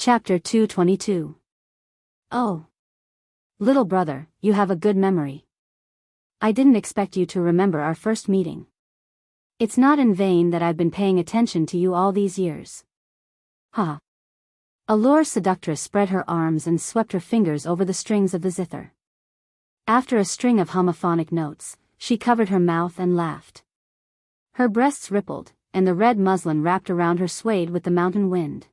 Chapter 222. Oh. Little brother, you have a good memory. I didn't expect you to remember our first meeting. It's not in vain that I've been paying attention to you all these years. Ha. Allure seductress spread her arms and swept her fingers over the strings of the zither. After a string of homophonic notes, she covered her mouth and laughed. Her breasts rippled, and the red muslin wrapped around her swayed with the mountain wind.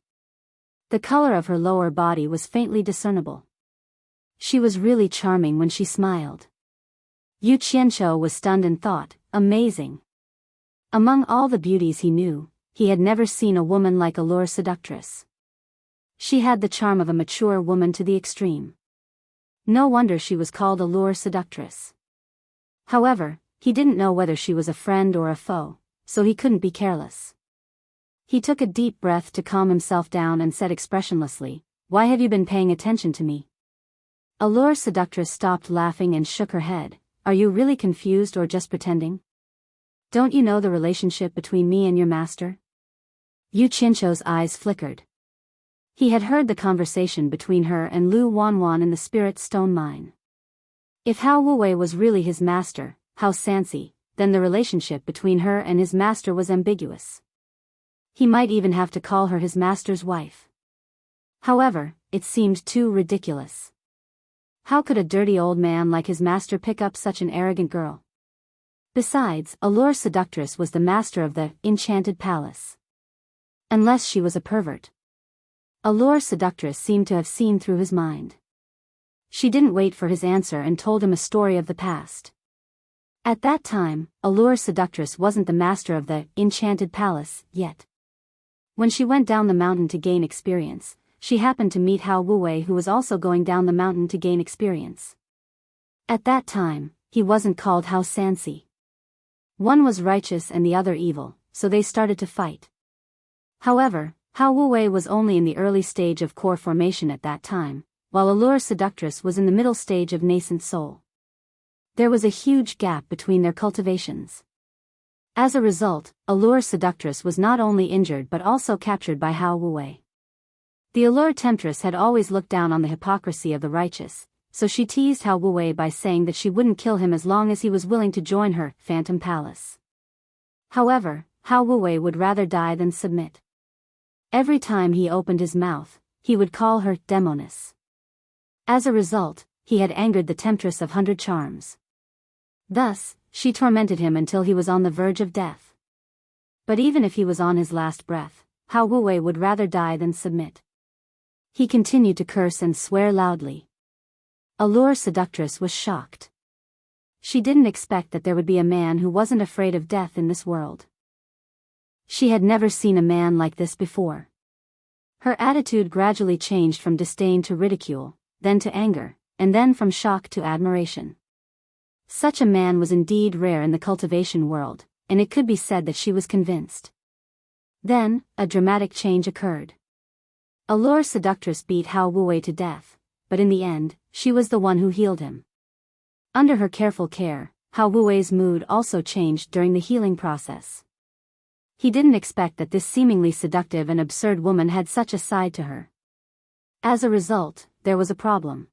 The color of her lower body was faintly discernible. She was really charming when she smiled. Yu Qianqiu was stunned and thought, amazing. Among all the beauties he knew, he had never seen a woman like Allure seductress. She had the charm of a mature woman to the extreme. No wonder she was called Allure seductress. However, he didn't know whether she was a friend or a foe, so he couldn't be careless. He took a deep breath to calm himself down and said expressionlessly, "Why have you been paying attention to me?" Allure seductress stopped laughing and shook her head. "Are you really confused or just pretending? Don't you know the relationship between me and your master?" Yu Qianqiu's eyes flickered. He had heard the conversation between her and Lu Wanwan in the spirit stone mine. If Hao Wuwei was really his master, Hao Sansi, then the relationship between her and his master was ambiguous. He might even have to call her his master's wife. However, it seemed too ridiculous. How could a dirty old man like his master pick up such an arrogant girl? Besides, Allure seductress was the master of the enchanted palace. Unless she was a pervert. Allure seductress seemed to have seen through his mind. She didn't wait for his answer and told him a story of the past. At that time, Allure seductress wasn't the master of the enchanted palace yet. When she went down the mountain to gain experience, she happened to meet Hao Wuwei, who was also going down the mountain to gain experience. At that time, he wasn't called Hao Sansi. One was righteous and the other evil, so they started to fight. However, Hao Wuwei was only in the early stage of core formation at that time, while Allure seductress was in the middle stage of nascent soul. There was a huge gap between their cultivations. As a result, Allure seductress was not only injured but also captured by Hao Wuwei. The Allure temptress had always looked down on the hypocrisy of the righteous, so she teased Hao Wuwei by saying that she wouldn't kill him as long as he was willing to join her phantom palace. However, Hao Wuwei would rather die than submit. Every time he opened his mouth, he would call her demoness. As a result, he had angered the temptress of 100 charms. Thus, she tormented him until he was on the verge of death. But even if he was on his last breath, Hao Wuwei would rather die than submit. He continued to curse and swear loudly. Allure seductress was shocked. She didn't expect that there would be a man who wasn't afraid of death in this world. She had never seen a man like this before. Her attitude gradually changed from disdain to ridicule, then to anger, and then from shock to admiration. Such a man was indeed rare in the cultivation world, and it could be said that she was convinced. Then, a dramatic change occurred. Allure seductress beat Hao Wuwei to death, but in the end, she was the one who healed him. Under her careful care, Hao Wuwei's mood also changed during the healing process. He didn't expect that this seemingly seductive and absurd woman had such a side to her. As a result, there was a problem.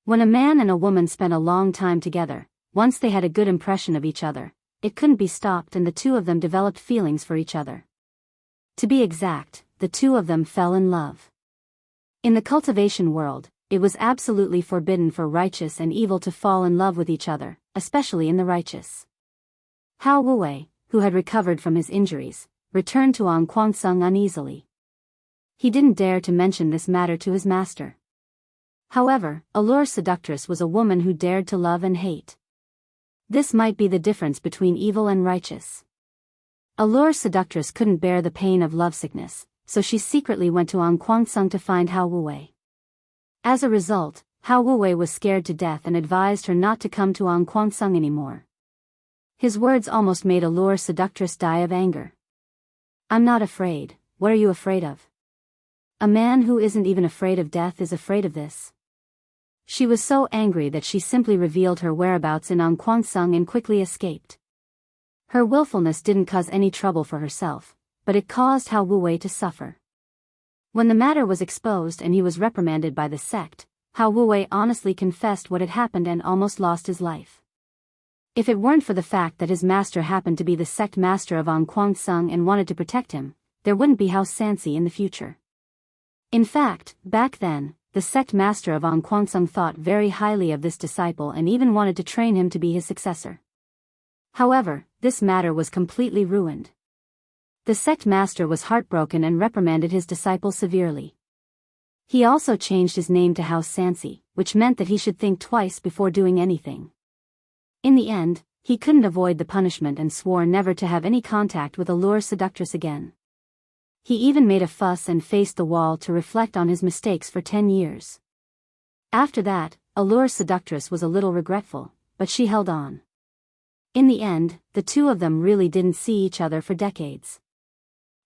When a man and a woman spent a long time together, once they had a good impression of each other, it couldn't be stopped and the two of them developed feelings for each other. To be exact, the two of them fell in love. In the cultivation world, it was absolutely forbidden for righteous and evil to fall in love with each other, especially in the righteous. Hao Wuwei, who had recovered from his injuries, returned to Angquangsong uneasily. He didn't dare to mention this matter to his master. However, Allure seductress was a woman who dared to love and hate. This might be the difference between evil and righteous. Allure seductress couldn't bear the pain of lovesickness, so she secretly went to Angquangsong to find Hao Wuwei. As a result, Hao Wuwei was scared to death and advised her not to come to Angquangsong anymore. His words almost made Allure seductress die of anger. "I'm not afraid, what are you afraid of? A man who isn't even afraid of death is afraid of this." She was so angry that she simply revealed her whereabouts in Angquangsong and quickly escaped. Her willfulness didn't cause any trouble for herself, but it caused Hao Wuwei to suffer. When the matter was exposed and he was reprimanded by the sect, Hao Wuwei honestly confessed what had happened and almost lost his life. If it weren't for the fact that his master happened to be the sect master of Sung and wanted to protect him, there wouldn't be House Sansi in the future. In fact, back then, the sect master of Sung thought very highly of this disciple and even wanted to train him to be his successor. However, this matter was completely ruined. The sect master was heartbroken and reprimanded his disciple severely. He also changed his name to House Sansi, which meant that he should think twice before doing anything. In the end, he couldn't avoid the punishment and swore never to have any contact with Allure Seductress again. He even made a fuss and faced the wall to reflect on his mistakes for 10 years. After that, Allure Seductress was a little regretful, but she held on. In the end, the two of them really didn't see each other for decades.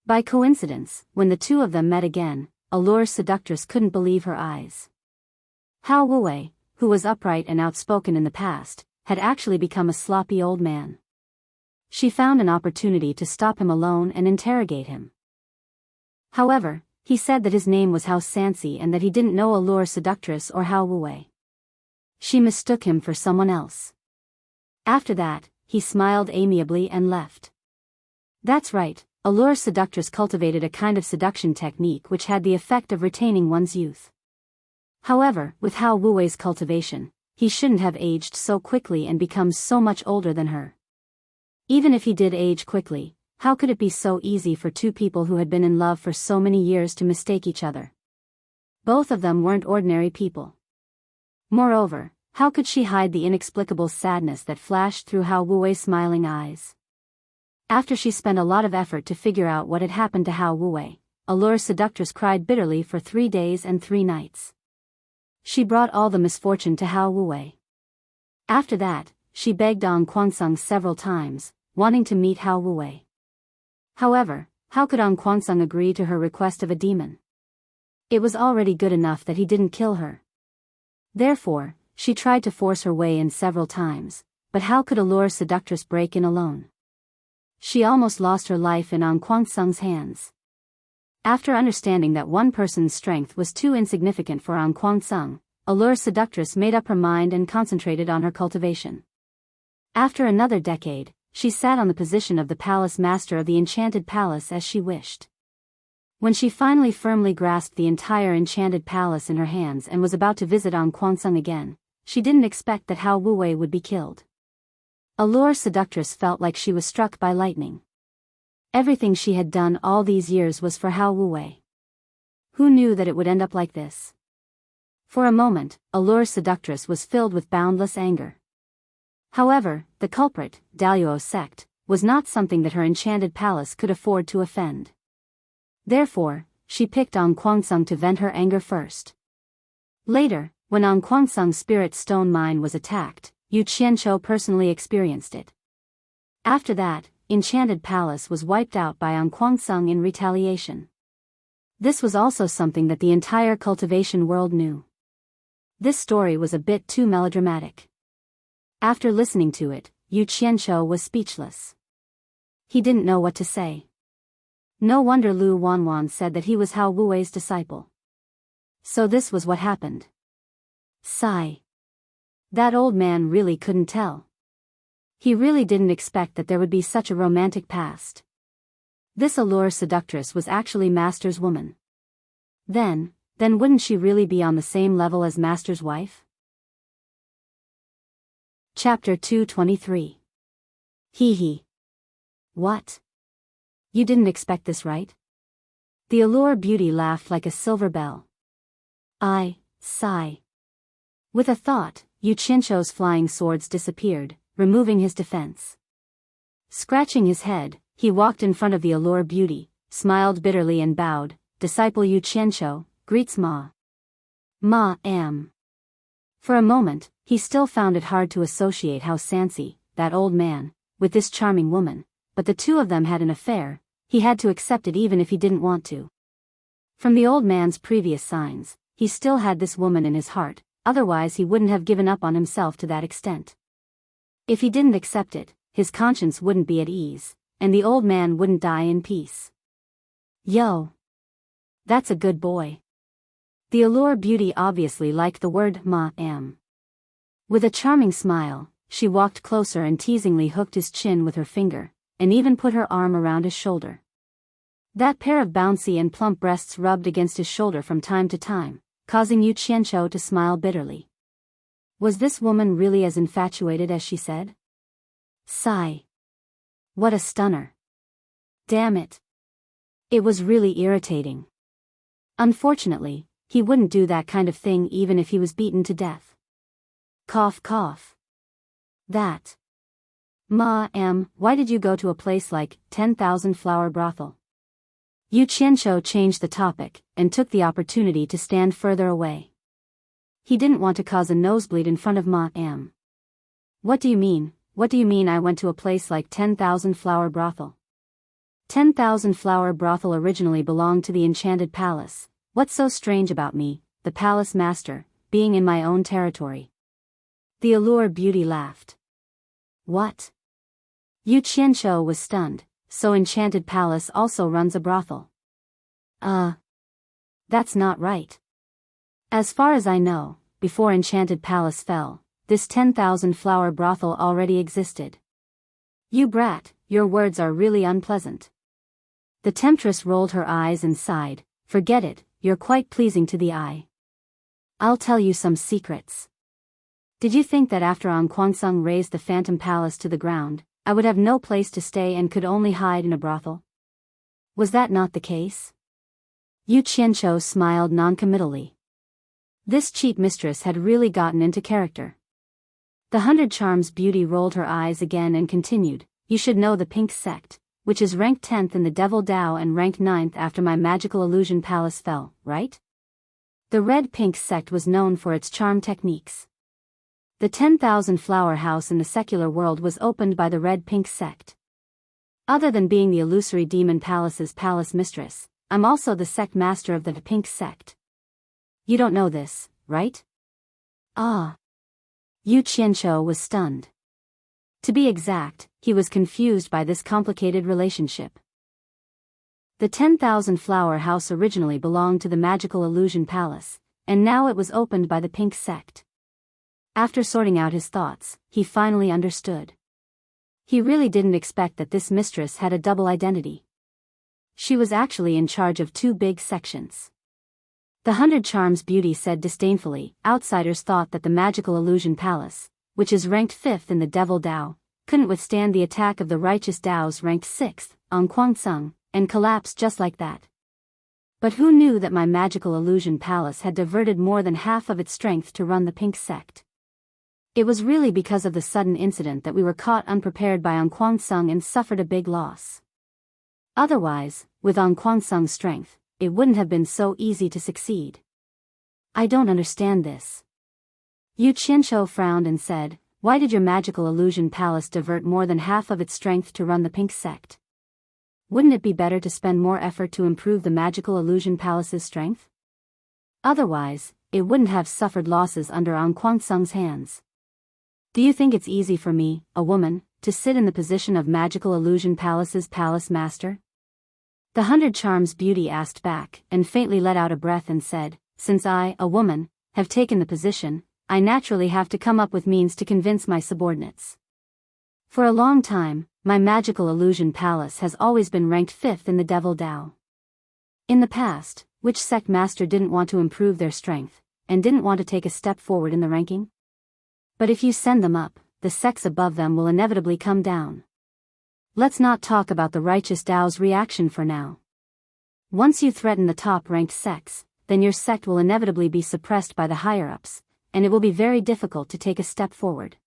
By coincidence, when the two of them met again, Allure Seductress couldn't believe her eyes. Hao Wuwei, who was upright and outspoken in the past, had actually become a sloppy old man. She found an opportunity to stop him alone and interrogate him. However, he said that his name was House Sansi and that he didn't know Allure Seductress or Hao Wuwei. She mistook him for someone else. After that, he smiled amiably and left. That's right, Allure Seductress cultivated a kind of seduction technique which had the effect of retaining one's youth. However, with Hao Wuwei's cultivation, he shouldn't have aged so quickly and become so much older than her. Even if he did age quickly, how could it be so easy for two people who had been in love for so many years to mistake each other? Both of them weren't ordinary people. Moreover, how could she hide the inexplicable sadness that flashed through Hao Wuwei's smiling eyes? After she spent a lot of effort to figure out what had happened to Hao Wuwei, Allure Seductress cried bitterly for 3 days and 3 nights. She brought all the misfortune to Hao Wuwei. After that, she begged Sung several times, wanting to meet Hao Wuwei. However, how could Sung agree to her request of a demon? It was already good enough that he didn't kill her. Therefore, she tried to force her way in several times, but how could Allure Seductress break in alone? She almost lost her life in Sung's hands. After understanding that one person's strength was too insignificant for Sung, Allure Seductress made up her mind and concentrated on her cultivation. After another decade, she sat on the position of the palace master of the enchanted palace as she wished. When she finally firmly grasped the entire enchanted palace in her hands and was about to visit Sung again, she didn't expect that Hao Wuwei would be killed. Allure Seductress felt like she was struck by lightning. Everything she had done all these years was for Hao Wuwei. Who knew that it would end up like this? For a moment, Allure Seductress was filled with boundless anger. However, the culprit, Daluo sect, was not something that her enchanted palace could afford to offend. Therefore, she picked Sung to vent her anger first. Later, when Sung's spirit stone mine was attacked, Yu Qianqiu personally experienced it. After that, Enchanted Palace was wiped out by Sung in retaliation. This was also something that the entire cultivation world knew. This story was a bit too melodramatic. After listening to it, Yu Qianqiu was speechless. He didn't know what to say. No wonder Lu Wanwan said that he was Hao Wuwei's disciple. So this was what happened. Sigh. That old man really couldn't tell. He really didn't expect that there would be such a romantic past. This Allure Seductress was actually Master's woman. Then wouldn't she really be on the same level as Master's wife? Chapter 223. Hee hee. What? You didn't expect this, right? The Allure beauty laughed like a silver bell. Sigh. With a thought, Yu Qianqiu's flying swords disappeared, removing his defense. Scratching his head, he walked in front of the Allure beauty, smiled bitterly and bowed. Disciple Yu Qianqiu, greets Ma. Ma am. For a moment, he still found it hard to associate Hao Sansi, that old man, with this charming woman, but the two of them had an affair. He had to accept it even if he didn't want to. From the old man's previous signs, he still had this woman in his heart, otherwise he wouldn't have given up on himself to that extent. If he didn't accept it, his conscience wouldn't be at ease, and the old man wouldn't die in peace. Yo! That's a good boy. The allure beauty obviously liked the word ma-am. With a charming smile, she walked closer and teasingly hooked his chin with her finger, and even put her arm around his shoulder. That pair of bouncy and plump breasts rubbed against his shoulder from time to time, causing Yu Qianqiu to smile bitterly. Was this woman really as infatuated as she said? Sigh. What a stunner. Damn it. It was really irritating. Unfortunately, he wouldn't do that kind of thing even if he was beaten to death. Cough cough. That. Ma-am, why did you go to a place like 10,000 Flower Brothel? Yu Qianqiu changed the topic, and took the opportunity to stand further away. He didn't want to cause a nosebleed in front of Ma-am. What do you mean? What do you mean I went to a place like 10,000 Flower Brothel? 10,000 Flower Brothel originally belonged to the Enchanted Palace. What's so strange about me, the palace master, being in my own territory? The allure beauty laughed. What? Yu Qianqiu was stunned. So Enchanted Palace also runs a brothel? That's not right. As far as I know, before Enchanted Palace fell, this 10,000 Flower Brothel already existed. You brat, your words are really unpleasant. The temptress rolled her eyes and sighed. Forget it, you're quite pleasing to the eye. I'll tell you some secrets. Did you think that after Anquansung razed the Phantom Palace to the ground, I would have no place to stay and could only hide in a brothel? Was that not the case? Yu Qianqiu smiled noncommittally. This cheap mistress had really gotten into character. The 100 Charms beauty rolled her eyes again and continued, you should know the Pink Sect, which is ranked 10th in the Devil Dao and ranked 9th after my magical illusion palace fell, right? The Red Pink Sect was known for its charm techniques. The 10,000 Flower House in the secular world was opened by the Red Pink Sect. Other than being the illusory demon palace's palace mistress, I'm also the sect master of the Pink Sect. You don't know this, right? Ah. Yu Qianqiu was stunned. To be exact, he was confused by this complicated relationship. The 10,000 Flower House originally belonged to the Magical Illusion Palace, and now it was opened by the Pink Sect. After sorting out his thoughts, he finally understood. He really didn't expect that this mistress had a double identity. She was actually in charge of two big sections. The 100 Charms beauty said disdainfully, outsiders thought that the Magical Illusion Palace, which is ranked 5th in the Devil Dao, couldn't withstand the attack of the Righteous Daos ranked 6th, Anquansung, and collapsed just like that. But who knew that my Magical Illusion Palace had diverted more than half of its strength to run the Pink Sect? It was really because of the sudden incident that we were caught unprepared by Anquansung and suffered a big loss. Otherwise, with Anquansung's strength, it wouldn't have been so easy to succeed. I don't understand this. Yu Qianqiu frowned and said, why did your Magical Illusion Palace divert more than half of its strength to run the Pink Sect? Wouldn't it be better to spend more effort to improve the Magical Illusion Palace's strength? Otherwise, it wouldn't have suffered losses under Anquansung's hands. Do you think it's easy for me, a woman, to sit in the position of Magical Illusion Palace's palace master? The 100 Charms beauty asked back and faintly let out a breath and said, since I, a woman, have taken the position, I naturally have to come up with means to convince my subordinates. For a long time, my Magical Illusion Palace has always been ranked 5th in the Devil Dao. In the past, which sect master didn't want to improve their strength, and didn't want to take a step forward in the ranking? But if you send them up, the sects above them will inevitably come down. Let's not talk about the Righteous Dao's reaction for now. Once you threaten the top-ranked sects, then your sect will inevitably be suppressed by the higher-ups, and it will be very difficult to take a step forward.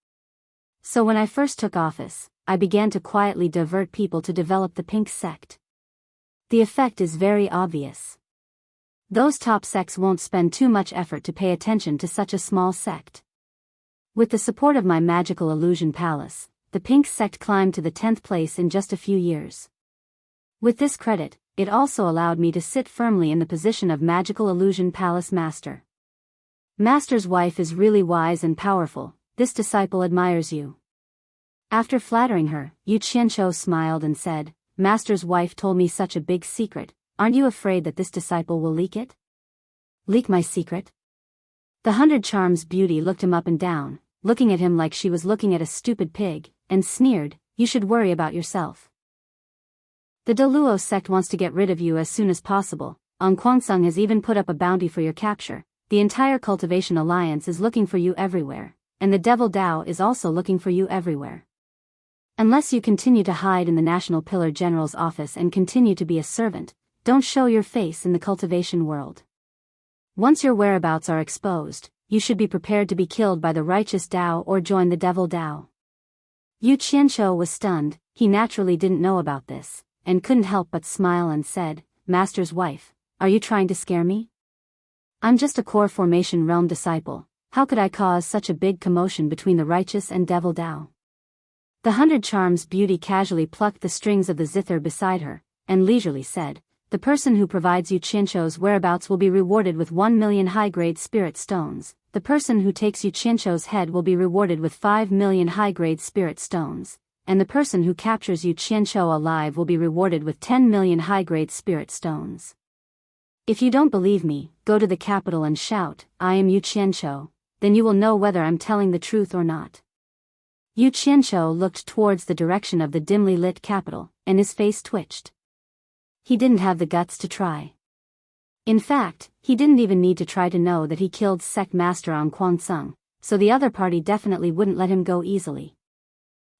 So when I first took office, I began to quietly divert people to develop the Pink Sect. The effect is very obvious. Those top sects won't spend too much effort to pay attention to such a small sect. With the support of my Magical Illusion Palace, the Pink Sect climbed to the 10th place in just a few years. With this credit, it also allowed me to sit firmly in the position of Magical Illusion Palace Master. Master's wife is really wise and powerful, this disciple admires you. After flattering her, Yu Qianqiu smiled and said, Master's wife told me such a big secret, aren't you afraid that this disciple will leak it? Leak my secret? The 100 Charms beauty looked him up and down, looking at him like she was looking at a stupid pig, and sneered, you should worry about yourself. The Deluo sect wants to get rid of you as soon as possible. Kwangsung has even put up a bounty for your capture. The entire Cultivation Alliance is looking for you everywhere, and the Devil Dao is also looking for you everywhere. Unless you continue to hide in the National Pillar General's office and continue to be a servant, don't show your face in the cultivation world. Once your whereabouts are exposed, you should be prepared to be killed by the righteous Dao or join the Devil Dao. Yu Qianshou was stunned. He naturally didn't know about this, and couldn't help but smile and said, Master's wife, are you trying to scare me? I'm just a core formation realm disciple. How could I cause such a big commotion between the righteous and Devil Dao? The 100 Charms beauty casually plucked the strings of the zither beside her, and leisurely said, the person who provides Yu Qianshou's whereabouts will be rewarded with 1 million high-grade spirit stones. The person who takes Yu Qianshou's head will be rewarded with 5 million high-grade spirit stones, and the person who captures Yu Qianshou alive will be rewarded with 10 million high-grade spirit stones. If you don't believe me, go to the capital and shout, I am Yu Qianshou, then you will know whether I'm telling the truth or not. Yu Qianshou looked towards the direction of the dimly lit capital, and his face twitched. He didn't have the guts to try. In fact, he didn't even need to try to know that he killed Sect Master Kwangsung, so the other party definitely wouldn't let him go easily.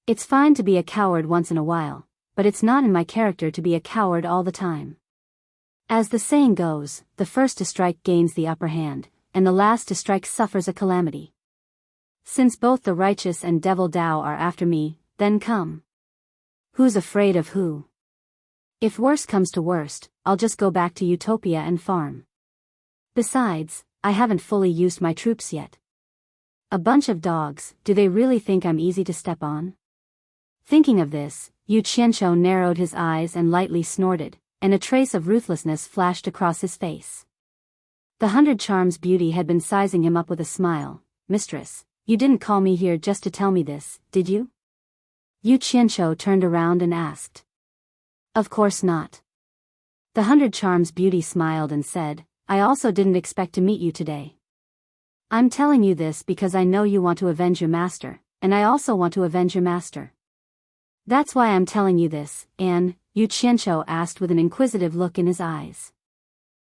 It's fine to be a coward once in a while, but it's not in my character to be a coward all the time. As the saying goes, the first to strike gains the upper hand, and the last to strike suffers a calamity. Since both the righteous and Devil Dao are after me, then come. Who's afraid of who? If worst comes to worst, I'll just go back to Utopia and farm. Besides, I haven't fully used my troops yet. A bunch of dogs, do they really think I'm easy to step on? Thinking of this, Yu Qianshou narrowed his eyes and lightly snorted, and a trace of ruthlessness flashed across his face. The 100 Charms beauty had been sizing him up with a smile. Mistress, you didn't call me here just to tell me this, did you? Yu Qianshou turned around and asked. Of course not. The 100 Charms beauty smiled and said, I also didn't expect to meet you today. I'm telling you this because I know you want to avenge your master, and I also want to avenge your master. That's why I'm telling you this, Anne, Yu Qianshou asked with an inquisitive look in his eyes.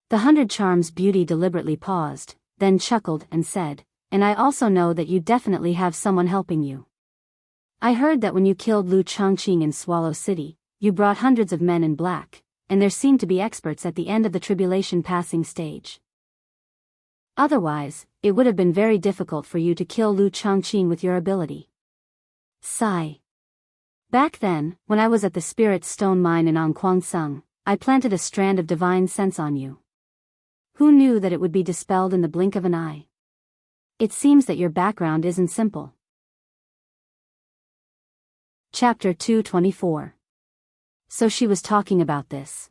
The 100 Charms beauty deliberately paused, then chuckled and said, and I also know that you definitely have someone helping you. I heard that when you killed Lu Chongqing in Swallow City, you brought hundreds of men in black, and there seemed to be experts at the end of the tribulation passing stage. Otherwise, it would have been very difficult for you to kill Lu Chongqing with your ability. Sigh. Back then, when I was at the Spirit Stone Mine in Kwangsung, I planted a strand of divine sense on you. Who knew that it would be dispelled in the blink of an eye? It seems that your background isn't simple. Chapter 224. So she was talking about this.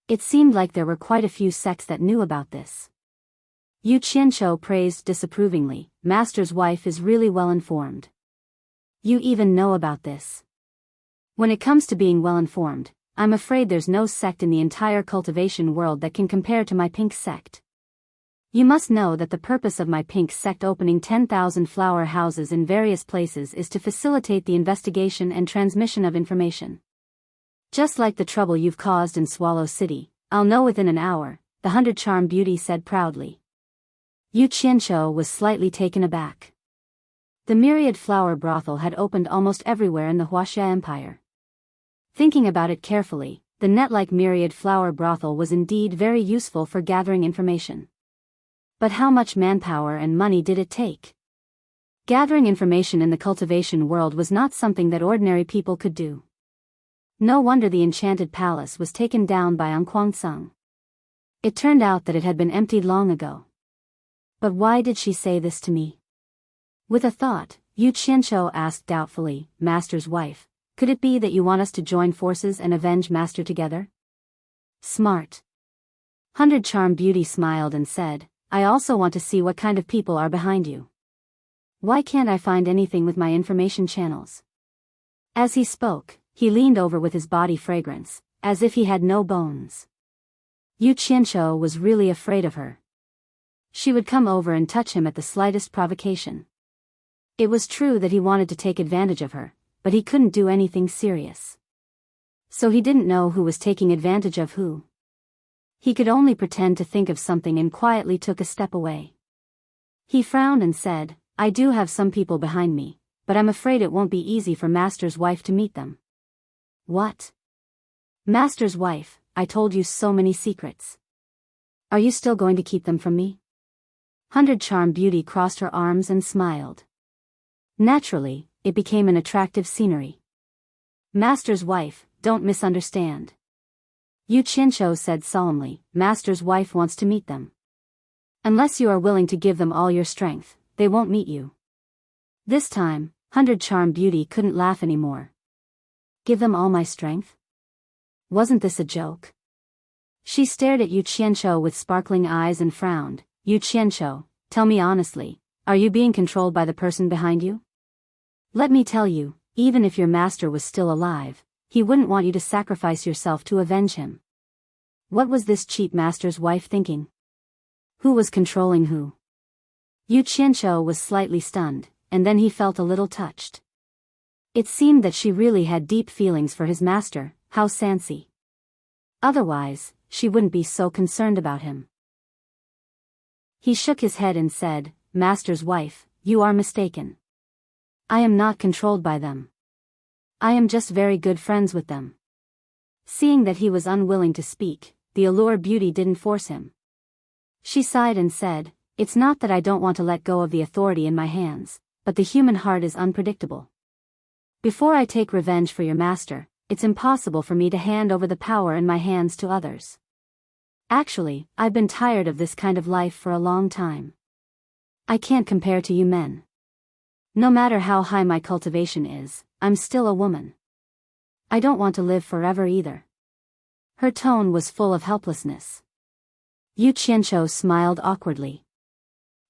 It seemed like there were quite a few sects that knew about this. Yu Qianshou praised disapprovingly, Master's wife is really well informed. You even know about this. When it comes to being well informed, I'm afraid there's no sect in the entire cultivation world that can compare to my pink sect. You must know that the purpose of my pink sect opening 10,000 flower houses in various places is to facilitate the investigation and transmission of information. Just like the trouble you've caused in Swallow City, I'll know within an hour, the 100 Charm beauty said proudly. Yu Qianshou was slightly taken aback. The myriad flower brothel had opened almost everywhere in the Huaxia Empire. Thinking about it carefully, the net-like myriad flower brothel was indeed very useful for gathering information. But how much manpower and money did it take? Gathering information in the cultivation world was not something that ordinary people could do. No wonder the enchanted palace was taken down by Kwangsung. It turned out that it had been emptied long ago. But why did she say this to me? With a thought, Yu Qianshou asked doubtfully, Master's wife, could it be that you want us to join forces and avenge Master together? Smart. 100 Charm beauty smiled and said, I also want to see what kind of people are behind you. Why can't I find anything with my information channels? As he spoke, he leaned over with his body fragrance, as if he had no bones. Yu Qianzhou was really afraid of her. She would come over and touch him at the slightest provocation. It was true that he wanted to take advantage of her, but he couldn't do anything serious. So he didn't know who was taking advantage of who. He could only pretend to think of something and quietly took a step away. He frowned and said, I do have some people behind me, but I'm afraid it won't be easy for Master's wife to meet them. What? Master's wife, I told you so many secrets. Are you still going to keep them from me? 100 Charm Beauty crossed her arms and smiled. Naturally, it became an attractive scenery. Master's wife, don't misunderstand. Yu Qianzhou said solemnly, Master's wife wants to meet them. Unless you are willing to give them all your strength, they won't meet you. This time, 100 Charm Beauty couldn't laugh anymore. Give them all my strength? Wasn't this a joke? She stared at Yu Qianzhou with sparkling eyes and frowned. Yu Qianzhou, tell me honestly, are you being controlled by the person behind you? Let me tell you, even if your master was still alive, he wouldn't want you to sacrifice yourself to avenge him. What was this cheap master's wife thinking? Who was controlling who? Yu Qianzhou was slightly stunned, and then he felt a little touched. It seemed that she really had deep feelings for his master, Hao Sansi. Otherwise, she wouldn't be so concerned about him. He shook his head and said, Master's wife, you are mistaken. I am not controlled by them. I am just very good friends with them. Seeing that he was unwilling to speak, the Allure Beauty didn't force him. She sighed and said, It's not that I don't want to let go of the authority in my hands, but the human heart is unpredictable. Before I take revenge for your master, it's impossible for me to hand over the power in my hands to others. Actually, I've been tired of this kind of life for a long time. I can't compare to you men. No matter how high my cultivation is, I'm still a woman. I don't want to live forever either. Her tone was full of helplessness. Yu Qianzhou smiled awkwardly.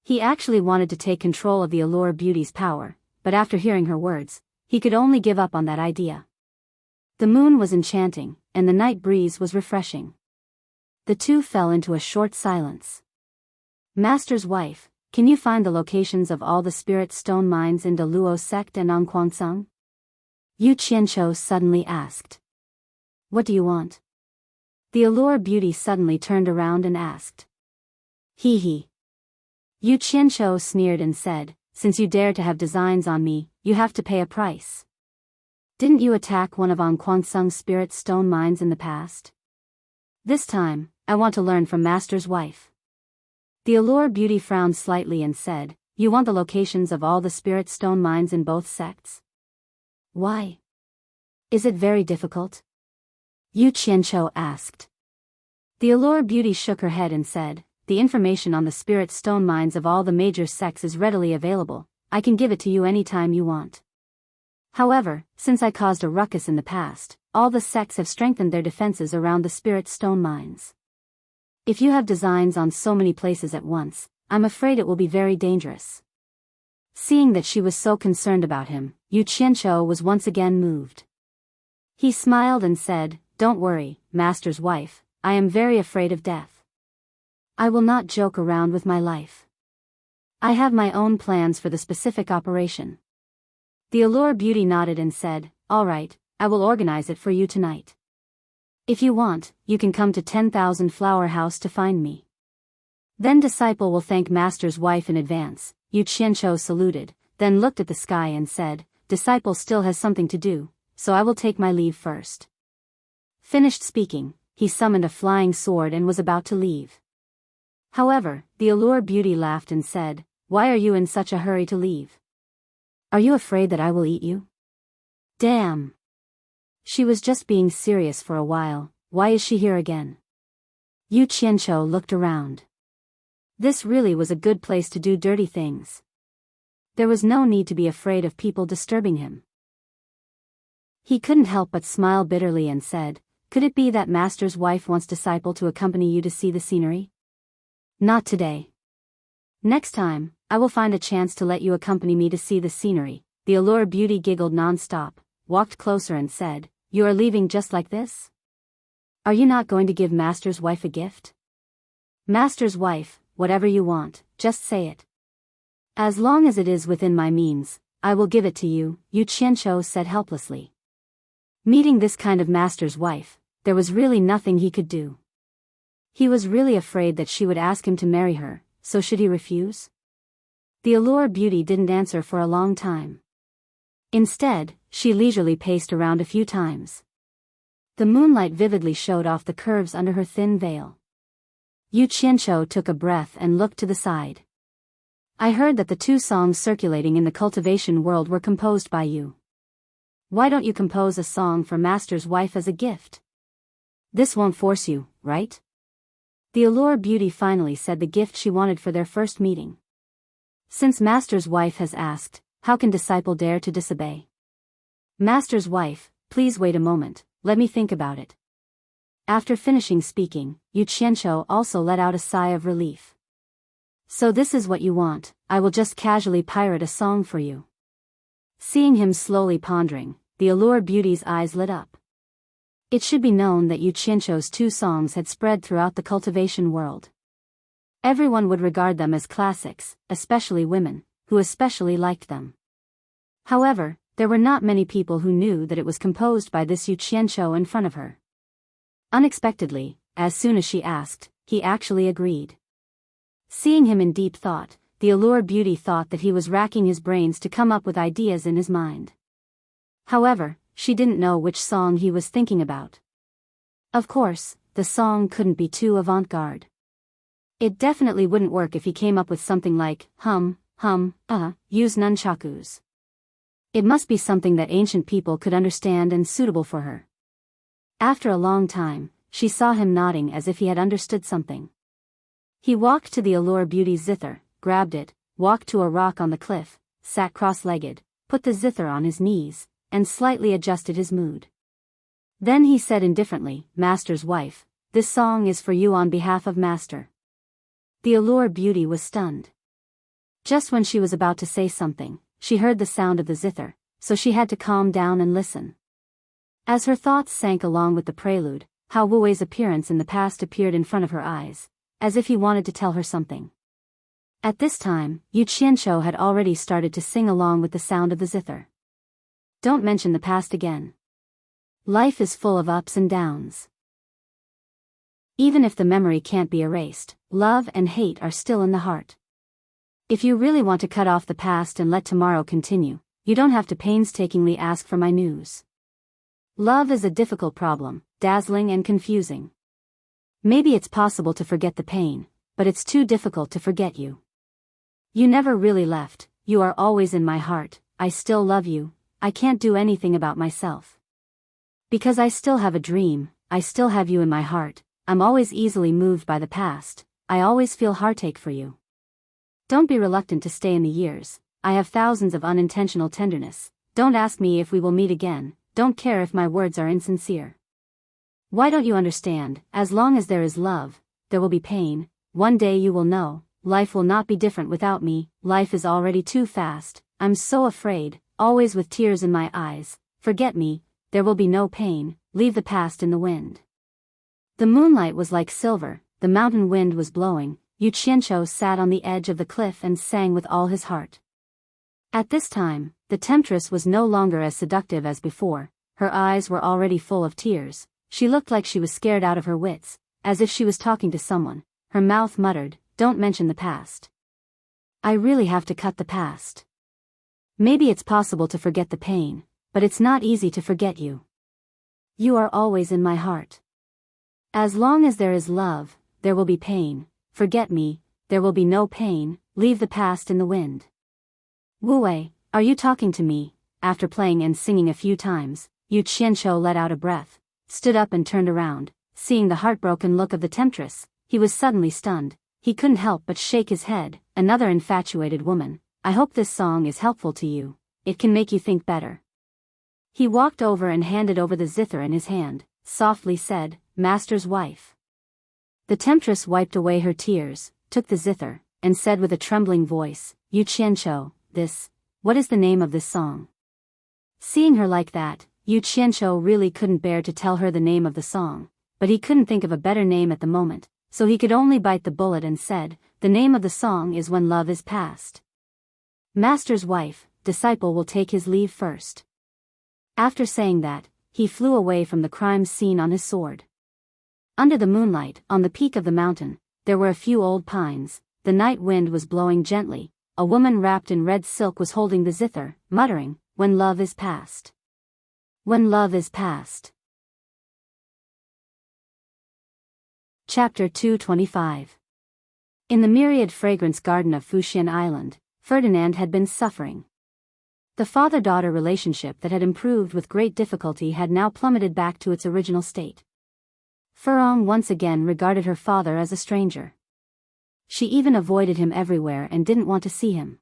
He actually wanted to take control of the Allure Beauty's power, but after hearing her words, he could only give up on that idea. The moon was enchanting, and the night breeze was refreshing. The two fell into a short silence. Master's wife, can you find the locations of all the spirit stone mines in the Luo sect and Anquansang? Yu Qianzhou suddenly asked. What do you want? The Allure Beauty suddenly turned around and asked. Hee hee. Yu Qianzhou sneered and said, Since you dare to have designs on me, you have to pay a price. Didn't you attack one of Anquansang's spirit stone mines in the past? This time, I want to learn from Master's wife. The Allure Beauty frowned slightly and said, You want the locations of all the spirit stone mines in both sects? Why? Is it very difficult? Yu Qianzhou asked. The Allure Beauty shook her head and said, The information on the spirit stone mines of all the major sects is readily available. I can give it to you anytime you want. However, since I caused a ruckus in the past, all the sects have strengthened their defenses around the spirit stone mines. If you have designs on so many places at once, I'm afraid it will be very dangerous. Seeing that she was so concerned about him, Yu Qianzhou was once again moved. He smiled and said, Don't worry, Master's wife, I am very afraid of death. I will not joke around with my life. I have my own plans for the specific operation. The Allure Beauty nodded and said, All right, I will organize it for you tonight. If you want, you can come to 10,000 Flower House to find me. Then Disciple will thank Master's wife in advance. Yu Qianzhou saluted, then looked at the sky and said, Disciple still has something to do, so I will take my leave first. Finished speaking, he summoned a flying sword and was about to leave. However, the Allure Beauty laughed and said, Why are you in such a hurry to leave? Are you afraid that I will eat you? Damn! She was just being serious for a while. Why is she here again? Yu Qianzhou looked around. This really was a good place to do dirty things. There was no need to be afraid of people disturbing him. He couldn't help but smile bitterly and said, Could it be that Master's wife wants Disciple to accompany you to see the scenery? Not today. Next time, I will find a chance to let you accompany me to see the scenery. The Allure Beauty giggled non-stop, walked closer and said, You are leaving just like this? Are you not going to give Master's wife a gift? Master's wife, whatever you want, just say it. As long as it is within my means, I will give it to you, Yu Qianqiu said helplessly. Meeting this kind of master's wife, there was really nothing he could do. He was really afraid that she would ask him to marry her, so should he refuse? The allure beauty didn't answer for a long time. Instead, she leisurely paced around a few times. The moonlight vividly showed off the curves under her thin veil. Yu Qianqiu took a breath and looked to the side. I heard that the two songs circulating in the cultivation world were composed by you. Why don't you compose a song for Master's wife as a gift? This won't force you, right? The allure beauty finally said the gift she wanted for their first meeting. Since Master's wife has asked, how can disciple dare to disobey? Master's wife, please wait a moment, let me think about it. After finishing speaking, Yu Qianqiu also let out a sigh of relief. So this is what you want, I will just casually pirate a song for you. Seeing him slowly pondering, the allure beauty's eyes lit up. It should be known that Yu Qianqiu's two songs had spread throughout the cultivation world. Everyone would regard them as classics, especially women, who especially liked them. However, there were not many people who knew that it was composed by this Yu Qianqiu in front of her. Unexpectedly, as soon as she asked, he actually agreed. Seeing him in deep thought, the allure beauty thought that he was racking his brains to come up with ideas in his mind. However, she didn't know which song he was thinking about. Of course, the song couldn't be too avant-garde. It definitely wouldn't work if he came up with something like, use nunchakus. It must be something that ancient people could understand and suitable for her. After a long time, she saw him nodding as if he had understood something. He walked to the allure beauty's zither, grabbed it, walked to a rock on the cliff, sat cross-legged, put the zither on his knees, and slightly adjusted his mood. Then he said indifferently, Master's wife, this song is for you on behalf of Master. The allure beauty was stunned. Just when she was about to say something, she heard the sound of the zither, so she had to calm down and listen. As her thoughts sank along with the prelude, Hao Wuwei's appearance in the past appeared in front of her eyes, as if he wanted to tell her something. At this time, Yu Qianqiu had already started to sing along with the sound of the zither. Don't mention the past again. Life is full of ups and downs. Even if the memory can't be erased, love and hate are still in the heart. If you really want to cut off the past and let tomorrow continue, you don't have to painstakingly ask for my news. Love is a difficult problem, dazzling and confusing. Maybe it's possible to forget the pain, but it's too difficult to forget you. You never really left, you are always in my heart, I still love you, I can't do anything about myself. Because I still have a dream, I still have you in my heart, I'm always easily moved by the past, I always feel heartache for you. Don't be reluctant to stay in the years, I have thousands of unintentional tenderness, don't ask me if we will meet again, don't care if my words are insincere. Why don't you understand, as long as there is love, there will be pain, one day you will know, life will not be different without me, life is already too fast, I'm so afraid, always with tears in my eyes, forget me, there will be no pain, leave the past in the wind. The moonlight was like silver, the mountain wind was blowing, Yu Qianqiu sat on the edge of the cliff and sang with all his heart. At this time, the temptress was no longer as seductive as before, her eyes were already full of tears, she looked like she was scared out of her wits, as if she was talking to someone, her mouth muttered, don't mention the past. I really have to cut the past. Maybe it's possible to forget the pain, but it's not easy to forget you. You are always in my heart. As long as there is love, there will be pain, forget me, there will be no pain, leave the past in the wind. Wu Wei, are you talking to me? After playing and singing a few times, Yu Qianqiu let out a breath, stood up and turned around, seeing the heartbroken look of the temptress, he was suddenly stunned, he couldn't help but shake his head, another infatuated woman, I hope this song is helpful to you, it can make you think better. He walked over and handed over the zither in his hand, softly said, Master's wife. The temptress wiped away her tears, took the zither, and said with a trembling voice, Yu Qianqiu, what is the name of this song? Seeing her like that, Yu Qianqiu really couldn't bear to tell her the name of the song, but he couldn't think of a better name at the moment, so he could only bite the bullet and said, "The name of the song is When Love Is Past. Master's wife, disciple will take his leave first." After saying that, he flew away from the crime scene on his sword. Under the moonlight, on the peak of the mountain, there were a few old pines, the night wind was blowing gently, a woman wrapped in red silk was holding the zither, muttering, "When love is past. When love is past." Chapter 225. In the myriad fragrance garden of Fuxian Island, Ferdinand had been suffering. The father-daughter relationship that had improved with great difficulty had now plummeted back to its original state. Furong once again regarded her father as a stranger. She even avoided him everywhere and didn't want to see him.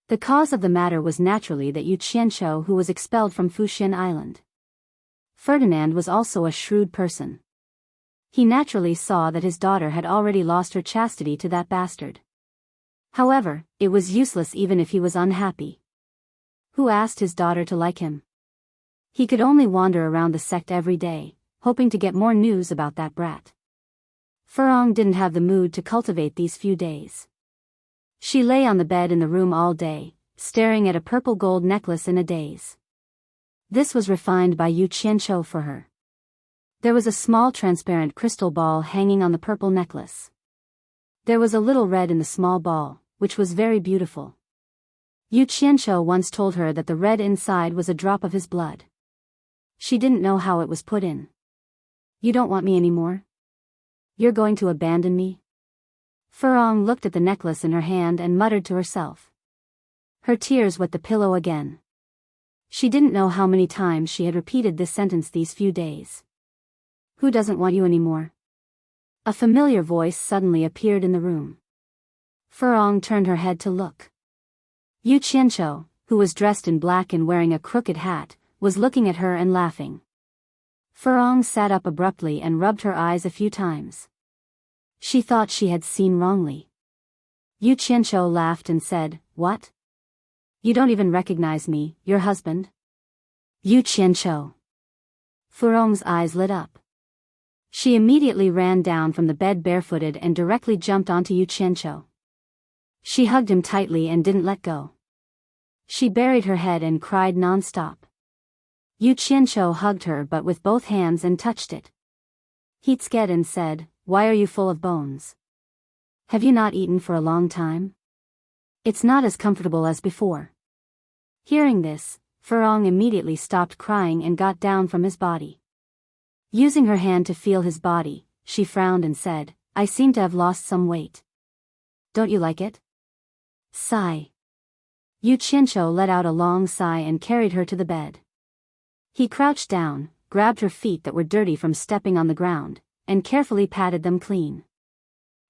The cause of the matter was naturally that Yu Qianqiu, who was expelled from Fuxian Island. Ferdinand was also a shrewd person. He naturally saw that his daughter had already lost her chastity to that bastard. However, it was useless even if he was unhappy. Who asked his daughter to like him? He could only wander around the sect every day, hoping to get more news about that brat. Furong didn't have the mood to cultivate these few days. She lay on the bed in the room all day, staring at a purple gold necklace in a daze. This was refined by Yu Qianqiu for her. There was a small transparent crystal ball hanging on the purple necklace. There was a little red in the small ball, which was very beautiful. Yu Qianqiu once told her that the red inside was a drop of his blood. She didn't know how it was put in. "You don't want me anymore? You're going to abandon me?" Furong looked at the necklace in her hand and muttered to herself. Her tears wet the pillow again. She didn't know how many times she had repeated this sentence these few days. "Who doesn't want you anymore?" A familiar voice suddenly appeared in the room. Furong turned her head to look. Yu Qianqiu, who was dressed in black and wearing a crooked hat, was looking at her and laughing. Furong sat up abruptly and rubbed her eyes a few times. She thought she had seen wrongly. Yu Qianqiu laughed and said, "What? You don't even recognize me, your husband?" Yu Qianqiu. Furong's eyes lit up. She immediately ran down from the bed barefooted and directly jumped onto Yu Qianqiu. She hugged him tightly and didn't let go. She buried her head and cried non-stop. Yu Qianqiu hugged her but with both hands and touched it. He scared and said, "Why are you full of bones? Have you not eaten for a long time? It's not as comfortable as before." Hearing this, Furong immediately stopped crying and got down from his body. Using her hand to feel his body, she frowned and said, "I seem to have lost some weight. Don't you like it?" Sigh. Yu Qianqiu let out a long sigh and carried her to the bed. He crouched down, grabbed her feet that were dirty from stepping on the ground, and carefully patted them clean.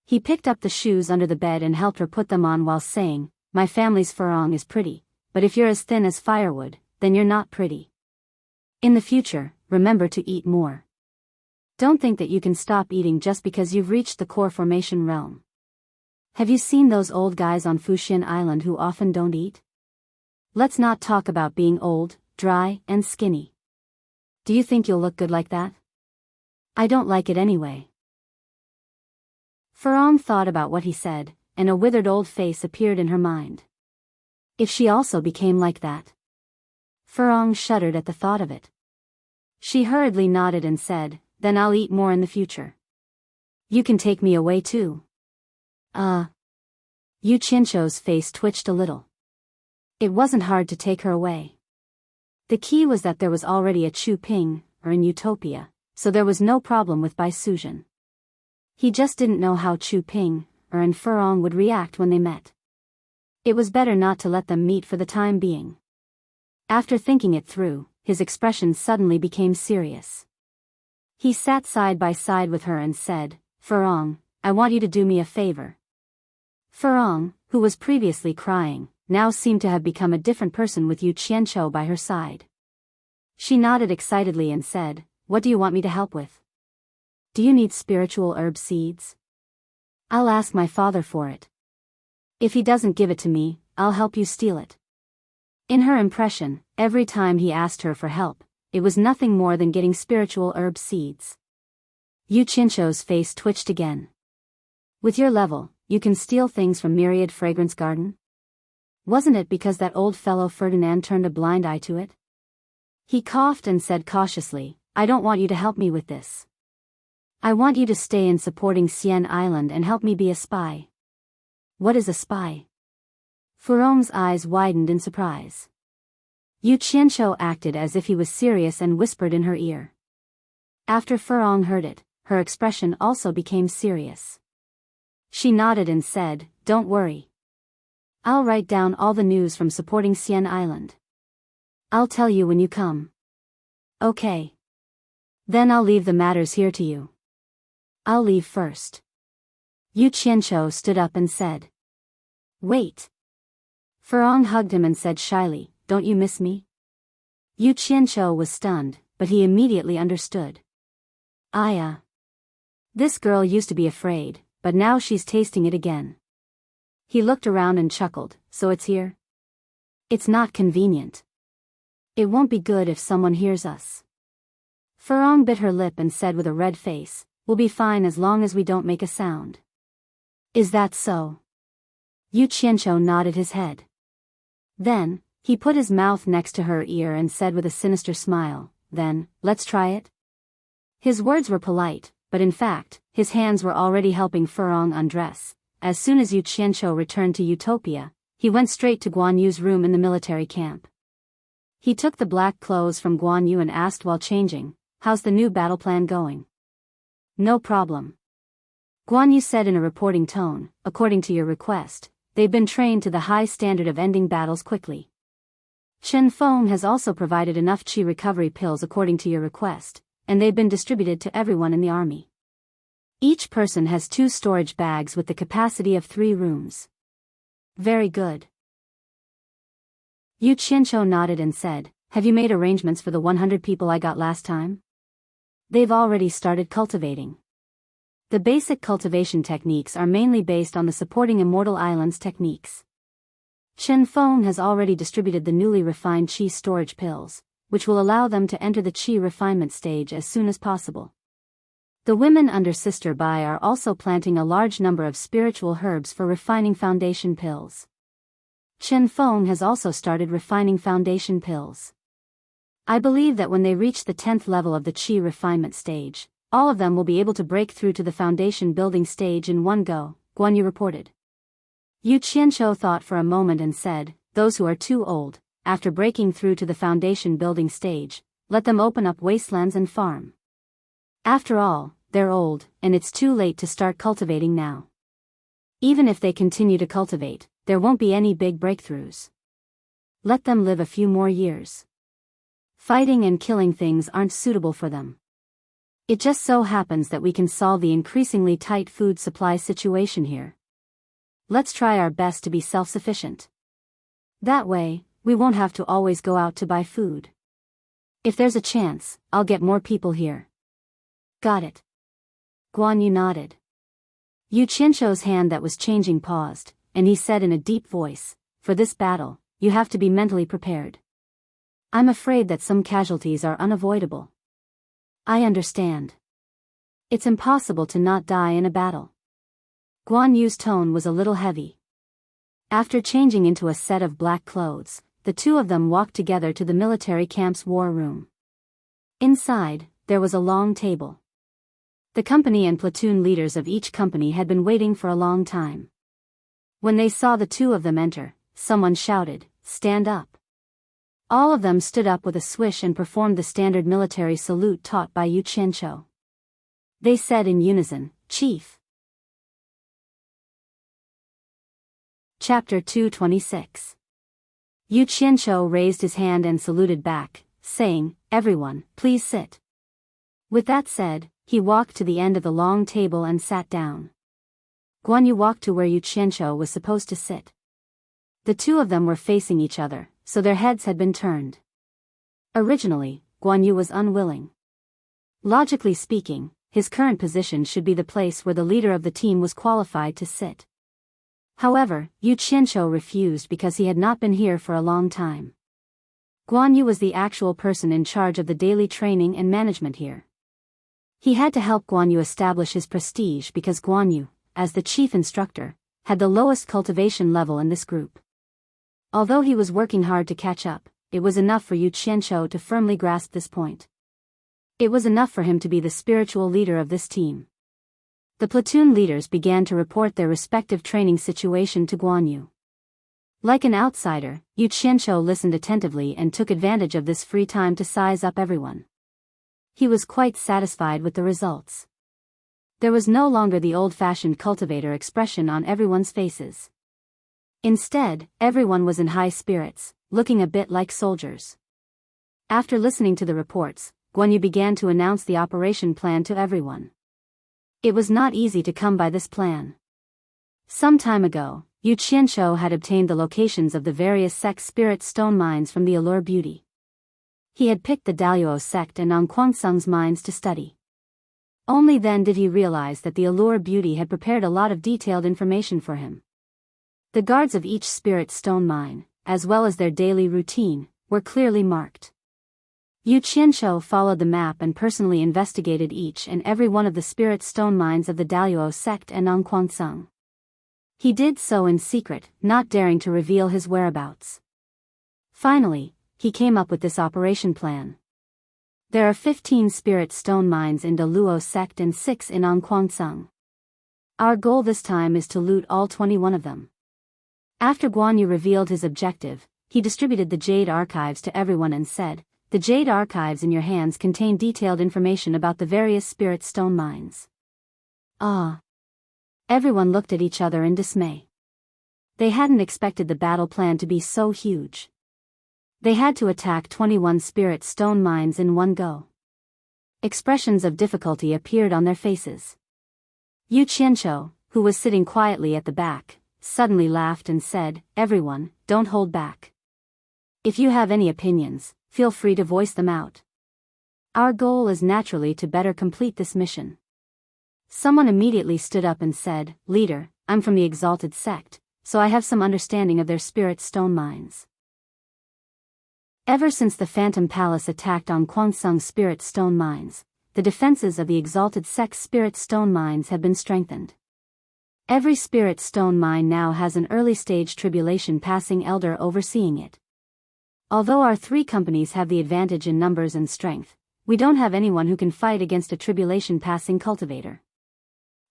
He picked up the shoes under the bed and helped her put them on while saying, "My family's Furong is pretty, but if you're as thin as firewood, then you're not pretty. In the future, remember to eat more. Don't think that you can stop eating just because you've reached the core formation realm. Have you seen those old guys on Fuxian Island who often don't eat? Let's not talk about being old, dry, and skinny. Do you think you'll look good like that? I don't like it anyway." Furong thought about what he said, and a withered old face appeared in her mind. If she also became like that? Furong shuddered at the thought of it. She hurriedly nodded and said, "Then I'll eat more in the future. You can take me away too." Yu Qianqiu's face twitched a little. It wasn't hard to take her away. The key was that there was already a Chu Ping, or in Utopia, so there was no problem with Bai Suzhen. He just didn't know how Chu Ping, or and Furong would react when they met. It was better not to let them meet for the time being. After thinking it through, his expression suddenly became serious. He sat side by side with her and said, "Furong, I want you to do me a favor." Furong, who was previously crying, now seemed to have become a different person with Yu Qianqiu by her side. She nodded excitedly and said, "What do you want me to help with? Do you need spiritual herb seeds? I'll ask my father for it. If he doesn't give it to me, I'll help you steal it." In her impression, every time he asked her for help, it was nothing more than getting spiritual herb seeds. Yu Qianzhou's face twitched again. With your level, you can steal things from Myriad Fragrance Garden? Wasn't it because that old fellow Ferdinand turned a blind eye to it? He coughed and said cautiously, I don't want you to help me with this. I want you to stay in supporting Xian Island and help me be a spy. What is a spy? Furong's eyes widened in surprise. Yu Qianzhou acted as if he was serious and whispered in her ear. After Furong heard it, her expression also became serious. She nodded and said, Don't worry. I'll write down all the news from supporting Xian Island. I'll tell you when you come. Okay. Then I'll leave the matters here to you. I'll leave first. Yu Qianzhou stood up and said. Wait. Furong hugged him and said shyly, Don't you miss me? Yu Qianzhou was stunned, but he immediately understood. This girl used to be afraid, but now she's tasting it again. He looked around and chuckled, So it's here? It's not convenient. It won't be good if someone hears us. Furong bit her lip and said with a red face, We'll be fine as long as we don't make a sound. Is that so? Yu Qianzhou nodded his head. Then, he put his mouth next to her ear and said with a sinister smile, Then, let's try it. His words were polite, but in fact, his hands were already helping Furong undress. As soon as Yu Qianzhou returned to Utopia, he went straight to Guan Yu's room in the military camp. He took the black clothes from Guan Yu and asked while changing, How's the new battle plan going? No problem. Guan Yu said in a reporting tone, According to your request, they've been trained to the high standard of ending battles quickly. Chen Feng has also provided enough qi recovery pills according to your request, and they've been distributed to everyone in the army. Each person has 2 storage bags with the capacity of 3 rooms. Very good. Yu Qianzhou nodded and said, Have you made arrangements for the 100 people I got last time? They've already started cultivating. The basic cultivation techniques are mainly based on the supporting Immortal Islands techniques. Chen Feng has already distributed the newly refined qi storage pills, which will allow them to enter the qi refinement stage as soon as possible. The women under Sister Bai are also planting a large number of spiritual herbs for refining foundation pills. Chen Feng has also started refining foundation pills. I believe that when they reach the 10th level of the qi refinement stage, all of them will be able to break through to the foundation building stage in one go, Guan Yu reported. Yu Qianzhou thought for a moment and said, Those who are too old, after breaking through to the foundation building stage, let them open up wastelands and farm. After all, they're old, and it's too late to start cultivating now. Even if they continue to cultivate, there won't be any big breakthroughs. Let them live a few more years. Fighting and killing things aren't suitable for them. It just so happens that we can solve the increasingly tight food supply situation here. Let's try our best to be self-sufficient. That way, we won't have to always go out to buy food. If there's a chance, I'll get more people here. Got it. Guan Yu nodded. Yu Qianzhou's hand that was changing paused, and he said in a deep voice, For this battle, you have to be mentally prepared. I'm afraid that some casualties are unavoidable. I understand. It's impossible to not die in a battle. Guan Yu's tone was a little heavy. After changing into a set of black clothes, the two of them walked together to the military camp's war room. Inside, there was a long table. The company and platoon leaders of each company had been waiting for a long time. When they saw the two of them enter, someone shouted, Stand up. All of them stood up with a swish and performed the standard military salute taught by Yu Qianzhou. They said in unison, Chief. Chapter 226. Yu Qianzhou raised his hand and saluted back, saying, Everyone, please sit. With that said, he walked to the end of the long table and sat down. Guan Yu walked to where Yu Qianzhou was supposed to sit. The two of them were facing each other, so their heads had been turned. Originally, Guan Yu was unwilling. Logically speaking, his current position should be the place where the leader of the team was qualified to sit. However, Yu Qianzhou refused because he had not been here for a long time. Guan Yu was the actual person in charge of the daily training and management here. He had to help Guan Yu establish his prestige because Guan Yu, as the chief instructor, had the lowest cultivation level in this group. Although he was working hard to catch up, it was enough for Yu Qianqiu to firmly grasp this point. It was enough for him to be the spiritual leader of this team. The platoon leaders began to report their respective training situation to Guan Yu. Like an outsider, Yu Qianqiu listened attentively and took advantage of this free time to size up everyone. He was quite satisfied with the results. There was no longer the old-fashioned cultivator expression on everyone's faces. Instead, everyone was in high spirits, looking a bit like soldiers. After listening to the reports, Guan Yu began to announce the operation plan to everyone. It was not easy to come by this plan. Some time ago, Yu Qianqiu had obtained the locations of the various sect spirit stone mines from the Allure Beauty. He had picked the Daluo sect and Anquansung's mines to study. Only then did he realize that the Allure Beauty had prepared a lot of detailed information for him. The guards of each spirit stone mine, as well as their daily routine, were clearly marked. Yu Qianqiu followed the map and personally investigated each and every one of the spirit stone mines of the Daluo sect and Anquansung. He did so in secret, not daring to reveal his whereabouts. Finally, he came up with this operation plan. There are 15 spirit stone mines in Daluo sect and 6 in Anquansung. Our goal this time is to loot all 21 of them. After Guan Yu revealed his objective, he distributed the Jade Archives to everyone and said, "The Jade Archives in your hands contain detailed information about the various spirit stone mines." Ah! Everyone looked at each other in dismay. They hadn't expected the battle plan to be so huge. They had to attack 21 spirit stone mines in one go. Expressions of difficulty appeared on their faces. Yu Qianqiu, who was sitting quietly at the back, suddenly laughed and said, "Everyone, don't hold back. If you have any opinions, feel free to voice them out. Our goal is naturally to better complete this mission." Someone immediately stood up and said, "Leader, I'm from the Exalted Sect, so I have some understanding of their spirit stone mines." Ever since the Phantom Palace attacked on Kwansung's spirit stone mines, the defenses of the Exalted Sect's spirit stone mines have been strengthened. Every spirit stone mine now has an early-stage tribulation passing elder overseeing it. Although our 3 companies have the advantage in numbers and strength, we don't have anyone who can fight against a tribulation passing cultivator.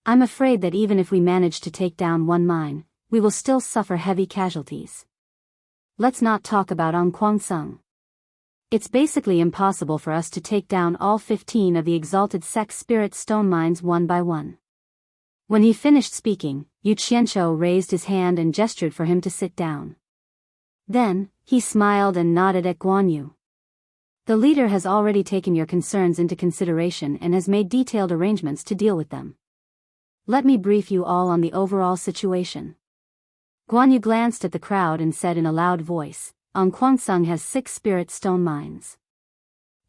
I'm afraid that even if we manage to take down one mine, we will still suffer heavy casualties. Let's not talk about Kwansung. It's basically impossible for us to take down all 15 of the Exalted Sect's spirit stone mines one by one. When he finished speaking, Yu Qianqiu raised his hand and gestured for him to sit down. Then, he smiled and nodded at Guan Yu. "The leader has already taken your concerns into consideration and has made detailed arrangements to deal with them. Let me brief you all on the overall situation." Guan Yu glanced at the crowd and said in a loud voice, "Kwansung has 6 spirit stone mines.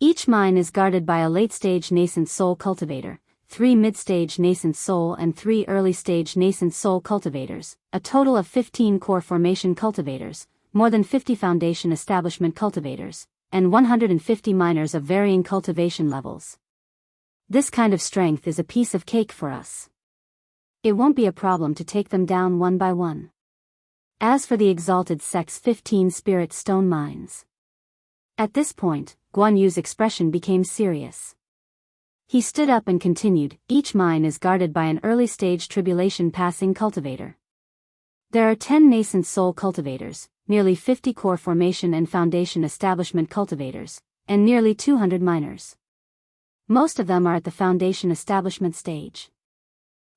Each mine is guarded by a late-stage nascent soul cultivator, 3 mid-stage nascent soul and 3 early-stage nascent soul cultivators, a total of 15 core formation cultivators, more than 50 foundation establishment cultivators, and 150 miners of varying cultivation levels. This kind of strength is a piece of cake for us. It won't be a problem to take them down one by one. As for the Exalted Sect's 15 spirit stone mines." At this point, Guan Yu's expression became serious. He stood up and continued, "Each mine is guarded by an early-stage tribulation-passing cultivator. There are 10 nascent soul cultivators, nearly 50 core formation and foundation establishment cultivators, and nearly 200 miners. Most of them are at the foundation establishment stage.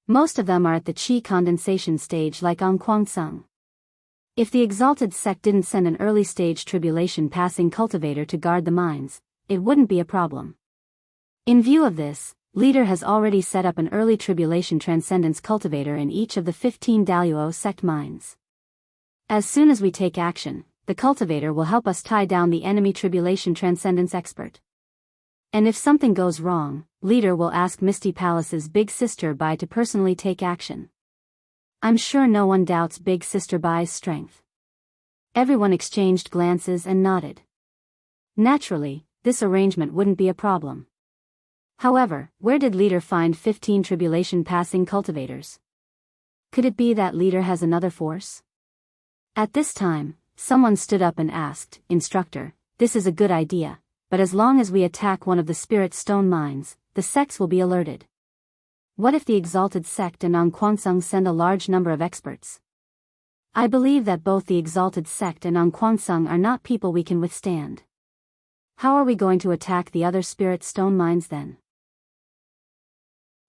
Most of them are at the qi condensation stage like Kwansung. If the Exalted Sect didn't send an early-stage tribulation-passing cultivator to guard the mines, it wouldn't be a problem. In view of this, Leader has already set up an early tribulation transcendence cultivator in each of the 15 Daluo sect mines. As soon as we take action, the cultivator will help us tie down the enemy tribulation transcendence expert. And if something goes wrong, Leader will ask Misty Palace's Big Sister Bai to personally take action. I'm sure no one doubts Big Sister Bai's strength." Everyone exchanged glances and nodded. Naturally, this arrangement wouldn't be a problem. However, where did leader find 15 tribulation-passing cultivators? Could it be that leader has another force? At this time, someone stood up and asked, "Instructor, this is a good idea, but as long as we attack one of the spirit stone mines, the sects will be alerted. What if the exalted sect and Ankwangsung send a large number of experts? I believe that both the exalted sect and Ankwangsung are not people we can withstand. How are we going to attack the other spirit stone mines then?"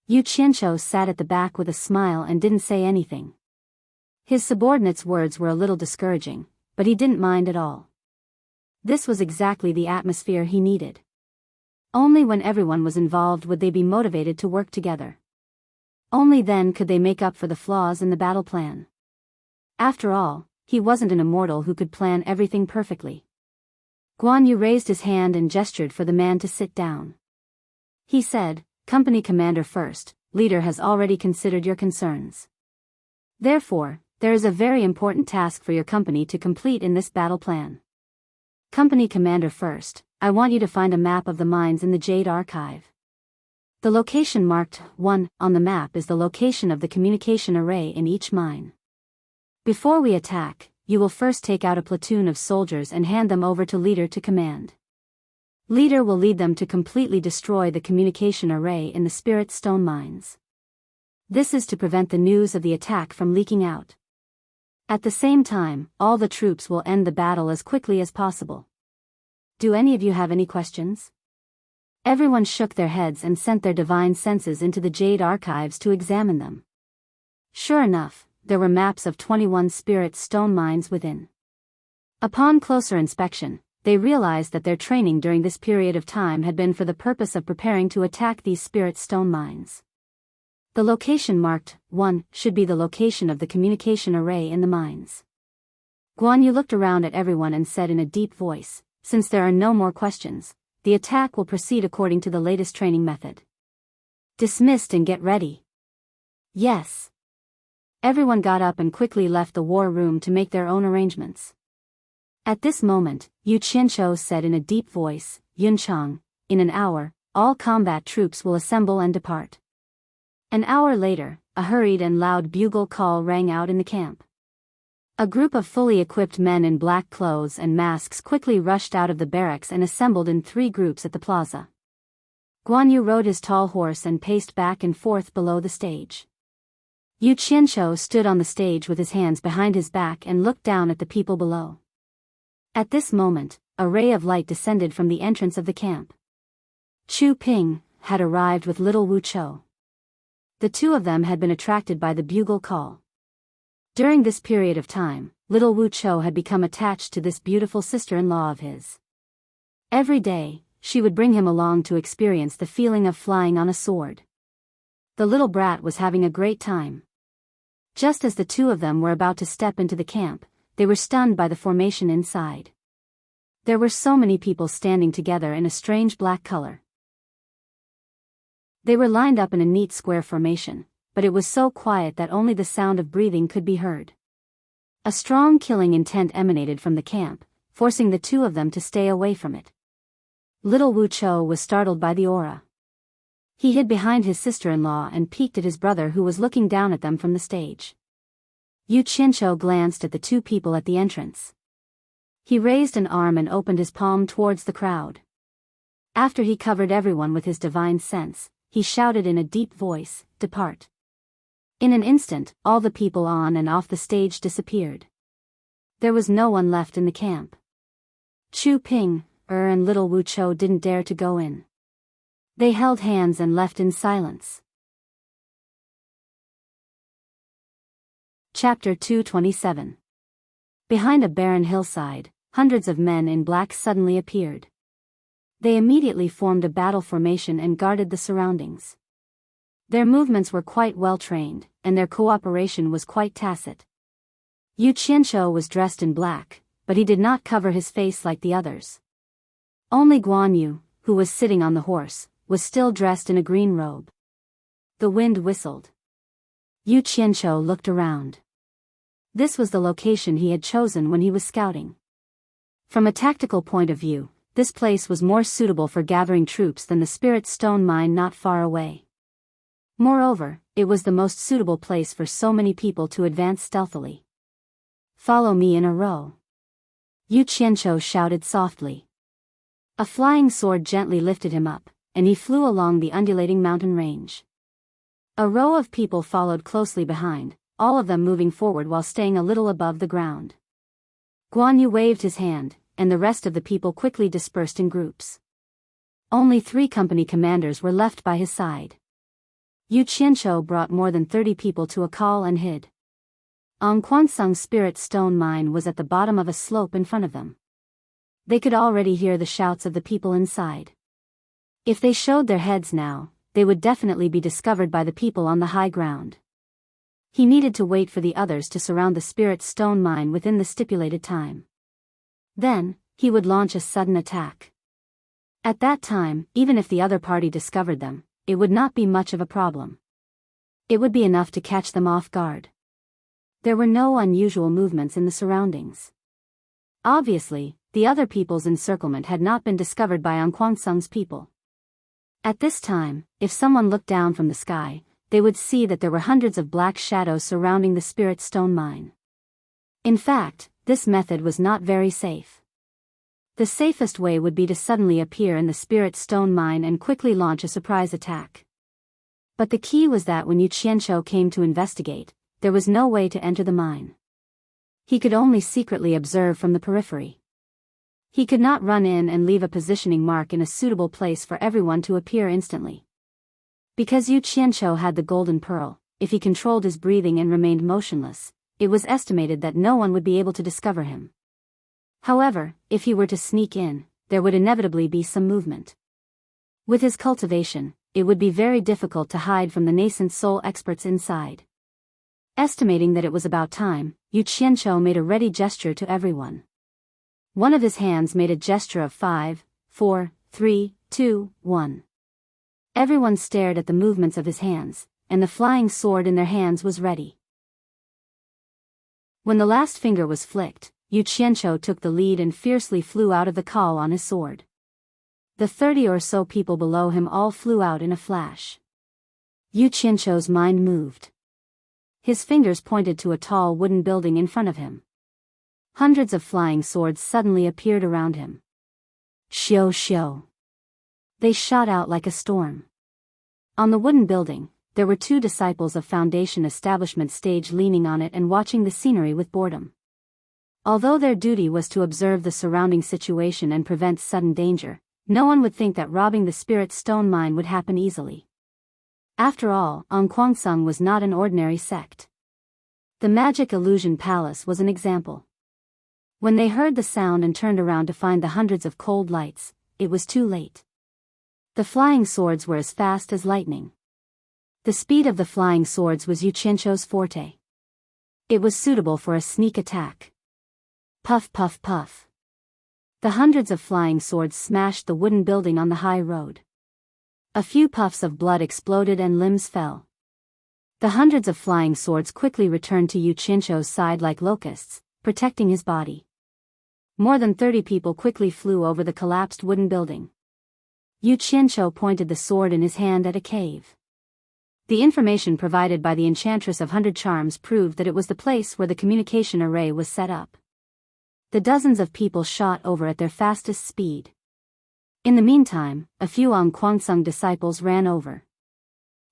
Yu Qianqiu sat at the back with a smile and didn't say anything. His subordinate's words were a little discouraging, but he didn't mind at all. This was exactly the atmosphere he needed. Only when everyone was involved would they be motivated to work together. Only then could they make up for the flaws in the battle plan. After all, he wasn't an immortal who could plan everything perfectly. Guan Yu raised his hand and gestured for the man to sit down. He said, "Company commander first, leader has already considered your concerns. Therefore, there is a very important task for your company to complete in this battle plan. Company commander first, I want you to find a map of the mines in the Jade Archive. The location marked 1 on the map is the location of the communication array in each mine. Before we attack, you will first take out a platoon of soldiers and hand them over to leader to command. Leader will lead them to completely destroy the communication array in the spirit stone mines. This is to prevent the news of the attack from leaking out. At the same time, all the troops will end the battle as quickly as possible. Do any of you have any questions?" Everyone shook their heads and sent their divine senses into the Jade Archives to examine them. Sure enough, there were maps of 21 spirit stone mines within. Upon closer inspection, they realized that their training during this period of time had been for the purpose of preparing to attack these spirit stone mines. The location marked 1 should be the location of the communication array in the mines. Guan Yu looked around at everyone and said in a deep voice, "Since there are no more questions, the attack will proceed according to the latest training method. Dismissed and get ready." "Yes." Everyone got up and quickly left the war room to make their own arrangements. At this moment, Yu Qianqiu said in a deep voice, "Yunchang, in an hour, all combat troops will assemble and depart." An hour later, a hurried and loud bugle call rang out in the camp. A group of fully equipped men in black clothes and masks quickly rushed out of the barracks and assembled in 3 groups at the plaza. Guan Yu rode his tall horse and paced back and forth below the stage. Yu Qianqiu stood on the stage with his hands behind his back and looked down at the people below. At this moment, a ray of light descended from the entrance of the camp. Chu Ping had arrived with little Wu Chou. The two of them had been attracted by the bugle call. During this period of time, little Wu Chou had become attached to this beautiful sister-in-law of his. Every day, she would bring him along to experience the feeling of flying on a sword. The little brat was having a great time. Just as the two of them were about to step into the camp, they were stunned by the formation inside. There were so many people standing together in a strange black color. They were lined up in a neat square formation, but it was so quiet that only the sound of breathing could be heard. A strong killing intent emanated from the camp, forcing the two of them to stay away from it. Little Wu Chou was startled by the aura. He hid behind his sister-in-law and peeked at his brother who was looking down at them from the stage. Yu Qianqiu glanced at the two people at the entrance. He raised an arm and opened his palm towards the crowd. After he covered everyone with his divine sense, he shouted in a deep voice, "Depart." In an instant, all the people on and off the stage disappeared. There was no one left in the camp. Chu Ping, and little Wu Chou didn't dare to go in. They held hands and left in silence. Chapter 227. Behind a barren hillside, hundreds of men in black suddenly appeared. They immediately formed a battle formation and guarded the surroundings. Their movements were quite well trained, and their cooperation was quite tacit. Yu Qianqiu was dressed in black, but he did not cover his face like the others. Only Guan Yu, who was sitting on the horse, was still dressed in a green robe. The wind whistled. Yu Qianqiu looked around. This was the location he had chosen when he was scouting. From a tactical point of view, this place was more suitable for gathering troops than the spirit stone mine not far away. Moreover, it was the most suitable place for so many people to advance stealthily. Follow me in a row. Yu Qianqiu shouted softly. A flying sword gently lifted him up, and he flew along the undulating mountain range. A row of people followed closely behind, all of them moving forward while staying a little above the ground. Guan Yu waved his hand, and the rest of the people quickly dispersed in groups. Only 3 company commanders were left by his side. Yu Qianqiu brought more than 30 people to a call and hid. Quansung's spirit stone mine was at the bottom of a slope in front of them. They could already hear the shouts of the people inside. If they showed their heads now, they would definitely be discovered by the people on the high ground. He needed to wait for the others to surround the spirit stone mine within the stipulated time. Then, he would launch a sudden attack. At that time, even if the other party discovered them, it would not be much of a problem. It would be enough to catch them off guard. There were no unusual movements in the surroundings. Obviously, the other people's encirclement had not been discovered by Quansung's people. At this time, if someone looked down from the sky, they would see that there were hundreds of black shadows surrounding the spirit stone mine. In fact, this method was not very safe. The safest way would be to suddenly appear in the spirit stone mine and quickly launch a surprise attack. But the key was that when Yu Qianqiu came to investigate, there was no way to enter the mine. He could only secretly observe from the periphery. He could not run in and leave a positioning mark in a suitable place for everyone to appear instantly. Because Yu Qianqiu had the golden pearl, if he controlled his breathing and remained motionless, it was estimated that no one would be able to discover him. However, if he were to sneak in, there would inevitably be some movement. With his cultivation, it would be very difficult to hide from the nascent soul experts inside. Estimating that it was about time, Yu Qianqiu made a ready gesture to everyone. One of his hands made a gesture of 5, 4, 3, 2, 1. Everyone stared at the movements of his hands, and the flying sword in their hands was ready. When the last finger was flicked, Yu Qianqiu took the lead and fiercely flew out of the call on his sword. The 30 or so people below him all flew out in a flash. Yu Qianqiu's mind moved. His fingers pointed to a tall wooden building in front of him. Hundreds of flying swords suddenly appeared around him. Xiu xiu. They shot out like a storm. On the wooden building, there were 2 disciples of Foundation Establishment Stage leaning on it and watching the scenery with boredom. Although their duty was to observe the surrounding situation and prevent sudden danger, no one would think that robbing the spirit stone mine would happen easily. After all, Quansung was not an ordinary sect. The Magic Illusion Palace was an example. When they heard the sound and turned around to find the hundreds of cold lights, it was too late. The flying swords were as fast as lightning. The speed of the flying swords was Yu Qianqiu's forte. It was suitable for a sneak attack. Puff puff puff. The hundreds of flying swords smashed the wooden building on the high road. A few puffs of blood exploded and limbs fell. The hundreds of flying swords quickly returned to Yu Qianqiu's side like locusts, protecting his body. More than 30 people quickly flew over the collapsed wooden building. Yu Qianqiu pointed the sword in his hand at a cave. The information provided by the Enchantress of 100 Charms proved that it was the place where the communication array was set up. The dozens of people shot over at their fastest speed. In the meantime, a few Quansung disciples ran over.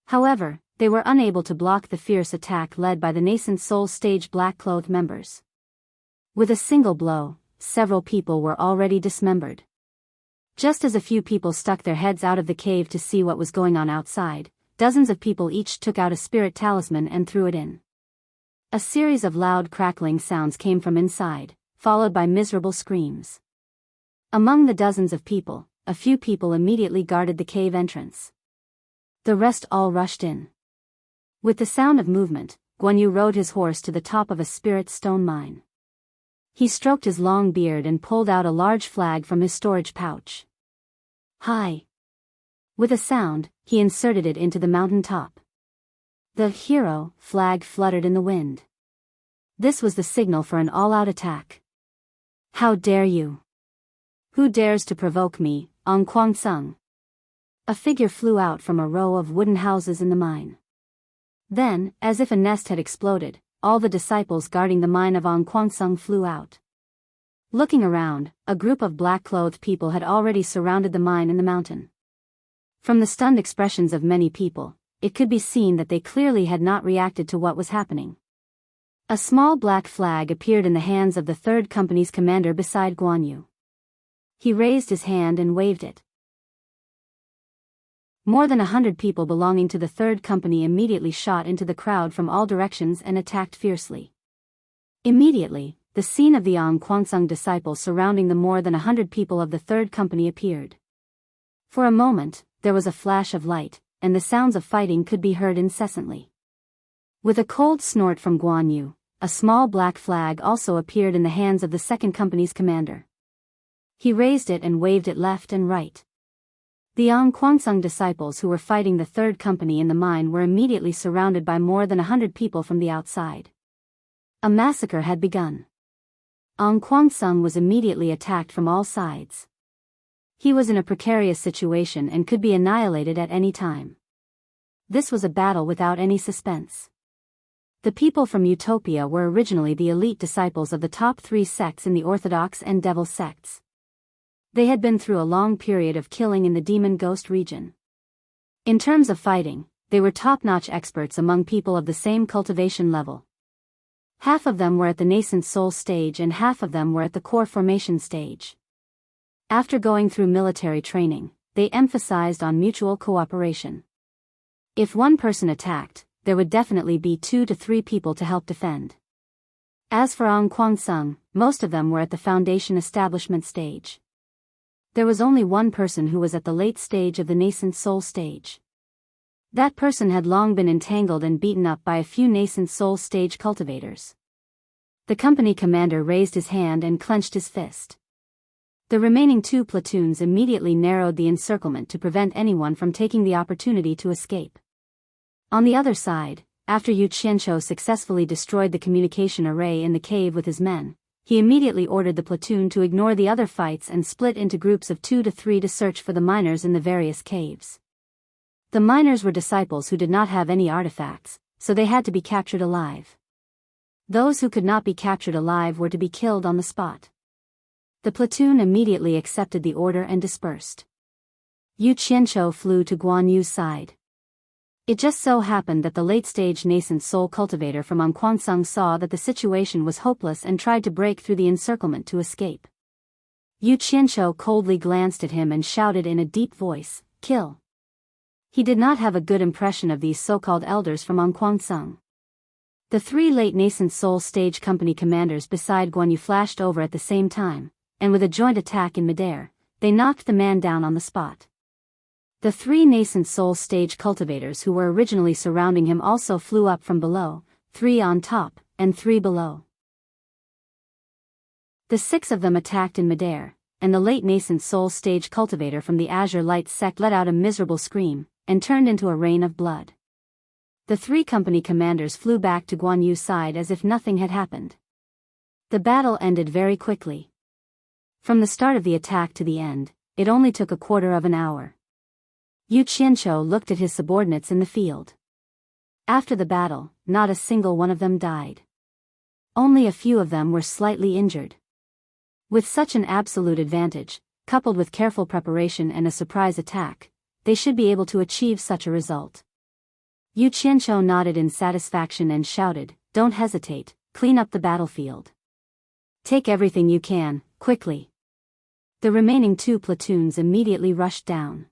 However, they were unable to block the fierce attack led by the nascent soul stage black-clothed members. With a single blow, several people were already dismembered. Just as a few people stuck their heads out of the cave to see what was going on outside, dozens of people each took out a spirit talisman and threw it in. A series of loud crackling sounds came from inside, followed by miserable screams. Among the dozens of people, a few people immediately guarded the cave entrance. The rest all rushed in. With the sound of movement, Guan Yu rode his horse to the top of a spirit stone mine. He stroked his long beard and pulled out a large flag from his storage pouch. Hi! With a sound, he inserted it into the mountain top. The hero flag fluttered in the wind. This was the signal for an all-out attack. How dare you! Who dares to provoke me, Ong Kwang Sung? A figure flew out from a row of wooden houses in the mine. Then, as if a nest had exploded, all the disciples guarding the mine of Ong Kwang Sung flew out. Looking around, a group of black-clothed people had already surrounded the mine in the mountain. From the stunned expressions of many people, it could be seen that they clearly had not reacted to what was happening. A small black flag appeared in the hands of the 3rd Company's commander beside Guan Yu. He raised his hand and waved it. More than 100 people belonging to the 3rd Company immediately shot into the crowd from all directions and attacked fiercely. Immediately, the scene of the Ong Kwang Sung disciples surrounding the more than 100 people of the 3rd Company appeared. For a moment, there was a flash of light, and the sounds of fighting could be heard incessantly. With a cold snort from Guan Yu, a small black flag also appeared in the hands of the 2nd Company's commander. He raised it and waved it left and right. The Ong Kwang Sung disciples who were fighting the 3rd Company in the mine were immediately surrounded by more than 100 people from the outside. A massacre had begun. Ong Kwang Sung was immediately attacked from all sides. He was in a precarious situation and could be annihilated at any time. This was a battle without any suspense. The people from Utopia were originally the elite disciples of the top 3 sects in the Orthodox and Devil sects. They had been through a long period of killing in the Demon Ghost region. In terms of fighting, they were top-notch experts among people of the same cultivation level. Half of them were at the nascent soul stage and half of them were at the core formation stage. After going through military training, they emphasized on mutual cooperation. If one person attacked, there would definitely be 2 to 3 people to help defend. As for Ong Kwang Sung, most of them were at the foundation establishment stage. There was only one person who was at the late stage of the nascent soul stage. That person had long been entangled and beaten up by a few nascent soul stage cultivators. The company commander raised his hand and clenched his fist. The remaining 2 platoons immediately narrowed the encirclement to prevent anyone from taking the opportunity to escape. On the other side, after Yu Qianqiu successfully destroyed the communication array in the cave with his men, he immediately ordered the platoon to ignore the other fights and split into groups of 2 to 3 to search for the miners in the various caves. The miners were disciples who did not have any artifacts, so they had to be captured alive. Those who could not be captured alive were to be killed on the spot. The platoon immediately accepted the order and dispersed. Yu Qianqiu flew to Guan Yu's side. It just so happened that the late-stage nascent soul cultivator from Ong Kwang Sung saw that the situation was hopeless and tried to break through the encirclement to escape. Yu Qianqiu coldly glanced at him and shouted in a deep voice, "Kill!" He did not have a good impression of these so-called elders from Ong Kwang Sung. The 3 late nascent soul stage company commanders beside Guan Yu flashed over at the same time, and with a joint attack in midair, they knocked the man down on the spot. The 3 nascent soul stage cultivators who were originally surrounding him also flew up from below, 3 on top, and 3 below. The 6 of them attacked in midair, and the late nascent soul stage cultivator from the Azure Light sect let out a miserable scream, and turned into a rain of blood. The 3 company commanders flew back to Guan Yu's side as if nothing had happened. The battle ended very quickly. From the start of the attack to the end, it only took a quarter of an hour. Yu Qianqiu looked at his subordinates in the field. After the battle, not a single one of them died. Only a few of them were slightly injured. With such an absolute advantage, coupled with careful preparation and a surprise attack, they should be able to achieve such a result. Yu Qianqiu nodded in satisfaction and shouted, "Don't hesitate, clean up the battlefield. Take everything you can, quickly." The remaining 2 platoons immediately rushed down.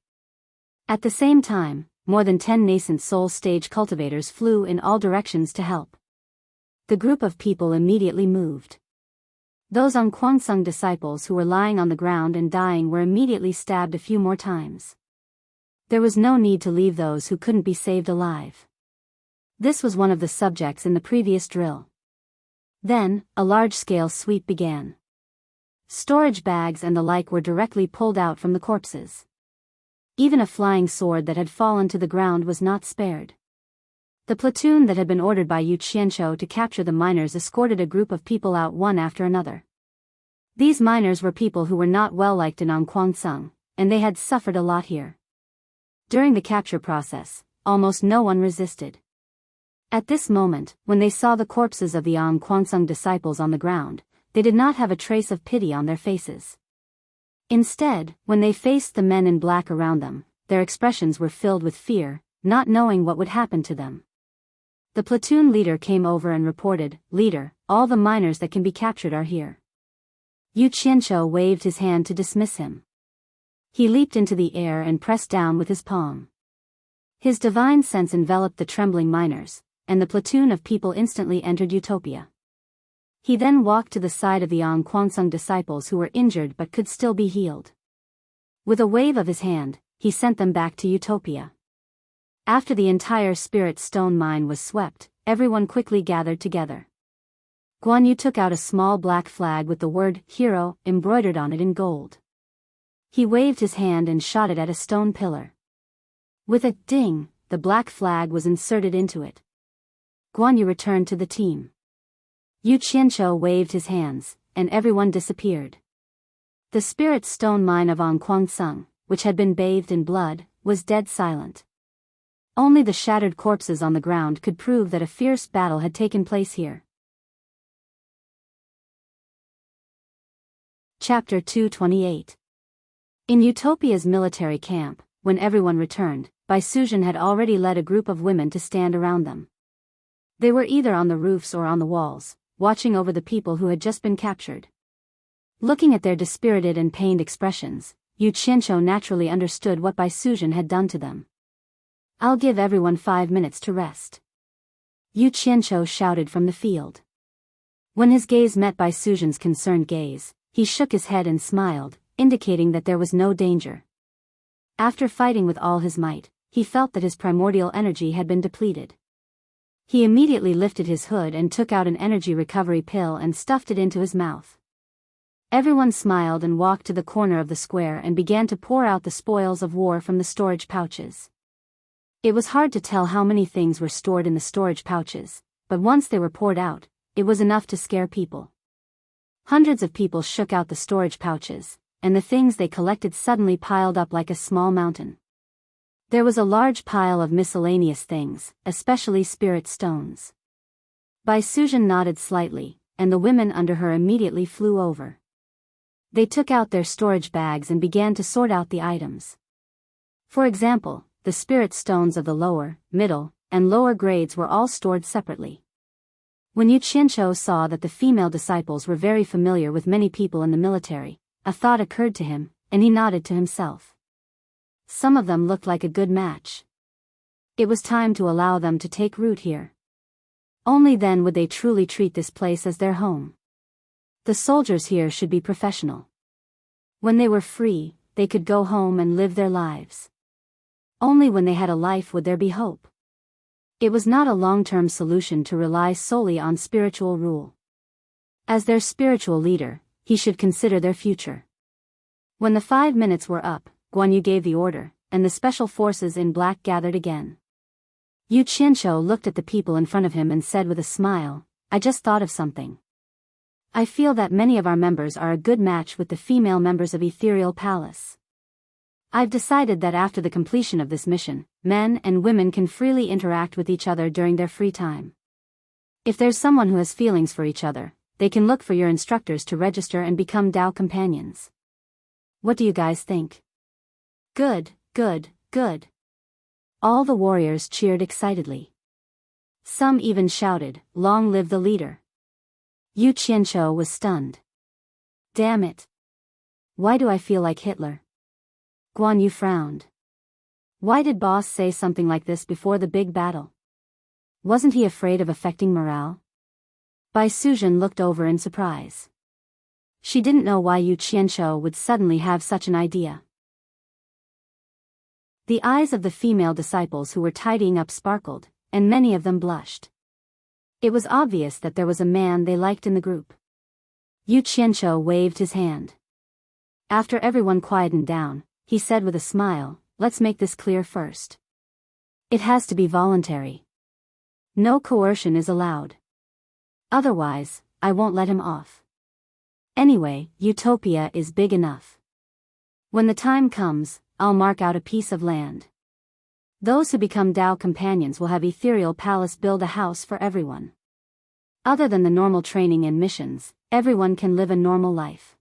At the same time, more than 10 nascent soul stage cultivators flew in all directions to help. The group of people immediately moved. Those Ong Kwang Sung disciples who were lying on the ground and dying were immediately stabbed a few more times. There was no need to leave those who couldn't be saved alive. This was one of the subjects in the previous drill. Then, a large-scale sweep began. Storage bags and the like were directly pulled out from the corpses. Even a flying sword that had fallen to the ground was not spared. The platoon that had been ordered by Yu Qianqiu to capture the miners escorted a group of people out one after another. These miners were people who were not well liked in Kwangsung, and they had suffered a lot here. During the capture process, almost no one resisted. At this moment, when they saw the corpses of the Kwangsung disciples on the ground, they did not have a trace of pity on their faces. Instead, when they faced the men in black around them, their expressions were filled with fear, not knowing what would happen to them. The platoon leader came over and reported, "Leader, all the miners that can be captured are here." Yu Qianqiu waved his hand to dismiss him. He leaped into the air and pressed down with his palm. His divine sense enveloped the trembling miners, and the platoon of people instantly entered Utopia. He then walked to the side of the Kwangsung disciples who were injured but could still be healed. With a wave of his hand, he sent them back to Utopia. After the entire spirit stone mine was swept, everyone quickly gathered together. Guan Yu took out a small black flag with the word "Hero" embroidered on it in gold. He waved his hand and shot it at a stone pillar. With a ding, the black flag was inserted into it. Guan Yu returned to the team. Yu Qianqiu waved his hands, and everyone disappeared. The spirit stone mine of Kwangsung, which had been bathed in blood, was dead silent. Only the shattered corpses on the ground could prove that a fierce battle had taken place here. Chapter 228. In Utopia's military camp, when everyone returned, Bai Suzhen had already led a group of women to stand around them. They were either on the roofs or on the walls, watching over the people who had just been captured. Looking at their dispirited and pained expressions, Yu Qianqiu naturally understood what Bai Suzhen had done to them. "I'll give everyone 5 minutes to rest," Yu Qianqiu shouted from the field. When his gaze met Bai Suzhen's concerned gaze, he shook his head and smiled, indicating that there was no danger. After fighting with all his might, he felt that his primordial energy had been depleted. He immediately lifted his hood and took out an energy recovery pill and stuffed it into his mouth. Everyone smiled and walked to the corner of the square and began to pour out the spoils of war from the storage pouches. It was hard to tell how many things were stored in the storage pouches, but once they were poured out, it was enough to scare people. Hundreds of people shook out the storage pouches, and the things they collected suddenly piled up like a small mountain. There was a large pile of miscellaneous things, especially spirit stones. Bai Suzhen nodded slightly, and the women under her immediately flew over. They took out their storage bags and began to sort out the items. For example, the spirit stones of the lower, middle, and lower grades were all stored separately. When Yu Qianqiu saw that the female disciples were very familiar with many people in the military, a thought occurred to him, and he nodded to himself. Some of them looked like a good match. It was time to allow them to take root here. Only then would they truly treat this place as their home. The soldiers here should be professional. When they were free, they could go home and live their lives. Only when they had a life would there be hope. It was not a long-term solution to rely solely on spiritual rule. As their spiritual leader, he should consider their future. When the 5 minutes were up, Guan Yu gave the order, and the special forces in black gathered again. Yu Qianqiu looked at the people in front of him and said with a smile, "I just thought of something. I feel that many of our members are a good match with the female members of Ethereal Palace. I've decided that after the completion of this mission, men and women can freely interact with each other during their free time. If there's someone who has feelings for each other, they can look for your instructors to register and become Dao companions. What do you guys think?" "Good, good, good." All the warriors cheered excitedly. Some even shouted, "Long live the leader." Yu Qianqiu was stunned. "Damn it. Why do I feel like Hitler?" Guan Yu frowned. Why did boss say something like this before the big battle? Wasn't he afraid of affecting morale? Bai Suzhen looked over in surprise. She didn't know why Yu Qianqiu would suddenly have such an idea. The eyes of the female disciples who were tidying up sparkled, and many of them blushed. It was obvious that there was a man they liked in the group. Yu Qianqiu waved his hand. After everyone quietened down, he said with a smile, "Let's make this clear first. It has to be voluntary. No coercion is allowed. Otherwise, I won't let him off." Anyway, Utopia is big enough. When the time comes, I'll mark out a piece of land. Those who become Tao companions will have ethereal palace build a house for everyone. Other than the normal training and missions, everyone can live a normal life.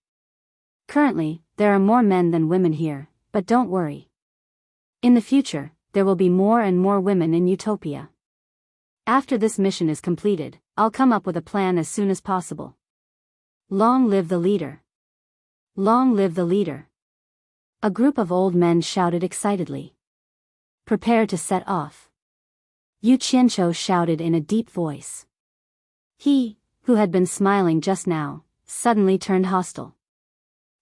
Currently, there are more men than women here, but don't worry. In the future, there will be more and more women in Utopia. After this mission is completed, I'll come up with a plan as soon as possible. Long live the leader. Long live the leader. A group of old men shouted excitedly. Prepare to set off. Yu Qianqiu shouted in a deep voice. He, who had been smiling just now, suddenly turned hostile.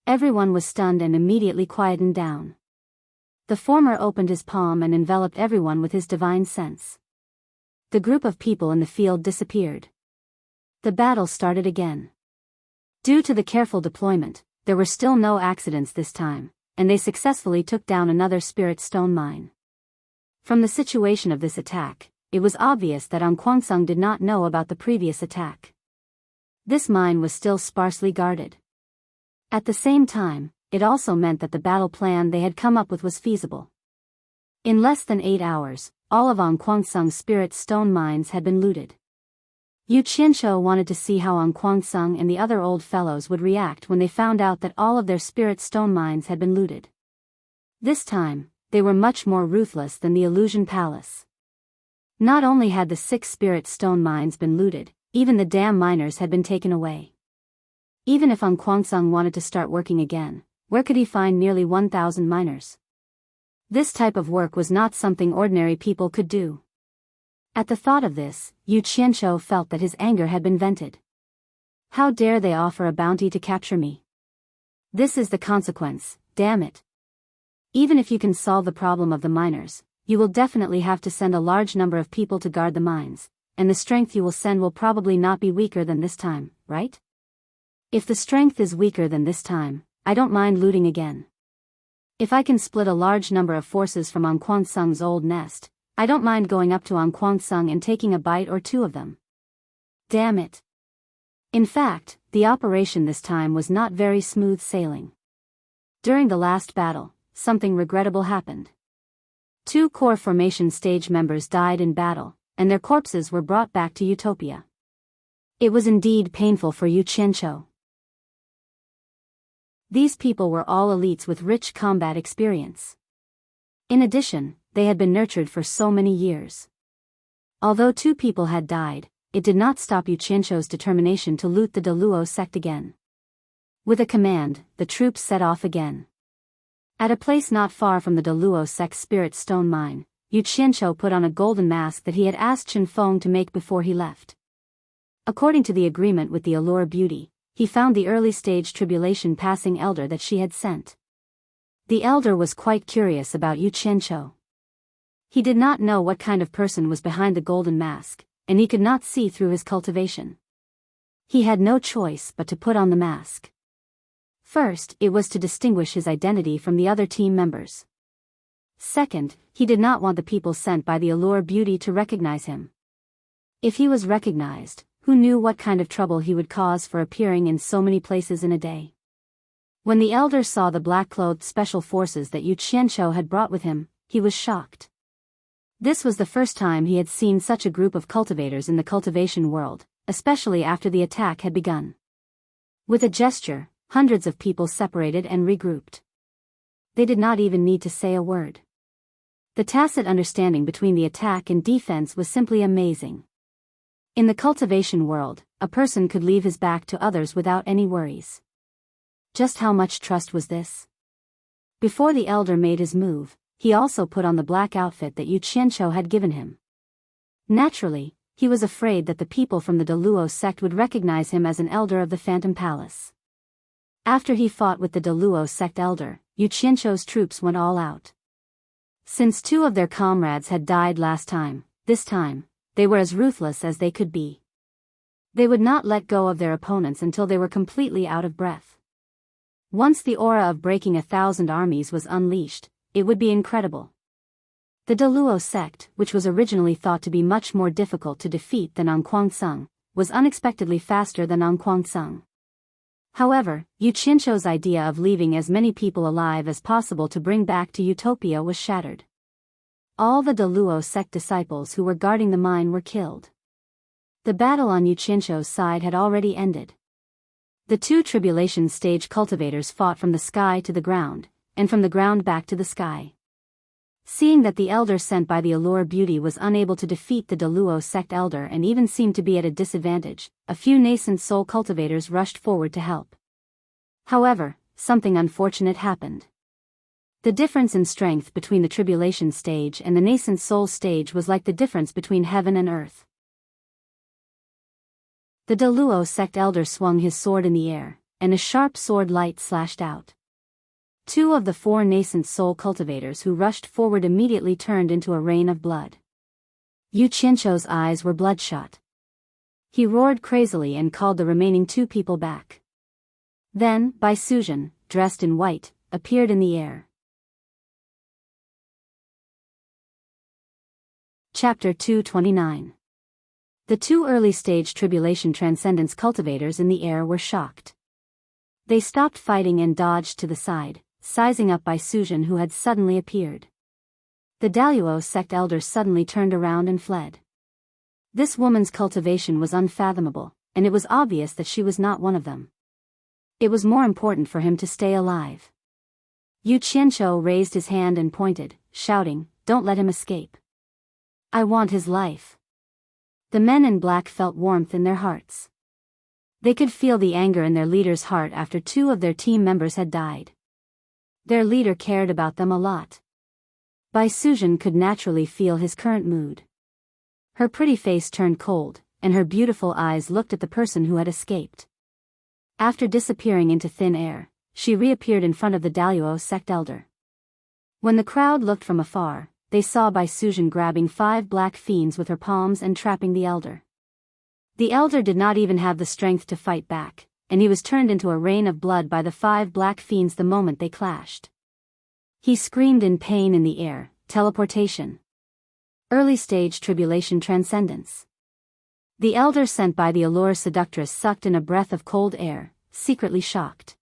Everyone was stunned and immediately quietened down. The former opened his palm and enveloped everyone with his divine sense. The group of people in the field disappeared. The battle started again. Due to the careful deployment, there were still no accidents this time, and they successfully took down another spirit stone mine. From the situation of this attack, it was obvious that Anquangsung did not know about the previous attack. This mine was still sparsely guarded. At the same time, it also meant that the battle plan they had come up with was feasible. In less than 8 hours, all of Anquangsung's spirit stone mines had been looted. Yu Qianqiu wanted to see how Anquangsung and the other old fellows would react when they found out that all of their spirit stone mines had been looted. This time, they were much more ruthless than the Illusion Palace. Not only had the 6 spirit stone mines been looted, even the dam miners had been taken away. Even if Anquangsung wanted to start working again, where could he find nearly 1,000 miners? This type of work was not something ordinary people could do. At the thought of this, Yu Qianqiu felt that his anger had been vented. How dare they offer a bounty to capture me? This is the consequence, damn it. Even if you can solve the problem of the miners, you will definitely have to send a large number of people to guard the mines, and the strength you will send will probably not be weaker than this time, right? If the strength is weaker than this time, I don't mind looting again. If I can split a large number of forces from Anquangsung's old nest, I don't mind going up to Anquangsung and taking a bite or 2 of them. Damn it. In fact, the operation this time was not very smooth sailing. During the last battle, something regrettable happened. 2 core formation stage members died in battle, and their corpses were brought back to Utopia. It was indeed painful for Yu Qianqiu. These people were all elites with rich combat experience. In addition, they had been nurtured for so many years. Although 2 people had died, it did not stop Yu Qianqiu's determination to loot the Deluo sect again. With a command, the troops set off again. At a place not far from the Deluo sect's spirit stone mine, Yu Qianqiu put on a golden mask that he had asked Chen Feng to make before he left. According to the agreement with the Allure Beauty, he found the early-stage tribulation passing elder that she had sent. The elder was quite curious about Yu Qianqiu. He did not know what kind of person was behind the golden mask, and he could not see through his cultivation. He had no choice but to put on the mask. First, it was to distinguish his identity from the other team members. Second, he did not want the people sent by the Allure Beauty to recognize him. If he was recognized, who knew what kind of trouble he would cause for appearing in so many places in a day? When the elder saw the black-clothed special forces that Yu Qianqiu had brought with him, he was shocked. This was the first time he had seen such a group of cultivators in the cultivation world, especially after the attack had begun. With a gesture, hundreds of people separated and regrouped. They did not even need to say a word. The tacit understanding between the attack and defense was simply amazing. In the cultivation world, a person could leave his back to others without any worries. Just how much trust was this? Before the elder made his move, he also put on the black outfit that Yu Qianqiu had given him. Naturally, he was afraid that the people from the Deluo sect would recognize him as an elder of the Phantom Palace. After he fought with the Deluo sect elder, Yu Qianqiu's troops went all out. Since 2 of their comrades had died last time, this time, they were as ruthless as they could be. They would not let go of their opponents until they were completely out of breath. Once the aura of breaking 1,000 armies was unleashed, it would be incredible. The Deluo sect, which was originally thought to be much more difficult to defeat than Anquangsung, was unexpectedly faster than Anquangsung. However, Yu Qianzhou's idea of leaving as many people alive as possible to bring back to Utopia was shattered. All the Deluo sect disciples who were guarding the mine were killed. The battle on Yu Qianzhou's side had already ended. The two tribulation stage cultivators fought from the sky to the ground, and from the ground back to the sky. Seeing that the elder sent by the Allure Beauty was unable to defeat the Deluo sect elder and even seemed to be at a disadvantage, a few nascent soul cultivators rushed forward to help. However, something unfortunate happened. The difference in strength between the tribulation stage and the nascent soul stage was like the difference between heaven and earth. The Deluo sect elder swung his sword in the air, and a sharp sword light slashed out. Two of the four nascent soul cultivators who rushed forward immediately turned into a rain of blood. Yu Qianzhou's eyes were bloodshot. He roared crazily and called the remaining two people back. Then, Bai Suzhen, dressed in white, appeared in the air. Chapter 229. The two early-stage tribulation transcendence cultivators in the air were shocked. They stopped fighting and dodged to the side, sizing up Bai Suzhen who had suddenly appeared. The Daluo sect elder suddenly turned around and fled. This woman's cultivation was unfathomable, and it was obvious that she was not one of them. It was more important for him to stay alive. Yu Qianzhou raised his hand and pointed, shouting, "Don't let him escape. I want his life." The men in black felt warmth in their hearts. They could feel the anger in their leader's heart after two of their team members had died. Their leader cared about them a lot. Bai Suzhen could naturally feel his current mood. Her pretty face turned cold, and her beautiful eyes looked at the person who had escaped. After disappearing into thin air, she reappeared in front of the Daluo sect elder. When the crowd looked from afar, they saw Bai Suzhen grabbing 5 black fiends with her palms and trapping the elder. The elder did not even have the strength to fight back, and he was turned into a rain of blood by the 5 black fiends the moment they clashed. He screamed in pain in the air, teleportation. Early stage tribulation transcendence. The elder sent by the Allure Seductress sucked in a breath of cold air, secretly shocked.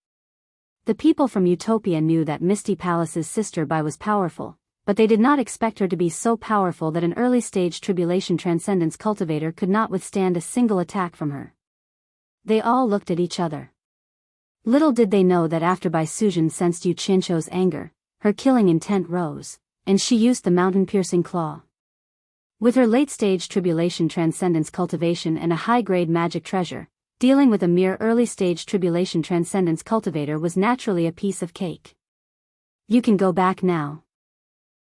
The people from Utopia knew that Misty Palace's sister Bai was powerful, but they did not expect her to be so powerful that an early-stage tribulation transcendence cultivator could not withstand a single attack from her. They all looked at each other. Little did they know that after Bai Suzhen sensed Yu Qianzhou's anger, her killing intent rose, and she used the mountain-piercing claw. With her late-stage tribulation transcendence cultivation and a high-grade magic treasure, dealing with a mere early-stage tribulation transcendence cultivator was naturally a piece of cake. "You can go back now."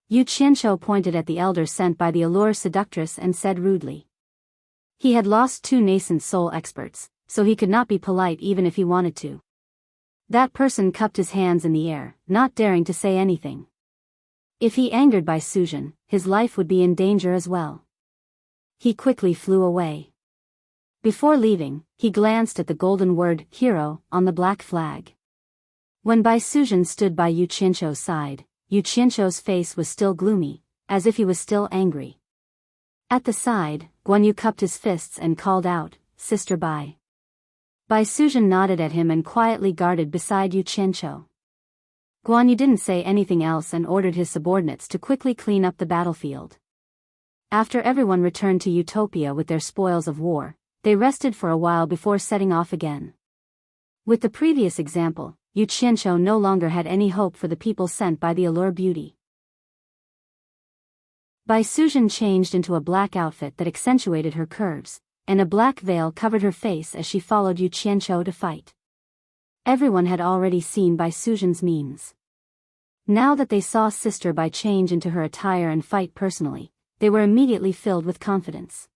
Yu Qianzhou pointed at the elder sent by the Allure Seductress and said rudely. He had lost 2 nascent soul experts, so he could not be polite even if he wanted to. That person cupped his hands in the air, not daring to say anything. If he angered Bai Suzhen, his life would be in danger as well. He quickly flew away. Before leaving, he glanced at the golden word, "Hero," on the black flag. When Bai Suzhen stood by Yu Qianzhou's side, Yu Qianzhou's face was still gloomy, as if he was still angry. At the side, Guan Yu cupped his fists and called out, "Sister Bai." Bai Suzhen nodded at him and quietly guarded beside Yu Qianzhou. Guan Yu didn't say anything else and ordered his subordinates to quickly clean up the battlefield. After everyone returned to Utopia with their spoils of war, they rested for a while before setting off again. With the previous example, Yu Qianzhou no longer had any hope for the people sent by the Allure Beauty. Bai Suzhen changed into a black outfit that accentuated her curves, and a black veil covered her face as she followed Yu Qianzhou to fight. Everyone had already seen Bai Suzhen's means. Now that they saw Sister Bai change into her attire and fight personally, they were immediately filled with confidence.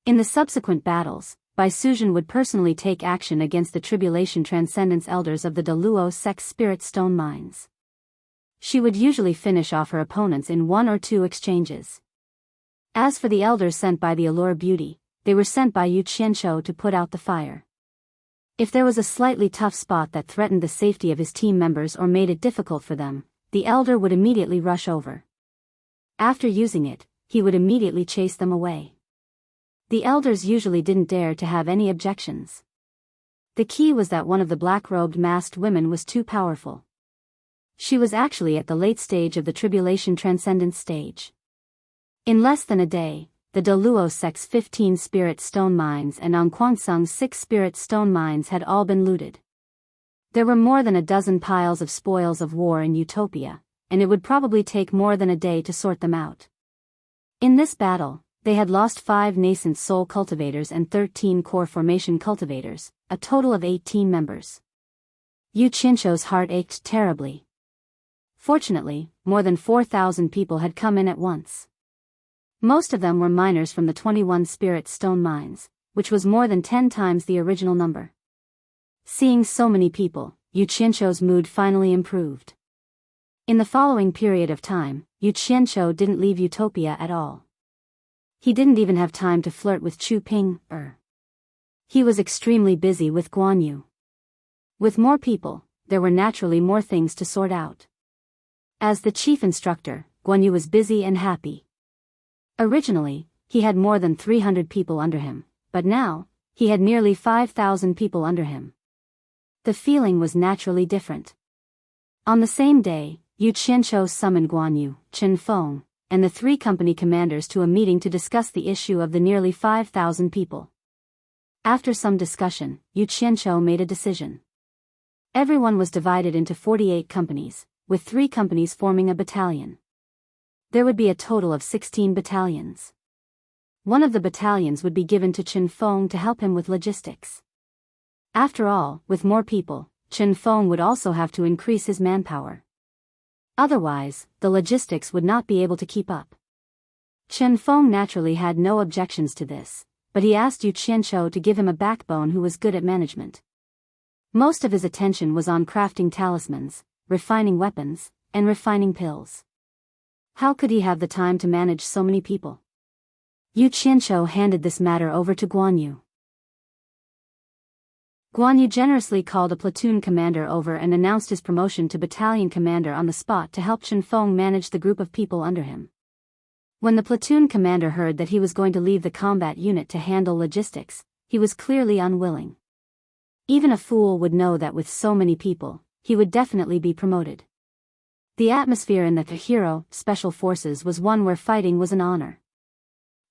In the subsequent battles, Bai Suzhen would personally take action against the Tribulation Transcendence Elders of the Deluo Sect Spirit Stone Mines. She would usually finish off her opponents in 1 or 2 exchanges. As for the elders sent by the Allure Beauty, they were sent by Yu Qianzhou to put out the fire. If there was a slightly tough spot that threatened the safety of his team members or made it difficult for them, the elder would immediately rush over. After using it, he would immediately chase them away. The elders usually didn't dare to have any objections. The key was that one of the black-robed masked women was too powerful. She was actually at the late stage of the tribulation transcendence stage. In less than a day, the De Luo sect's 15 spirit stone mines and Ang Kwangsung's 6 spirit stone mines had all been looted. There were more than a dozen piles of spoils of war in Utopia, and it would probably take more than a day to sort them out. In this battle, they had lost 5 nascent soul cultivators and 13 core formation cultivators, a total of 18 members. Yu Qinshuo's heart ached terribly. Fortunately, more than 4,000 people had come in at once. Most of them were miners from the 21 spirit stone mines, which was more than 10 times the original number. Seeing so many people, Yu Qinshuo's mood finally improved. In the following period of time, Yu Qinshuo didn't leave Utopia at all. He didn't even have time to flirt with Chu Ping. He was extremely busy with Guan Yu. With more people, there were naturally more things to sort out. As the chief instructor, Guan Yu was busy and happy. Originally, he had more than 300 people under him, but now, he had nearly 5,000 people under him. The feeling was naturally different. On the same day, Yu Qinshuo summoned Guan Yu, Chen Feng, and the 3 company commanders to a meeting to discuss the issue of the nearly 5,000 people. After some discussion, Yu Qinshuo made a decision. Everyone was divided into 48 companies, with 3 companies forming a battalion. There would be a total of 16 battalions. One of the battalions would be given to Chen Feng to help him with logistics. After all, with more people, Chen Feng would also have to increase his manpower. Otherwise, the logistics would not be able to keep up. Chen Feng naturally had no objections to this, but he asked Yu Qinshuo to give him a backbone who was good at management. Most of his attention was on crafting talismans, refining weapons, and refining pills. How could he have the time to manage so many people? Yu Qinshuo handed this matter over to Guan Yu. Guan Yu generously called a platoon commander over and announced his promotion to battalion commander on the spot to help Chen Feng manage the group of people under him. When the platoon commander heard that he was going to leave the combat unit to handle logistics, he was clearly unwilling. Even a fool would know that with so many people, he would definitely be promoted. The atmosphere in the Hero Special Forces was one where fighting was an honor.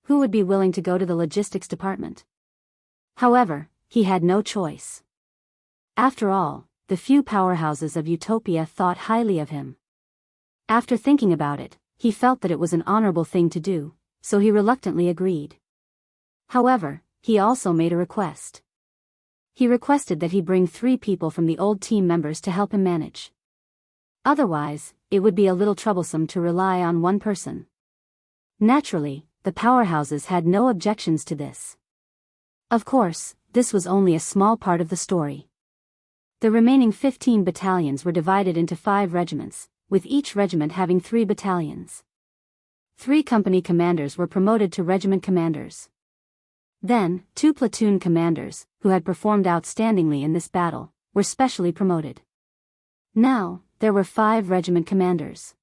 Who would be willing to go to the logistics department? However, he had no choice. After all, the few powerhouses of Utopia thought highly of him. After thinking about it, he felt that it was an honorable thing to do, so he reluctantly agreed. However, he also made a request. He requested that he bring 3 people from the old team members to help him manage. Otherwise, it would be a little troublesome to rely on one person. Naturally, the powerhouses had no objections to this. Of course, this was only a small part of the story. The remaining 15 battalions were divided into 5 regiments, with each regiment having 3 battalions. 3 company commanders were promoted to regiment commanders. Then, 2 platoon commanders, who had performed outstandingly in this battle, were specially promoted. Now, there were 5 regiment commanders.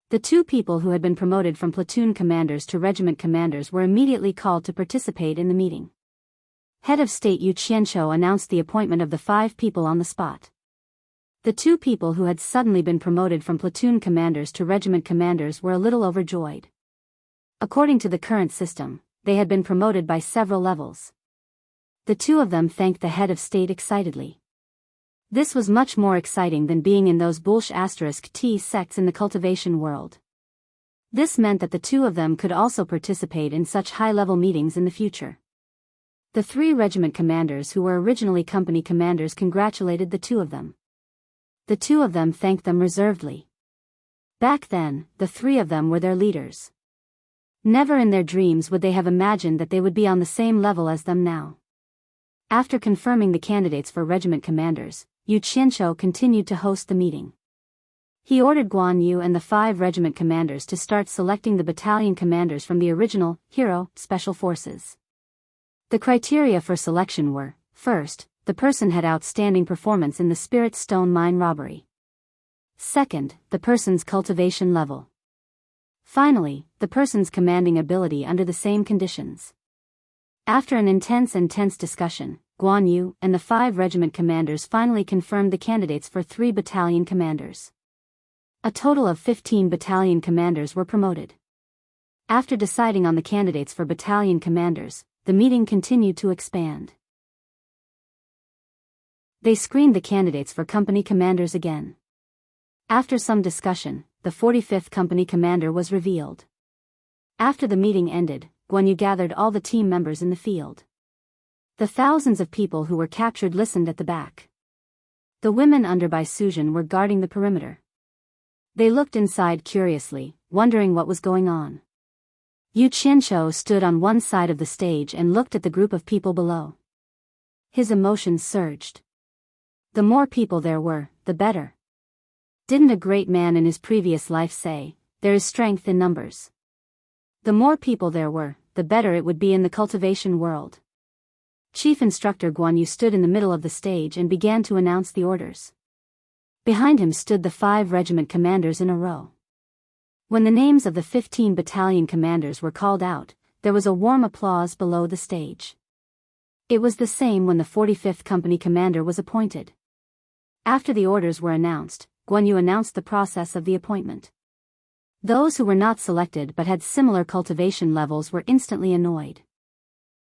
The 2 people who had been promoted from platoon commanders to regiment commanders were immediately called to participate in the meeting. Head of State Yu Qinshuo announced the appointment of the 5 people on the spot. The 2 people who had suddenly been promoted from platoon commanders to regiment commanders were a little overjoyed. According to the current system, they had been promoted by several levels. The 2 of them thanked the head of state excitedly. This was much more exciting than being in those *T sects in the cultivation world. This meant that the 2 of them could also participate in such high-level meetings in the future. The 3 regiment commanders who were originally company commanders congratulated the 2 of them. The 2 of them thanked them reservedly. Back then, the 3 of them were their leaders. Never in their dreams would they have imagined that they would be on the same level as them now. After confirming the candidates for regiment commanders, Yu Qinshuo continued to host the meeting. He ordered Guan Yu and the 5 regiment commanders to start selecting the battalion commanders from the original Hero Special Forces. The criteria for selection were, first, the person had outstanding performance in the Spirit Stone Mine robbery. Second, the person's cultivation level. Finally, the person's commanding ability under the same conditions. After an intense discussion, Guan Yu, and the 5 regiment commanders finally confirmed the candidates for 3 battalion commanders. A total of 15 battalion commanders were promoted. After deciding on the candidates for battalion commanders, the meeting continued to expand. They screened the candidates for company commanders again. After some discussion, the 45th company commander was revealed. After the meeting ended, Guan Yu gathered all the team members in the field. The thousands of people who were captured listened at the back. The women under Bai Suzhen were guarding the perimeter. They looked inside curiously, wondering what was going on. Yu Qianqiu stood on one side of the stage and looked at the group of people below. His emotions surged. The more people there were, the better. Didn't a great man in his previous life say, "There is strength in numbers"? The more people there were, the better it would be in the cultivation world. Chief Instructor Guan Yu stood in the middle of the stage and began to announce the orders. Behind him stood the 5 regiment commanders in a row. When the names of the 15 battalion commanders were called out, there was a warm applause below the stage. It was the same when the 45th company commander was appointed. After the orders were announced, Guan Yu announced the process of the appointment. Those who were not selected but had similar cultivation levels were instantly annoyed.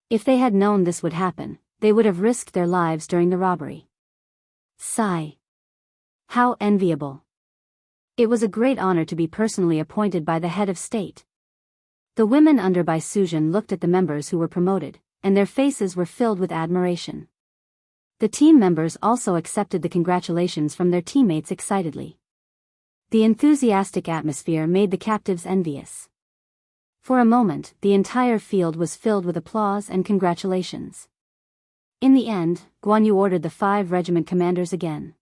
If they had known this would happen, they would have risked their lives during the robbery. Sigh. How enviable. It was a great honor to be personally appointed by the head of state. The women under Bai Suzhen looked at the members who were promoted, and their faces were filled with admiration. The team members also accepted the congratulations from their teammates excitedly. The enthusiastic atmosphere made the captives envious. For a moment, the entire field was filled with applause and congratulations. In the end, Guan Yu ordered the 5 regiment commanders again.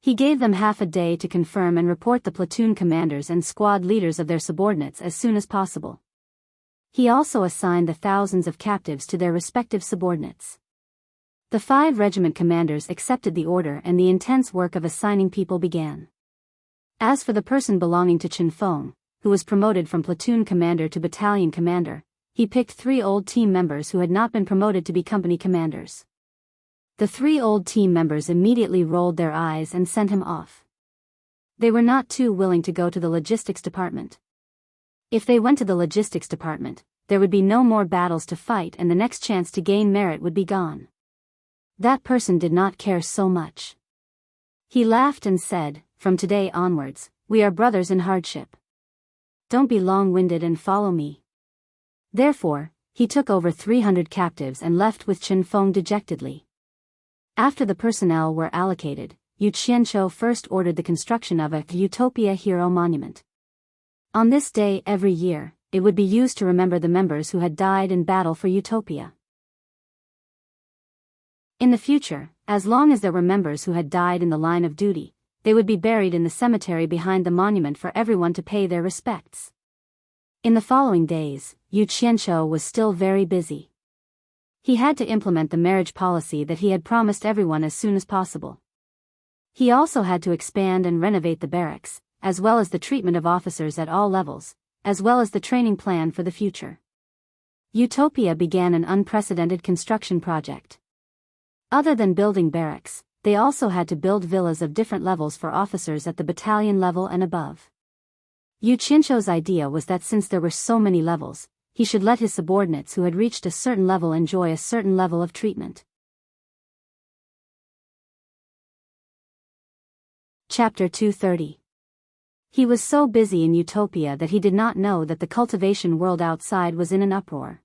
He gave them half a day to confirm and report the platoon commanders and squad leaders of their subordinates as soon as possible. He also assigned the thousands of captives to their respective subordinates. The 5 regiment commanders accepted the order and the intense work of assigning people began. As for the person belonging to Chen Feng, who was promoted from platoon commander to battalion commander, he picked 3 old team members who had not been promoted to be company commanders. The 3 old team members immediately rolled their eyes and sent him off. They were not too willing to go to the logistics department. If they went to the logistics department, there would be no more battles to fight and the next chance to gain merit would be gone. That person did not care so much. He laughed and said, "From today onwards, we are brothers in hardship. Don't be long-winded and follow me." Therefore, he took over 300 captives and left with Chen Feng dejectedly. After the personnel were allocated, Yu Qianqiu first ordered the construction of a Utopia Hero Monument. On this day every year, it would be used to remember the members who had died in battle for Utopia. In the future, as long as there were members who had died in the line of duty, they would be buried in the cemetery behind the monument for everyone to pay their respects. In the following days, Yu Qianqiu was still very busy. He had to implement the marriage policy that he had promised everyone as soon as possible. He also had to expand and renovate the barracks, as well as the treatment of officers at all levels, as well as the training plan for the future. Utopia began an unprecedented construction project. Other than building barracks, they also had to build villas of different levels for officers at the battalion level and above. Yu Qianqiu's idea was that since there were so many levels, he should let his subordinates who had reached a certain level enjoy a certain level of treatment. Chapter 230. He was so busy in Utopia that he did not know that the cultivation world outside was in an uproar.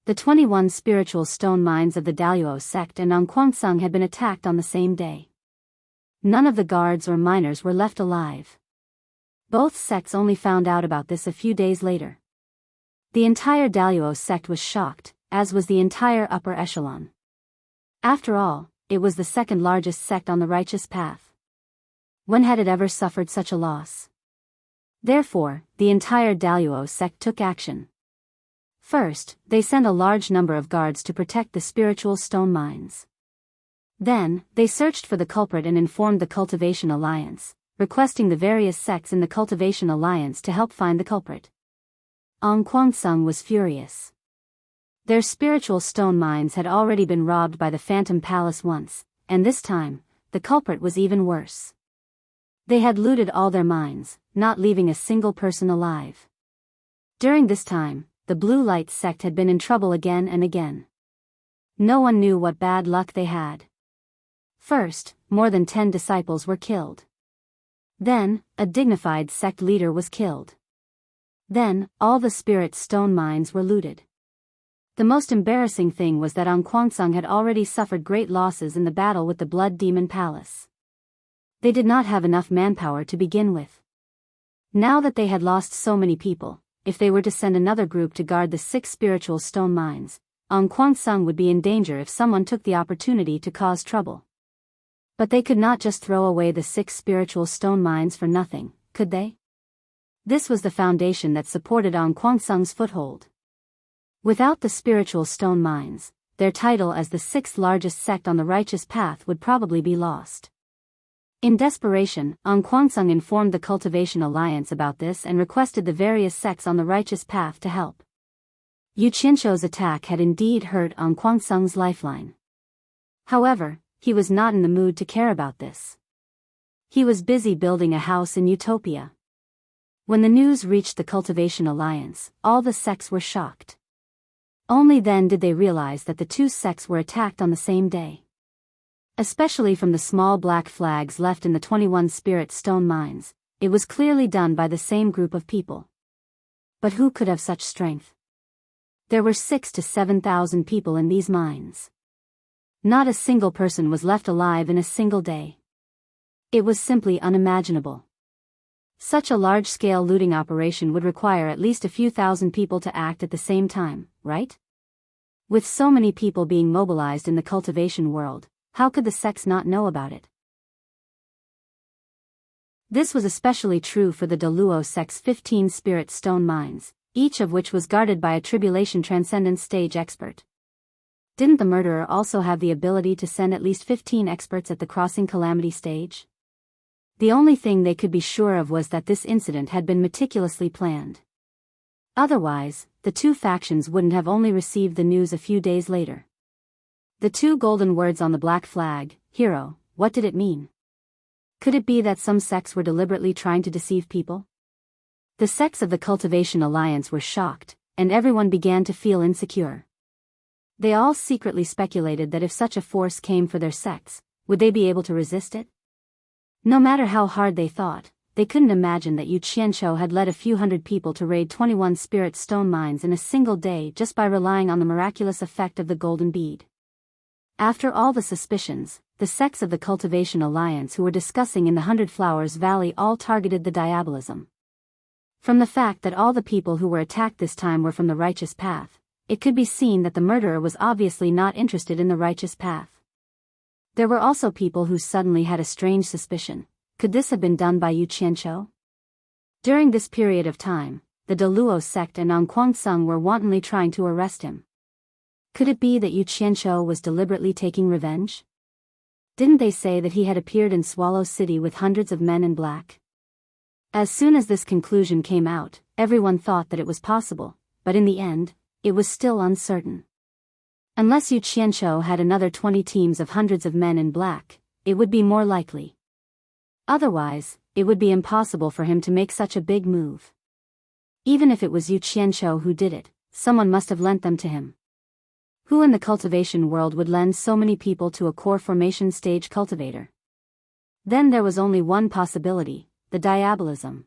The 21 spiritual stone mines of the Daluo sect and Nongquangsung had been attacked on the same day. None of the guards or miners were left alive. Both sects only found out about this a few days later. The entire Daluo sect was shocked, as was the entire upper echelon. After all, it was the second largest sect on the righteous path. When had it ever suffered such a loss? Therefore, the entire Daluo sect took action. First, they sent a large number of guards to protect the spiritual stone mines. Then, they searched for the culprit and informed the Cultivation Alliance, requesting the various sects in the Cultivation Alliance to help find the culprit. Nongquangsung was furious. Their spiritual stone mines had already been robbed by the Phantom Palace once, and this time, the culprit was even worse. They had looted all their mines, not leaving a single person alive. During this time, the Blue Light sect had been in trouble again and again. No one knew what bad luck they had. First, more than 10 disciples were killed. Then, a dignified sect leader was killed. Then, all the spirit stone mines were looted. The most embarrassing thing was that Kwangtsung had already suffered great losses in the battle with the Blood Demon Palace. They did not have enough manpower to begin with. Now that they had lost so many people, if they were to send another group to guard the 6 spiritual stone mines, Kwangtsung would be in danger if someone took the opportunity to cause trouble. But they could not just throw away the 6 spiritual stone mines for nothing, could they? This was the foundation that supported Kwangtsung's foothold. Without the spiritual stone mines, their title as the 6th largest sect on the righteous path would probably be lost. In desperation, Kwangtsung informed the Cultivation Alliance about this and requested the various sects on the righteous path to help. Yu Qianshou's attack had indeed hurt Kwangtsung's lifeline. However, he was not in the mood to care about this. He was busy building a house in Utopia. When the news reached the Cultivation Alliance, all the sects were shocked. Only then did they realize that the 2 sects were attacked on the same day. Especially from the small black flags left in the 21 spirit stone mines, it was clearly done by the same group of people. But who could have such strength? There were 6,000 to 7,000 people in these mines. Not a single person was left alive in a single day. It was simply unimaginable. Such a large-scale looting operation would require at least a few thousand people to act at the same time, right? With so many people being mobilized in the cultivation world, how could the sects not know about it? This was especially true for the Daluo sect's 15 spirit stone mines, each of which was guarded by a tribulation transcendence stage expert. Didn't the murderer also have the ability to send at least 15 experts at the crossing calamity stage? The only thing they could be sure of was that this incident had been meticulously planned. Otherwise, the 2 factions wouldn't have only received the news a few days later. The 2 golden words on the black flag, hero, what did it mean? Could it be that some sects were deliberately trying to deceive people? The sects of the Cultivation Alliance were shocked, and everyone began to feel insecure. They all secretly speculated that if such a force came for their sects, would they be able to resist it? No matter how hard they thought, they couldn't imagine that Yu Qianshou had led a few hundred people to raid 21 spirit stone mines in a single day just by relying on the miraculous effect of the golden bead. After all the suspicions, the sects of the Cultivation Alliance who were discussing in the 100 Flowers Valley all targeted the diabolism. From the fact that all the people who were attacked this time were from the righteous path, it could be seen that the murderer was obviously not interested in the righteous path. There were also people who suddenly had a strange suspicion. Could this have been done by Yu Qianshou? During this period of time, the Daluo sect and Kwangtsung were wantonly trying to arrest him. Could it be that Yu Qianshou was deliberately taking revenge? Didn't they say that he had appeared in Swallow City with hundreds of men in black? As soon as this conclusion came out, everyone thought that it was possible, but in the end, it was still uncertain. Unless Yu Qianshou had another 20 teams of hundreds of men in black, it would be more likely. Otherwise, it would be impossible for him to make such a big move. Even if it was Yu Qianshou who did it, someone must have lent them to him. Who in the cultivation world would lend so many people to a core formation stage cultivator? Then there was only one possibility, the diabolism.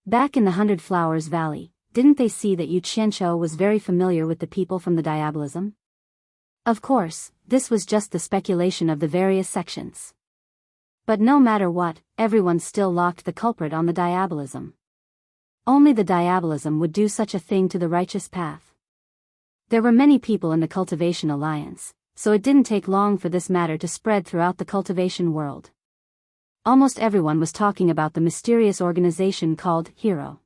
Back in the 100 Flowers Valley, didn't they see that Yu Qianshou was very familiar with the people from the diabolism? Of course, this was just the speculation of the various sections. But no matter what, everyone still locked the culprit on the diabolism. Only the diabolism would do such a thing to the righteous path. There were many people in the Cultivation Alliance, so it didn't take long for this matter to spread throughout the cultivation world. Almost everyone was talking about the mysterious organization called Hero.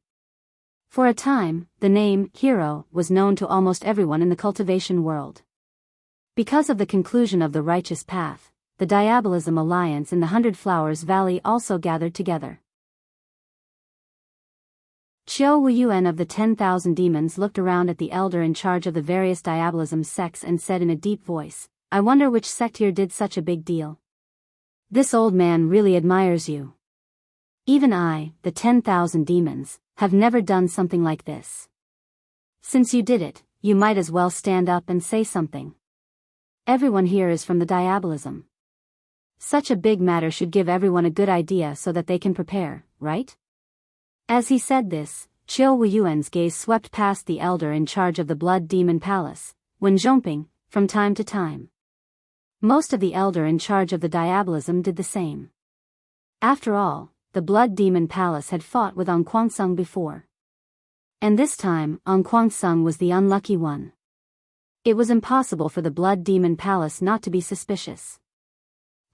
For a time, the name Hero was known to almost everyone in the cultivation world. Because of the conclusion of the righteous path, the Diabolism Alliance in the 100 Flowers Valley also gathered together. Qiu Wuyuan of the 10,000 demons looked around at the elder in charge of the various diabolism sects and said in a deep voice, I wonder which sect here did such a big deal. This old man really admires you. Even I, the 10,000 demons, have never done something like this. Since you did it, you might as well stand up and say something. Everyone here is from the diabolism. Such a big matter should give everyone a good idea so that they can prepare, right? As he said this, Qiu Wuyuan's gaze swept past the elder in charge of the Blood Demon Palace, Wen Zhongping, from time to time. Most of the elder in charge of the diabolism did the same. After all, the Blood Demon Palace had fought with An Kuangsung before. And this time, An Kuangsung was the unlucky one. It was impossible for the Blood Demon Palace not to be suspicious.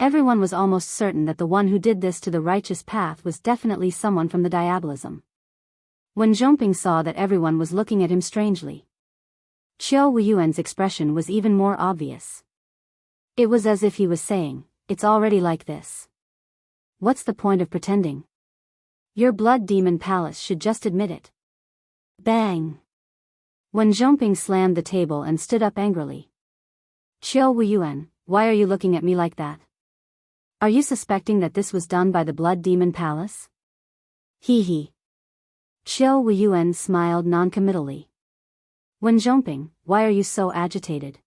Everyone was almost certain that the one who did this to the righteous path was definitely someone from the diabolism. When Zhongping saw that everyone was looking at him strangely, Qiu Wuyuan's expression was even more obvious. It was as if he was saying, it's already like this. What's the point of pretending? Your Blood Demon Palace should just admit it. Bang! When Zhongping slammed the table and stood up angrily. Qiu Wuyuan, why are you looking at me like that? Are you suspecting that this was done by the Blood Demon Palace? Hee hee. Qiu Wuyuan smiled noncommittally. When Zhongping, why are you so agitated?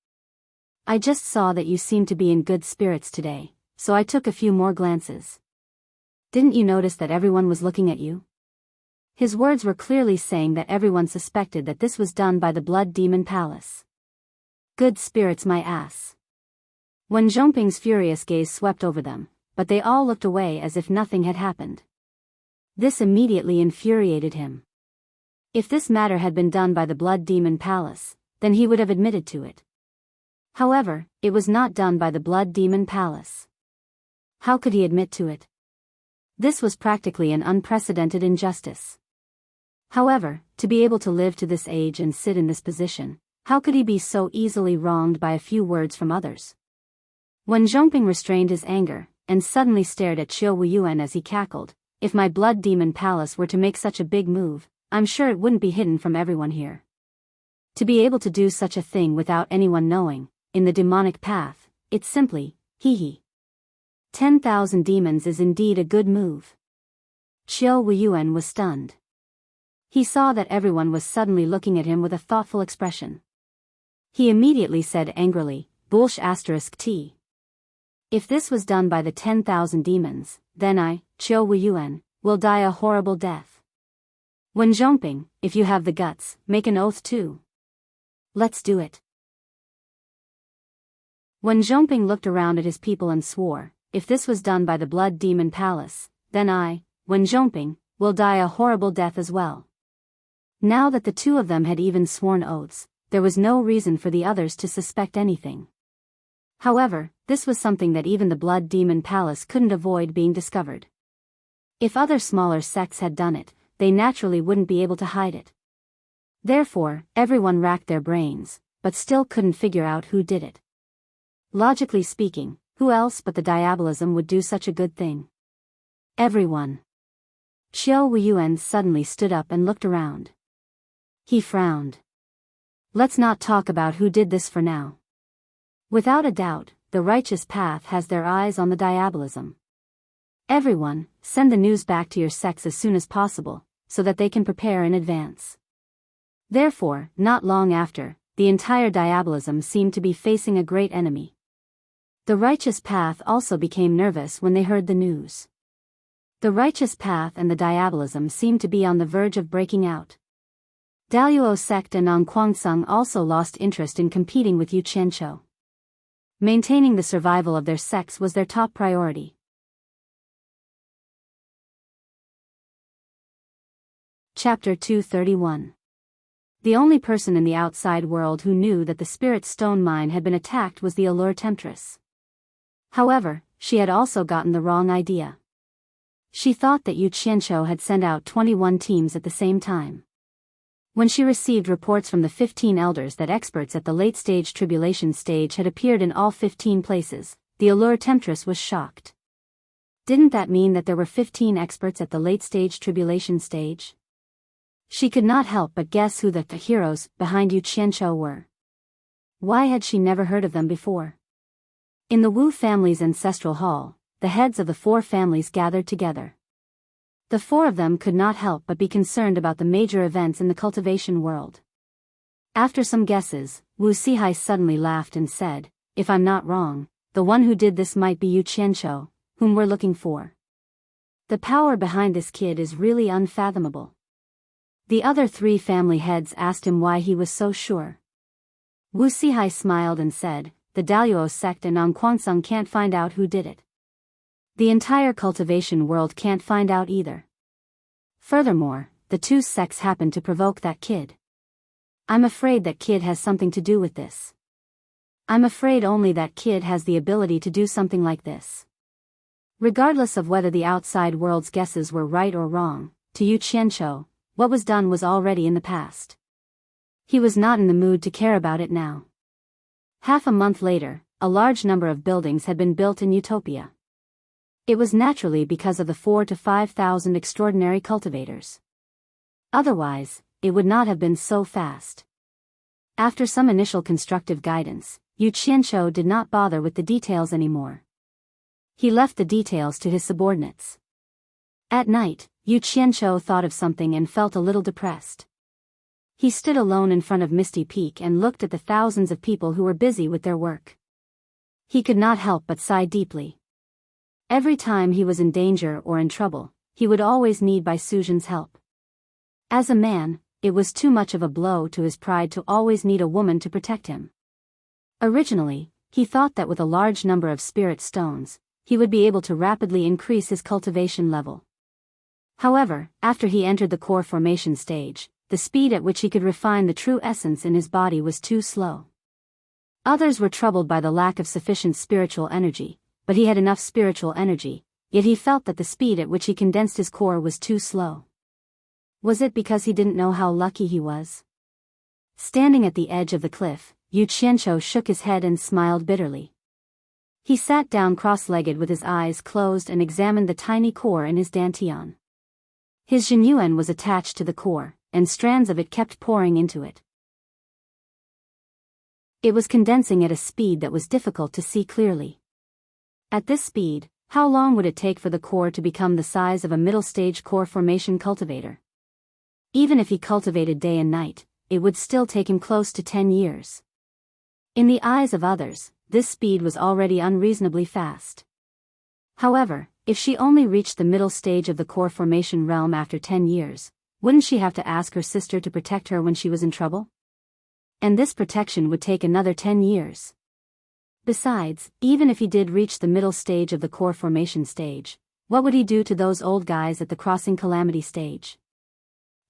I just saw that you seemed to be in good spirits today, so I took a few more glances. Didn't you notice that everyone was looking at you? His words were clearly saying that everyone suspected that this was done by the Blood Demon Palace. Good spirits my ass. When Zhongping's furious gaze swept over them, but they all looked away as if nothing had happened. This immediately infuriated him. If this matter had been done by the Blood Demon Palace, then he would have admitted to it. However, it was not done by the Blood Demon Palace. How could he admit to it? This was practically an unprecedented injustice. However, to be able to live to this age and sit in this position, how could he be so easily wronged by a few words from others? When Zhongping restrained his anger, and suddenly stared at Qiu Wuyuan as he cackled, if my Blood Demon Palace were to make such a big move, I'm sure it wouldn't be hidden from everyone here. To be able to do such a thing without anyone knowing, in the demonic path, it's simply, hee hee. 10,000 demons is indeed a good move. Qiu Wuyuan was stunned. He saw that everyone was suddenly looking at him with a thoughtful expression. He immediately said angrily, Bullsh *t. If this was done by the 10,000 demons, then I, Qiu Wuyuan, will die a horrible death. When Zhongping, if you have the guts, make an oath too. Let's do it. When Zhongping looked around at his people and swore, if this was done by the Blood Demon Palace, then I, Wen Zhongping, will die a horrible death as well. Now that the two of them had even sworn oaths, there was no reason for the others to suspect anything. However, this was something that even the Blood Demon Palace couldn't avoid being discovered. If other smaller sects had done it, they naturally wouldn't be able to hide it. Therefore, everyone racked their brains, but still couldn't figure out who did it. Logically speaking, who else but the diabolism would do such a good thing? Everyone. Qiu Wuyuan suddenly stood up and looked around. He frowned. Let's not talk about who did this for now. Without a doubt, the righteous path has their eyes on the diabolism. Everyone, send the news back to your sects as soon as possible, so that they can prepare in advance. Therefore, not long after, the entire diabolism seemed to be facing a great enemy. The righteous path also became nervous when they heard the news. The righteous path and the diabolism seemed to be on the verge of breaking out. Daluo sect and An Kuangsung also lost interest in competing with Yu Qianqiu. Maintaining the survival of their sects was their top priority. Chapter 231. The only person in the outside world who knew that the Spirit Stone mine had been attacked was the Allure Temptress. However, she had also gotten the wrong idea. She thought that Yu Qianqiu had sent out 21 teams at the same time. When she received reports from the 15 elders that experts at the late-stage tribulation stage had appeared in all 15 places, the Allure Temptress was shocked. Didn't that mean that there were 15 experts at the late-stage tribulation stage? She could not help but guess who the heroes behind Yu Qianqiu were. Why had she never heard of them before? In the Wu family's ancestral hall, the heads of the 4 families gathered together. The 4 of them could not help but be concerned about the major events in the cultivation world. After some guesses, Wu Sihai suddenly laughed and said, "If I'm not wrong, the one who did this might be Yu Qianqiu, whom we're looking for. The power behind this kid is really unfathomable." The other 3 family heads asked him why he was so sure. Wu Sihai smiled and said, "The Daluo sect and Nongquansung can't find out who did it. The entire cultivation world can't find out either. Furthermore, the 2 sects happen to provoke that kid. I'm afraid that kid has something to do with this. I'm afraid only that kid has the ability to do something like this." Regardless of whether the outside world's guesses were right or wrong, to Yu Qianqiu, what was done was already in the past. He was not in the mood to care about it now. Half a month later, a large number of buildings had been built in Utopia. It was naturally because of the 4,000 to 5,000 extraordinary cultivators. Otherwise, it would not have been so fast. After some initial constructive guidance, Yu Qianqiu did not bother with the details anymore. He left the details to his subordinates. At night, Yu Qianqiu thought of something and felt a little depressed. He stood alone in front of Misty Peak and looked at the thousands of people who were busy with their work. He could not help but sigh deeply. Every time he was in danger or in trouble, he would always need Bai Suzhen's help. As a man, it was too much of a blow to his pride to always need a woman to protect him. Originally, he thought that with a large number of spirit stones, he would be able to rapidly increase his cultivation level. However, after he entered the core formation stage, the speed at which he could refine the true essence in his body was too slow. Others were troubled by the lack of sufficient spiritual energy, but he had enough spiritual energy, yet he felt that the speed at which he condensed his core was too slow. Was it because he didn't know how lucky he was? Standing at the edge of the cliff, Yu Qianqiu shook his head and smiled bitterly. He sat down cross-legged with his eyes closed and examined the tiny core in his dantian. His Zhenyuan was attached to the core, and strands of it kept pouring into it. It was condensing at a speed that was difficult to see clearly. At this speed, how long would it take for the core to become the size of a middle-stage core formation cultivator? Even if he cultivated day and night, it would still take him close to 10 years. In the eyes of others, this speed was already unreasonably fast. However, if she only reached the middle stage of the core formation realm after 10 years, wouldn't she have to ask her sister to protect her when she was in trouble? And this protection would take another 10 years. Besides, even if he did reach the middle stage of the core formation stage, what would he do to those old guys at the crossing calamity stage?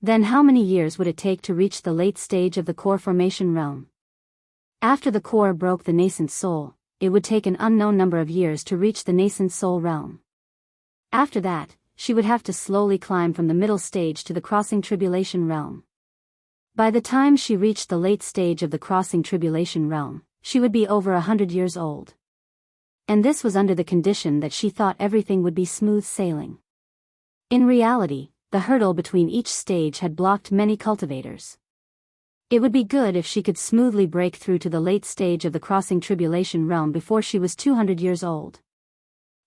Then how many years would it take to reach the late stage of the core formation realm? After the core broke the nascent soul, it would take an unknown number of years to reach the nascent soul realm. After that, she would have to slowly climb from the middle stage to the crossing tribulation realm. By the time she reached the late stage of the crossing tribulation realm, she would be over 100 years old. And this was under the condition that she thought everything would be smooth sailing. In reality, the hurdle between each stage had blocked many cultivators. It would be good if she could smoothly break through to the late stage of the crossing tribulation realm before she was 200 years old.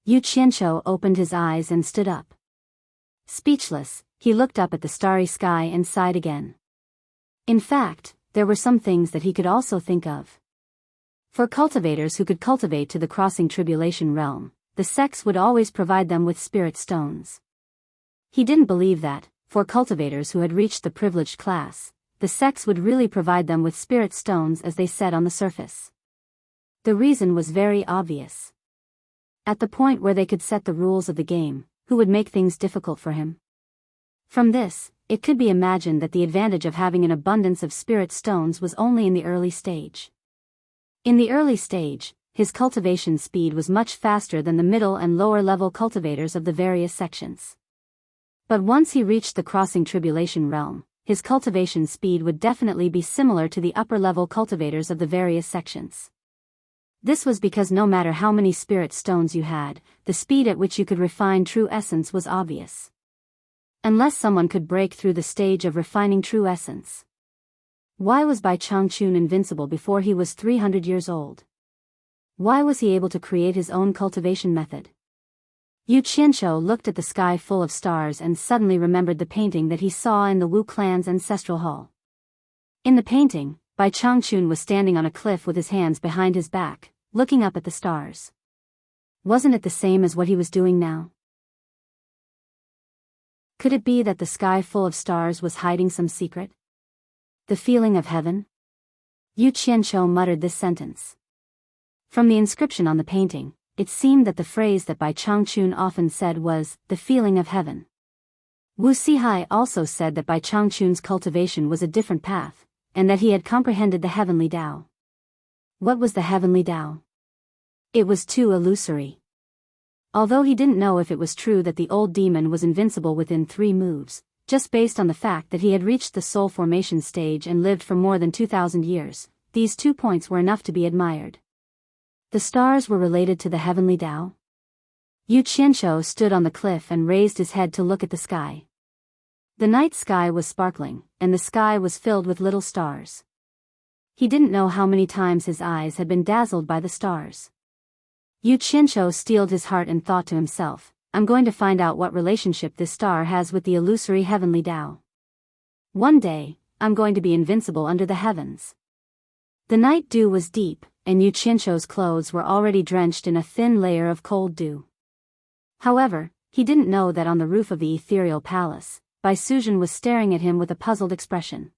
Yu Qianqiu opened his eyes and stood up. Speechless, he looked up at the starry sky and sighed again. In fact, there were some things that he could also think of. For cultivators who could cultivate to the crossing tribulation realm, the sects would always provide them with spirit stones. He didn't believe that, for cultivators who had reached the privileged class, the sects would really provide them with spirit stones as they said on the surface. The reason was very obvious. At the point where they could set the rules of the game, who would make things difficult for him? From this, it could be imagined that the advantage of having an abundance of spirit stones was only in the early stage. In the early stage, his cultivation speed was much faster than the middle and lower level cultivators of the various sections. But once he reached the crossing tribulation realm, his cultivation speed would definitely be similar to the upper level cultivators of the various sections. This was because no matter how many spirit stones you had, the speed at which you could refine true essence was obvious. Unless someone could break through the stage of refining true essence. Why was Bai Changchun invincible before he was 300 years old? Why was he able to create his own cultivation method? Yu Qianshou looked at the sky full of stars and suddenly remembered the painting that he saw in the Wu clan's ancestral hall. In the painting, Bai Changchun was standing on a cliff with his hands behind his back, looking up at the stars. Wasn't it the same as what he was doing now? Could it be that the sky full of stars was hiding some secret? The feeling of heaven? Yu Qianshou muttered this sentence. From the inscription on the painting, it seemed that the phrase that Bai Changchun often said was, the feeling of heaven. Wu Sihai also said that Bai Changchun's cultivation was a different path, and that he had comprehended the heavenly Tao. What was the heavenly Tao? It was too illusory. Although he didn't know if it was true that the old demon was invincible within 3 moves, just based on the fact that he had reached the soul formation stage and lived for more than 2,000 years, these 2 points were enough to be admired. The stars were related to the heavenly Tao? Yu Qianshou stood on the cliff and raised his head to look at the sky. The night sky was sparkling, and the sky was filled with little stars. He didn't know how many times his eyes had been dazzled by the stars. Yu Qianshou steeled his heart and thought to himself, I'm going to find out what relationship this star has with the illusory heavenly Tao. One day, I'm going to be invincible under the heavens. The night dew was deep, and Yu Qianshou's clothes were already drenched in a thin layer of cold dew. However, he didn't know that on the roof of the ethereal palace, Bai Suzhen was staring at him with a puzzled expression.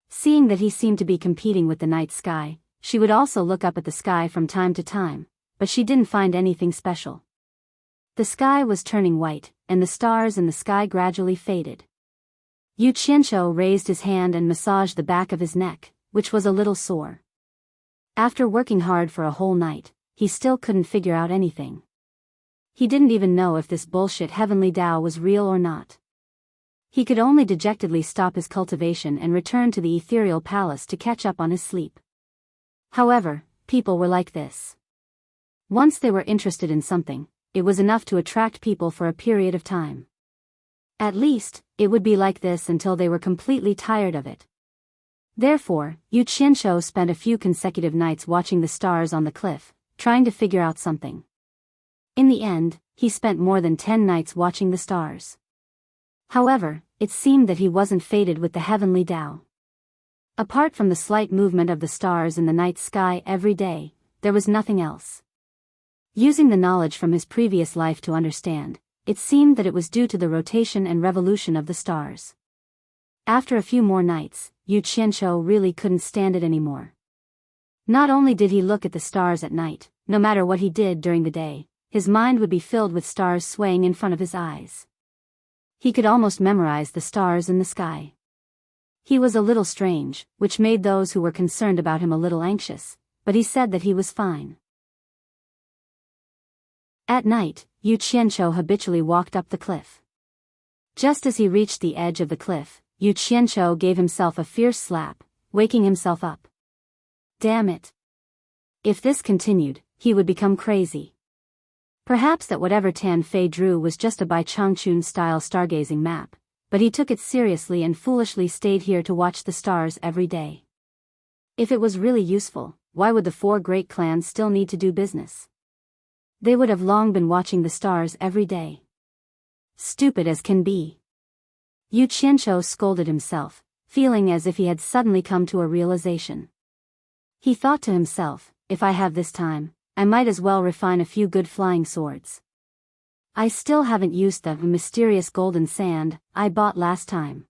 Seeing that he seemed to be competing with the night sky, she would also look up at the sky from time to time, but she didn't find anything special. The sky was turning white, and the stars in the sky gradually faded. Yu Qianshou raised his hand and massaged the back of his neck, which was a little sore. After working hard for a whole night, he still couldn't figure out anything. He didn't even know if this bullshit heavenly Tao was real or not. He could only dejectedly stop his cultivation and return to the ethereal palace to catch up on his sleep. However, people were like this. Once they were interested in something, it was enough to attract people for a period of time. At least, it would be like this until they were completely tired of it. Therefore, Yu Qianshou spent a few consecutive nights watching the stars on the cliff, trying to figure out something. In the end, he spent more than 10 nights watching the stars. However, it seemed that he wasn't fated with the heavenly Tao. Apart from the slight movement of the stars in the night sky every day, there was nothing else. Using the knowledge from his previous life to understand, it seemed that it was due to the rotation and revolution of the stars. After a few more nights, Yu Qianshou really couldn't stand it anymore. Not only did he look at the stars at night, no matter what he did during the day, his mind would be filled with stars swaying in front of his eyes. He could almost memorize the stars in the sky. He was a little strange, which made those who were concerned about him a little anxious, but he said that he was fine. At night, Yu Qianshou habitually walked up the cliff. Just as he reached the edge of the cliff, Yu Qianshou gave himself a fierce slap, waking himself up. Damn it! If this continued, he would become crazy. Perhaps that whatever Tan Fei drew was just a Bai Changchun-style stargazing map, but he took it seriously and foolishly stayed here to watch the stars every day. If it was really useful, why would the 4 great clans still need to do business? They would have long been watching the stars every day. Stupid as can be. Yu Qianshou scolded himself, feeling as if he had suddenly come to a realization. He thought to himself, if I have this time, I might as well refine a few good flying swords. I still haven't used the mysterious golden sand I bought last time.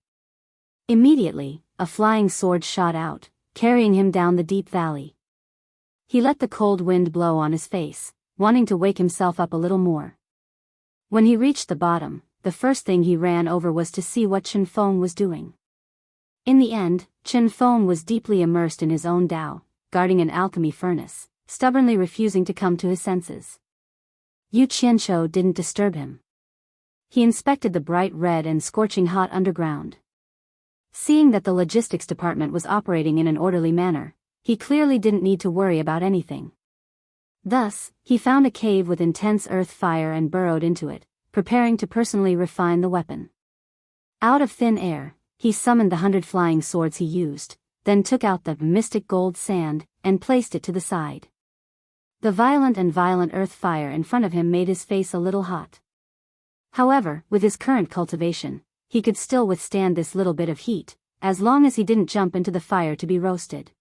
Immediately, a flying sword shot out, carrying him down the deep valley. He let the cold wind blow on his face, wanting to wake himself up a little more. When he reached the bottom, the first thing he ran over was to see what Chen Feng was doing. In the end, Chen Feng was deeply immersed in his own Tao, guarding an alchemy furnace, stubbornly refusing to come to his senses. Yu Qianshou didn't disturb him. He inspected the bright red and scorching hot underground. Seeing that the logistics department was operating in an orderly manner, he clearly didn't need to worry about anything. Thus, he found a cave with intense earth fire and burrowed into it, preparing to personally refine the weapon. Out of thin air, he summoned the 100 flying swords he used, then took out the mystic gold sand, and placed it to the side. The violent earth fire in front of him made his face a little hot. However, with his current cultivation, he could still withstand this little bit of heat, as long as he didn't jump into the fire to be roasted.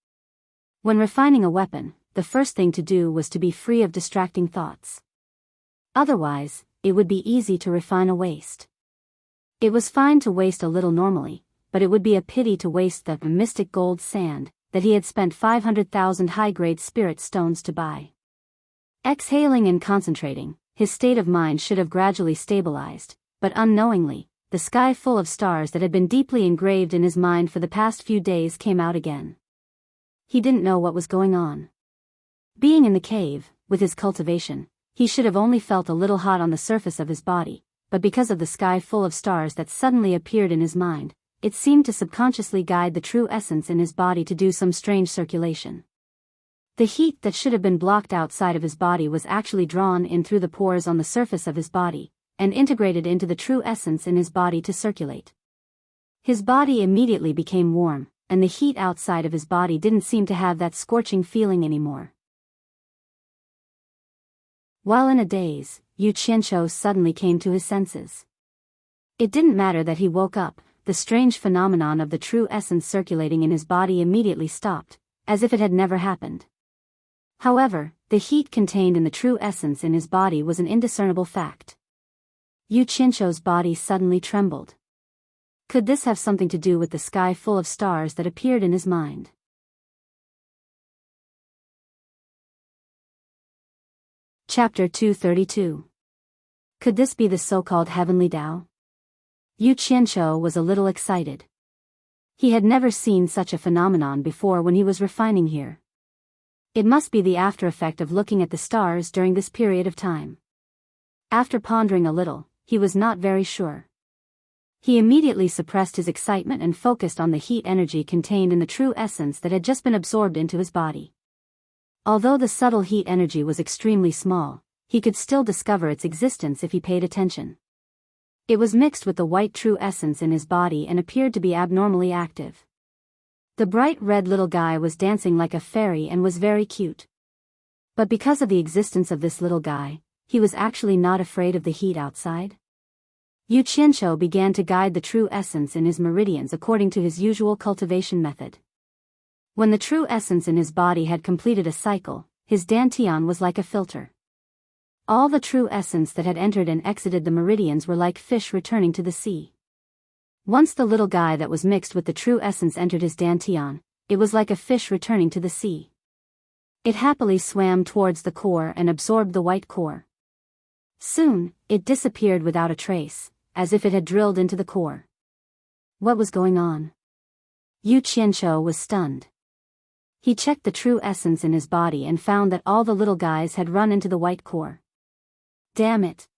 When refining a weapon, the first thing to do was to be free of distracting thoughts. Otherwise, it would be easy to refine a waste. It was fine to waste a little normally, but it would be a pity to waste the mystic gold sand that he had spent 500,000 high-grade spirit stones to buy. Exhaling and concentrating, his state of mind should have gradually stabilized, but unknowingly, the sky full of stars that had been deeply engraved in his mind for the past few days came out again. He didn't know what was going on. Being in the cave, with his cultivation, he should have only felt a little hot on the surface of his body, but because of the sky full of stars that suddenly appeared in his mind, it seemed to subconsciously guide the true essence in his body to do some strange circulation. The heat that should have been blocked outside of his body was actually drawn in through the pores on the surface of his body, and integrated into the true essence in his body to circulate. His body immediately became warm, and the heat outside of his body didn't seem to have that scorching feeling anymore. While in a daze, Yu Qianqiu suddenly came to his senses. It didn't matter that he woke up, the strange phenomenon of the true essence circulating in his body immediately stopped, as if it had never happened. However, the heat contained in the true essence in his body was an indiscernible fact. Yu Qianqiu's body suddenly trembled. Could this have something to do with the sky full of stars that appeared in his mind? Chapter 232. Could this be the so-called heavenly Tao? Yu Qianqiu was a little excited. He had never seen such a phenomenon before when he was refining here. It must be the after effect of looking at the stars during this period of time. After pondering a little, he was not very sure. He immediately suppressed his excitement and focused on the heat energy contained in the true essence that had just been absorbed into his body. Although the subtle heat energy was extremely small, he could still discover its existence if he paid attention. It was mixed with the white true essence in his body and appeared to be abnormally active. The bright red little guy was dancing like a fairy and was very cute. But because of the existence of this little guy, he was actually not afraid of the heat outside. Yu Qianqiu began to guide the true essence in his meridians according to his usual cultivation method. When the true essence in his body had completed a cycle, his dantian was like a filter. All the true essence that had entered and exited the meridians were like fish returning to the sea. Once the little guy that was mixed with the true essence entered his dantian, it was like a fish returning to the sea. It happily swam towards the core and absorbed the white core. Soon, it disappeared without a trace, as if it had drilled into the core. What was going on? Yu Qianqiu was stunned. He checked the true essence in his body and found that all the little guys had run into the white core. Damn it.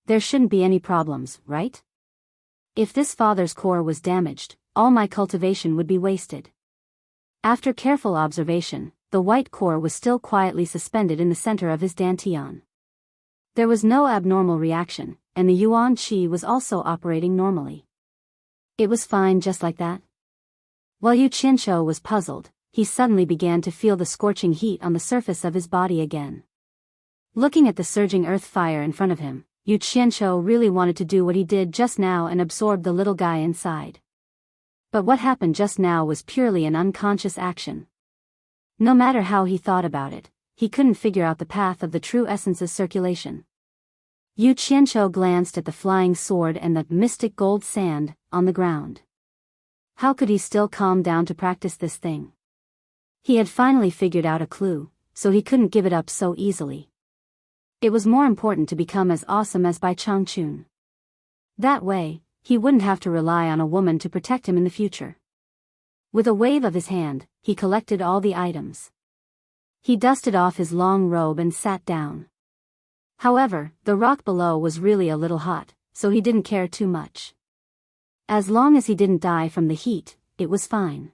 There shouldn't be any problems, right? If this father's core was damaged, all my cultivation would be wasted. After careful observation, the white core was still quietly suspended in the center of his dantian. There was no abnormal reaction, and the yuan qi was also operating normally. It was fine just like that. While Yu Qianqiu was puzzled, he suddenly began to feel the scorching heat on the surface of his body again. Looking at the surging earth fire in front of him, Yu Qianqiu really wanted to do what he did just now and absorb the little guy inside. But what happened just now was purely an unconscious action. No matter how he thought about it, he couldn't figure out the path of the true essence's circulation. Yu Qianqiu glanced at the flying sword and the mystic gold sand on the ground. How could he still calm down to practice this thing? He had finally figured out a clue, so he couldn't give it up so easily. It was more important to become as awesome as Bai Changchun. That way, he wouldn't have to rely on a woman to protect him in the future. With a wave of his hand, he collected all the items. He dusted off his long robe and sat down. However, the rock below was really a little hot, so he didn't care too much. As long as he didn't die from the heat, it was fine.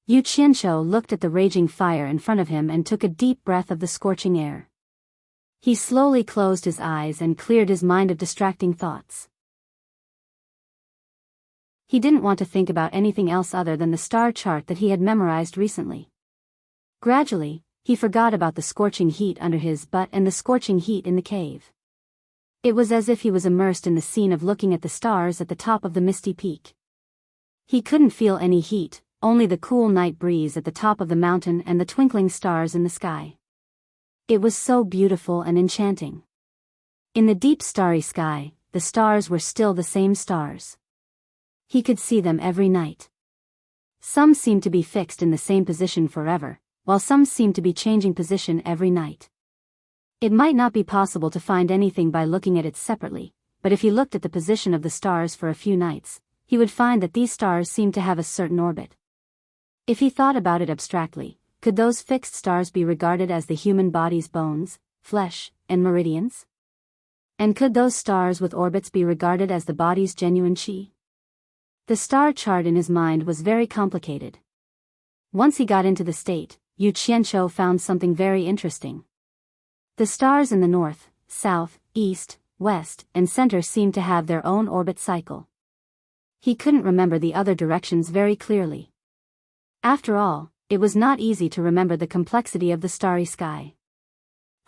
Yu Qianqiu looked at the raging fire in front of him and took a deep breath of the scorching air. He slowly closed his eyes and cleared his mind of distracting thoughts. He didn't want to think about anything else other than the star chart that he had memorized recently. Gradually, he forgot about the scorching heat under his butt and the scorching heat in the cave. It was as if he was immersed in the scene of looking at the stars at the top of the misty peak. He couldn't feel any heat, only the cool night breeze at the top of the mountain and the twinkling stars in the sky. It was so beautiful and enchanting. In the deep starry sky, the stars were still the same stars. He could see them every night. Some seemed to be fixed in the same position forever, while some seemed to be changing position every night. It might not be possible to find anything by looking at it separately, but if he looked at the position of the stars for a few nights, he would find that these stars seemed to have a certain orbit. If he thought about it abstractly, could those fixed stars be regarded as the human body's bones, flesh, and meridians? And could those stars with orbits be regarded as the body's genuine chi? The star chart in his mind was very complicated. Once he got into the state, Yu Qianqiu found something very interesting. The stars in the north, south, east, west, and center seemed to have their own orbit cycle. He couldn't remember the other directions very clearly. After all, it was not easy to remember the complexity of the starry sky.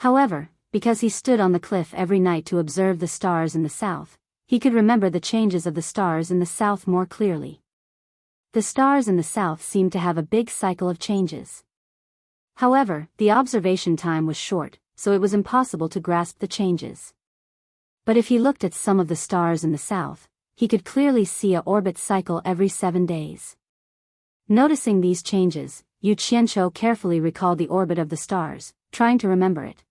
However, because he stood on the cliff every night to observe the stars in the south, he could remember the changes of the stars in the south more clearly. The stars in the south seemed to have a big cycle of changes. However, the observation time was short, so it was impossible to grasp the changes. But if he looked at some of the stars in the south, he could clearly see an orbit cycle every 7 days. Noticing these changes, Yu Qianqiu carefully recalled the orbit of the stars, trying to remember it.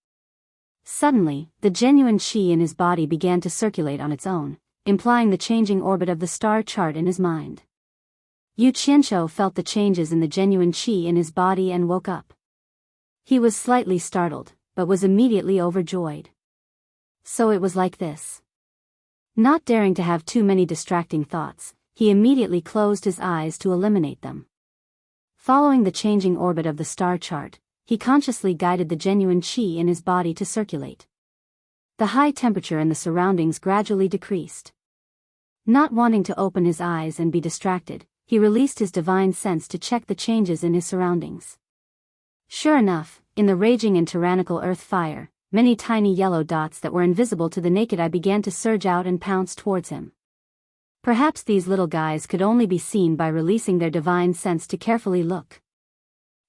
Suddenly, the genuine qi in his body began to circulate on its own, implying the changing orbit of the star chart in his mind. Yu Qianqiu felt the changes in the genuine qi in his body and woke up. He was slightly startled, but was immediately overjoyed. So it was like this. Not daring to have too many distracting thoughts, he immediately closed his eyes to eliminate them. Following the changing orbit of the star chart, he consciously guided the genuine qi in his body to circulate. The high temperature in the surroundings gradually decreased. Not wanting to open his eyes and be distracted, he released his divine sense to check the changes in his surroundings. Sure enough, in the raging and tyrannical earth fire, many tiny yellow dots that were invisible to the naked eye began to surge out and pounce towards him. Perhaps these little guys could only be seen by releasing their divine sense to carefully look.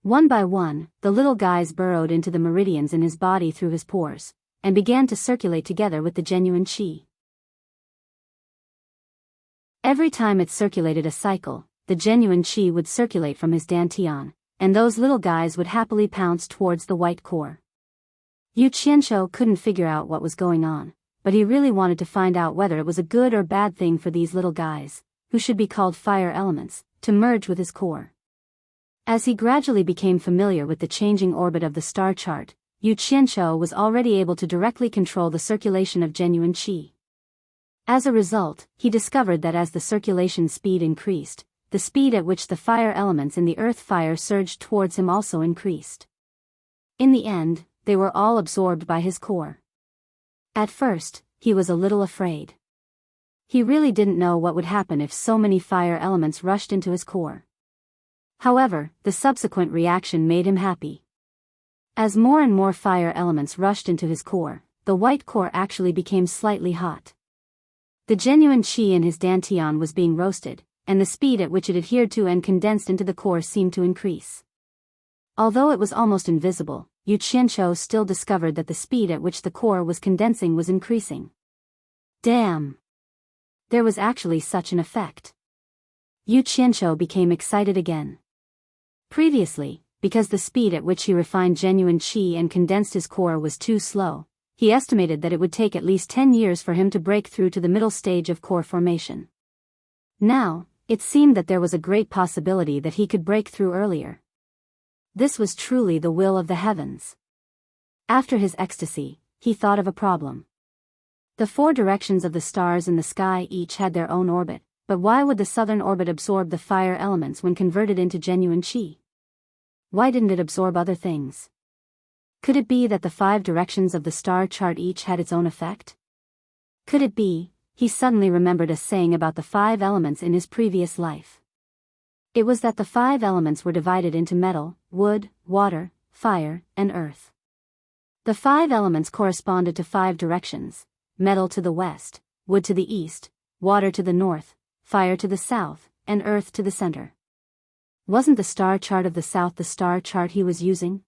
One by one, the little guys burrowed into the meridians in his body through his pores, and began to circulate together with the genuine qi. Every time it circulated a cycle, the genuine qi would circulate from his dantian, and those little guys would happily pounce towards the white core. Yu Qianqiu couldn't figure out what was going on, but he really wanted to find out whether it was a good or bad thing for these little guys, who should be called fire elements, to merge with his core. As he gradually became familiar with the changing orbit of the star chart, Yu Qianqiu was already able to directly control the circulation of genuine qi. As a result, he discovered that as the circulation speed increased, the speed at which the fire elements in the earth fire surged towards him also increased. In the end, they were all absorbed by his core. At first, he was a little afraid. He really didn't know what would happen if so many fire elements rushed into his core. However, the subsequent reaction made him happy. As more and more fire elements rushed into his core, the white core actually became slightly hot. The genuine qi in his dantian was being roasted, and the speed at which it adhered to and condensed into the core seemed to increase. Although it was almost invisible, Yu Qianqiu still discovered that the speed at which the core was condensing was increasing. Damn! There was actually such an effect. Yu Qianqiu became excited again. Previously, because the speed at which he refined genuine qi and condensed his core was too slow, he estimated that it would take at least 10 years for him to break through to the middle stage of core formation. Now, it seemed that there was a great possibility that he could break through earlier. This was truly the will of the heavens. After his ecstasy, he thought of a problem. The 4 directions of the stars in the sky each had their own orbit, but why would the southern orbit absorb the fire elements when converted into genuine qi? Why didn't it absorb other things? Could it be that the 5 directions of the star chart each had its own effect? Could it be he suddenly remembered a saying about the 5 elements in his previous life. It was that the 5 elements were divided into metal, wood, water, fire, and earth. The 5 elements corresponded to 5 directions: metal to the west, wood to the east, water to the north, fire to the south, and earth to the center. Wasn't the star chart of the south the star chart he was using?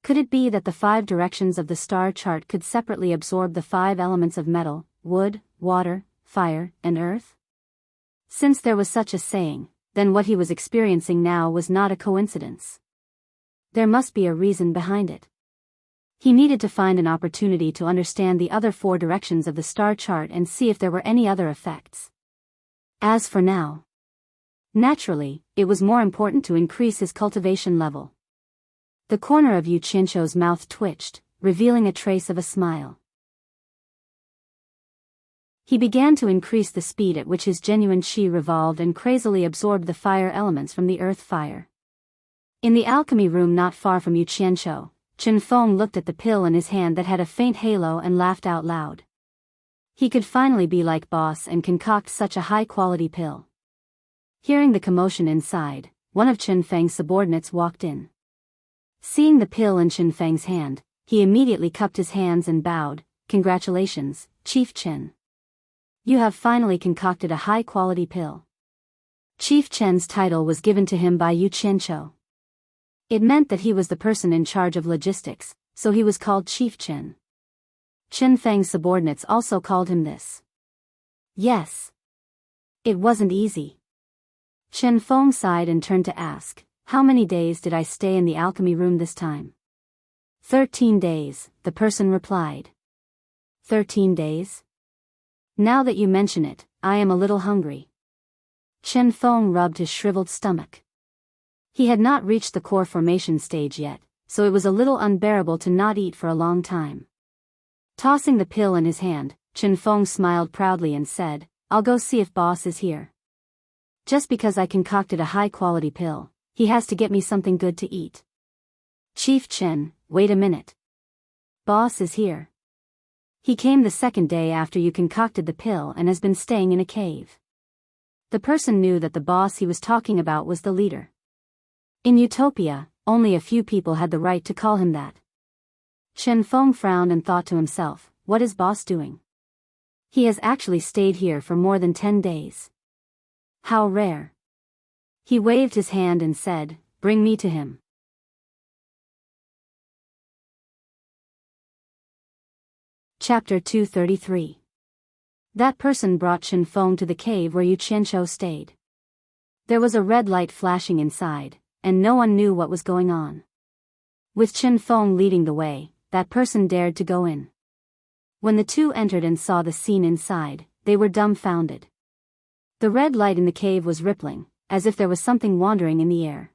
Could it be that the 5 directions of the star chart could separately absorb the 5 elements of metal, wood, water, fire, and earth? Since there was such a saying, then what he was experiencing now was not a coincidence. There must be a reason behind it. He needed to find an opportunity to understand the other 4 directions of the star chart and see if there were any other effects. As for now, naturally, it was more important to increase his cultivation level. The corner of Yu Qianzhou's mouth twitched, revealing a trace of a smile. He began to increase the speed at which his genuine qi revolved and crazily absorbed the fire elements from the earth fire. In the alchemy room not far from Yu Qianzhou, Chen Feng looked at the pill in his hand that had a faint halo and laughed out loud. He could finally be like boss and concoct such a high-quality pill. Hearing the commotion inside, one of Chen Feng's subordinates walked in. Seeing the pill in Chen Feng's hand, he immediately cupped his hands and bowed. "Congratulations, Chief Chen. You have finally concocted a high-quality pill." Chief Chen's title was given to him by Yu Qianzhou. It meant that he was the person in charge of logistics, so he was called Chief Chen. Chen Feng's subordinates also called him this. Yes. It wasn't easy. Chen Feng sighed and turned to ask, "How many days did I stay in the alchemy room this time?" 13 days, the person replied. 13 days? Now that you mention it, I am a little hungry. Chen Feng rubbed his shriveled stomach. He had not reached the core formation stage yet, so it was a little unbearable to not eat for a long time. Tossing the pill in his hand, Chen Feng smiled proudly and said, "I'll go see if boss is here. Just because I concocted a high-quality pill, he has to get me something good to eat." "Chief Chen, wait a minute. Boss is here. He came the 2nd day after you concocted the pill and has been staying in a cave." The person knew that the boss he was talking about was the leader. In Utopia, only a few people had the right to call him that. Chen Feng frowned and thought to himself, what is boss doing? He has actually stayed here for more than 10 days. How rare. He waved his hand and said, "Bring me to him." Chapter 233. That person brought Chen Feng to the cave where Yu Qianzhou stayed. There was a red light flashing inside, and no one knew what was going on. With Chen Feng leading the way, that person dared to go in. When the two entered and saw the scene inside, they were dumbfounded. The red light in the cave was rippling, as if there was something wandering in the air.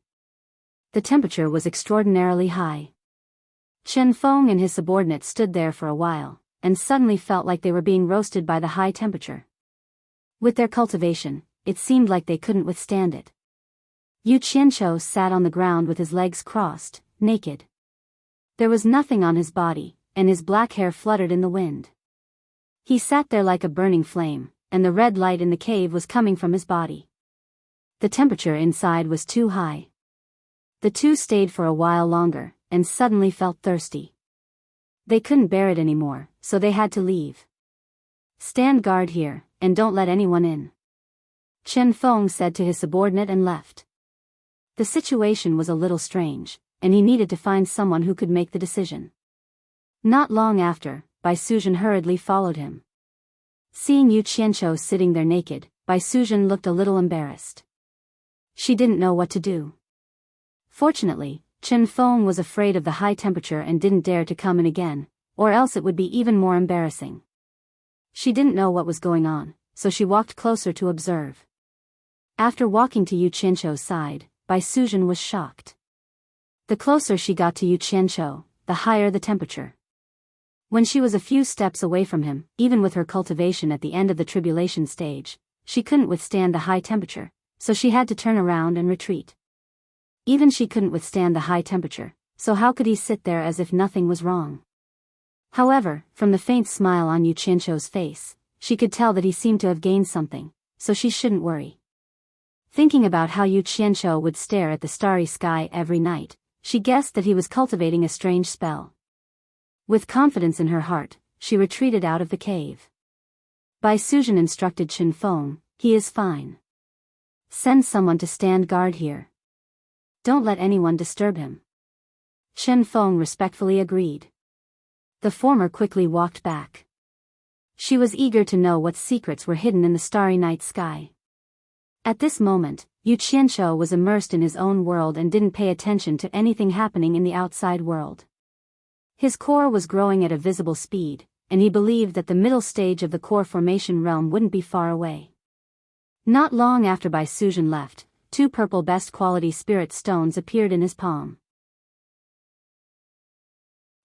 The temperature was extraordinarily high. Chen Feng and his subordinate stood there for a while, and suddenly felt like they were being roasted by the high temperature. With their cultivation, it seemed like they couldn't withstand it. Yu Qianzhou sat on the ground with his legs crossed, naked. There was nothing on his body, and his black hair fluttered in the wind. He sat there like a burning flame, and the red light in the cave was coming from his body. The temperature inside was too high. The two stayed for a while longer, and suddenly felt thirsty. They couldn't bear it anymore, so they had to leave. "Stand guard here, and don't let anyone in," Chen Feng said to his subordinate and left. The situation was a little strange, and he needed to find someone who could make the decision. Not long after, Bai Suzhen hurriedly followed him. Seeing Yu Qianzhou sitting there naked, Bai Suzhen looked a little embarrassed. She didn't know what to do. Fortunately, Chen Feng was afraid of the high temperature and didn't dare to come in again, or else it would be even more embarrassing. She didn't know what was going on, so she walked closer to observe. After walking to Yu Qianzhou's side, Bai Suzhen was shocked. The closer she got to Yu Qianzhou, the higher the temperature. When she was a few steps away from him, even with her cultivation at the end of the tribulation stage, she couldn't withstand the high temperature, so she had to turn around and retreat. Even she couldn't withstand the high temperature, so how could he sit there as if nothing was wrong? However, from the faint smile on Yu Qianzhou's face, she could tell that he seemed to have gained something, so she shouldn't worry. Thinking about how Yu Qianqiu would stare at the starry sky every night, she guessed that he was cultivating a strange spell. With confidence in her heart, she retreated out of the cave. Bai Suzhen instructed Chen Feng, "He is fine. Send someone to stand guard here. Don't let anyone disturb him." Chen Feng respectfully agreed. The former quickly walked back. She was eager to know what secrets were hidden in the starry night sky. At this moment, Yu Qianqiu was immersed in his own world and didn't pay attention to anything happening in the outside world. His core was growing at a visible speed, and he believed that the middle stage of the core formation realm wouldn't be far away. Not long after Bai Suzhen left, 2 purple best quality spirit stones appeared in his palm.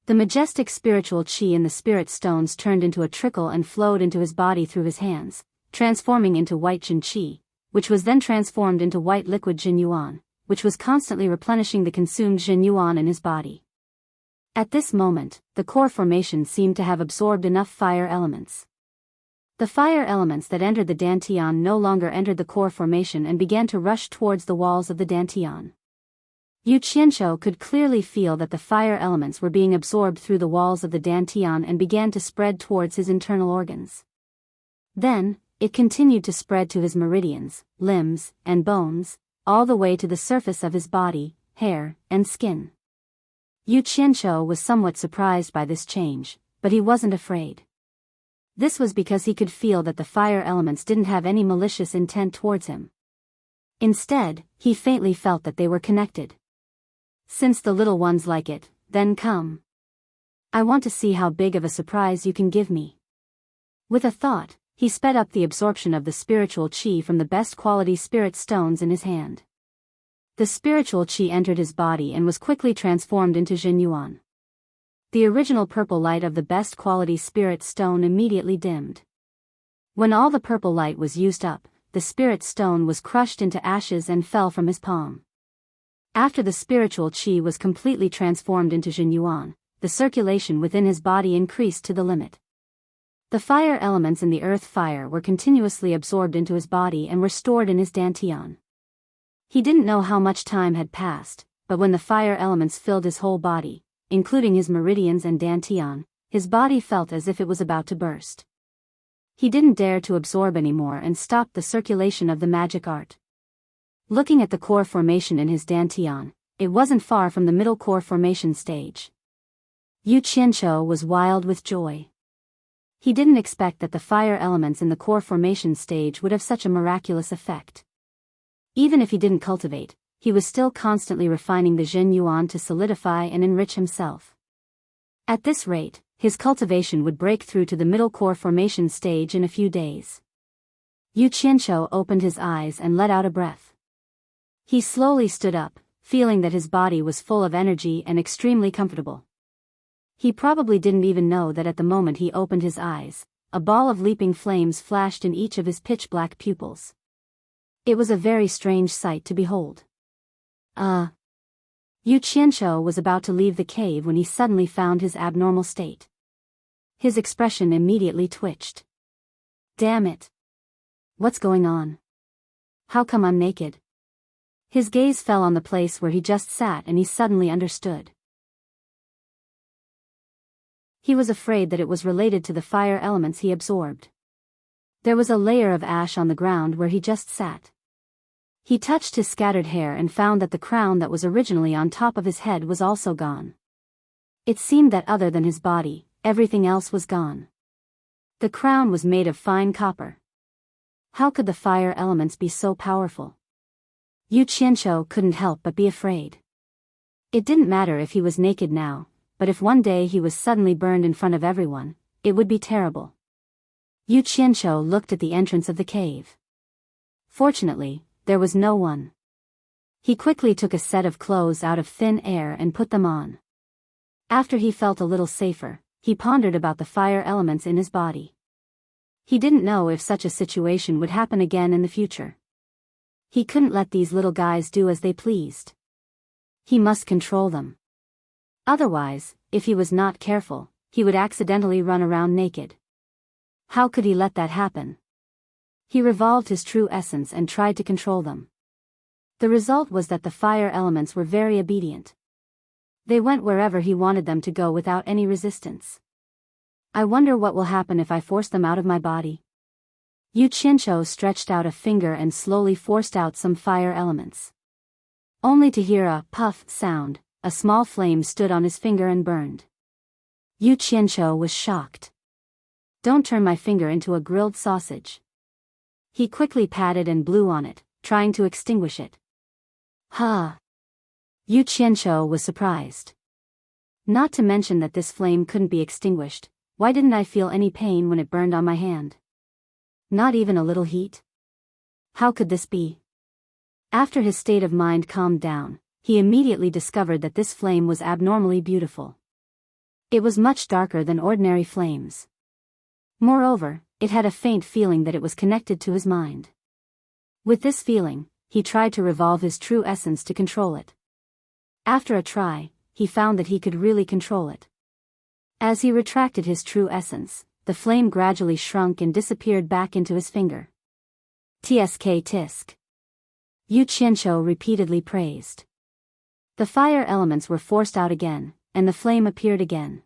The majestic spiritual qi in the spirit stones turned into a trickle and flowed into his body through his hands, transforming into white Jin qi, which was then transformed into white liquid Jin Yuan, which was constantly replenishing the consumed Jin Yuan in his body. At this moment, the core formation seemed to have absorbed enough fire elements. The fire elements that entered the Dantian no longer entered the core formation and began to rush towards the walls of the Dantian. Yu Qianqiu could clearly feel that the fire elements were being absorbed through the walls of the Dantian and began to spread towards his internal organs. Then, it continued to spread to his meridians, limbs, and bones, all the way to the surface of his body, hair, and skin. Yu Qianqiu was somewhat surprised by this change, but he wasn't afraid. This was because he could feel that the fire elements didn't have any malicious intent towards him. Instead, he faintly felt that they were connected. "Since the little ones like it, then come. I want to see how big of a surprise you can give me." With a thought, he sped up the absorption of the spiritual qi from the best quality spirit stones in his hand. The spiritual qi entered his body and was quickly transformed into Jin Yuan. The original purple light of the best quality spirit stone immediately dimmed. When all the purple light was used up, the spirit stone was crushed into ashes and fell from his palm. After the spiritual qi was completely transformed into Jin Yuan, the circulation within his body increased to the limit. The fire elements in the earth fire were continuously absorbed into his body and were stored in his dantian. He didn't know how much time had passed, but when the fire elements filled his whole body, including his meridians and dantian, his body felt as if it was about to burst. He didn't dare to absorb anymore and stopped the circulation of the magic art. Looking at the core formation in his dantian, it wasn't far from the middle core formation stage. Yu Qianqiu was wild with joy. He didn't expect that the fire elements in the core formation stage would have such a miraculous effect. Even if he didn't cultivate, he was still constantly refining the Jin Yuan to solidify and enrich himself. At this rate, his cultivation would break through to the middle core formation stage in a few days. Yu Qianqiu opened his eyes and let out a breath. He slowly stood up, feeling that his body was full of energy and extremely comfortable. He probably didn't even know that at the moment he opened his eyes, a ball of leaping flames flashed in each of his pitch-black pupils. It was a very strange sight to behold. Yu Qianqiu was about to leave the cave when he suddenly found his abnormal state. His expression immediately twitched. "Damn it! What's going on? How come I'm naked?" His gaze fell on the place where he just sat and he suddenly understood. He was afraid that it was related to the fire elements he absorbed. There was a layer of ash on the ground where he just sat. He touched his scattered hair and found that the crown that was originally on top of his head was also gone. It seemed that other than his body, everything else was gone. The crown was made of fine copper. How could the fire elements be so powerful? Yu Qianqiu couldn't help but be afraid. It didn't matter if he was naked now, but if one day he was suddenly burned in front of everyone, it would be terrible. Yu Qianqiu looked at the entrance of the cave. Fortunately, there was no one. He quickly took a set of clothes out of thin air and put them on. After he felt a little safer, he pondered about the fire elements in his body. He didn't know if such a situation would happen again in the future. He couldn't let these little guys do as they pleased. He must control them. Otherwise, if he was not careful, he would accidentally run around naked. How could he let that happen? He revolved his true essence and tried to control them. The result was that the fire elements were very obedient. They went wherever he wanted them to go without any resistance. I wonder what will happen if I force them out of my body. Yu Qianqiu stretched out a finger and slowly forced out some fire elements. Only to hear a puff sound, a small flame stood on his finger and burned. Yu Qianqiu was shocked. Don't turn my finger into a grilled sausage. He quickly patted and blew on it, trying to extinguish it. Huh. Yu Qianqiu was surprised. Not to mention that this flame couldn't be extinguished. Why didn't I feel any pain when it burned on my hand? Not even a little heat? How could this be? After his state of mind calmed down, he immediately discovered that this flame was abnormally beautiful. It was much darker than ordinary flames. Moreover, it had a faint feeling that it was connected to his mind. With this feeling, he tried to revolve his true essence to control it. After a try, he found that he could really control it. As he retracted his true essence, the flame gradually shrunk and disappeared back into his finger. Tsk tisk. Yu Qianqiu repeatedly praised. The fire elements were forced out again, and the flame appeared again.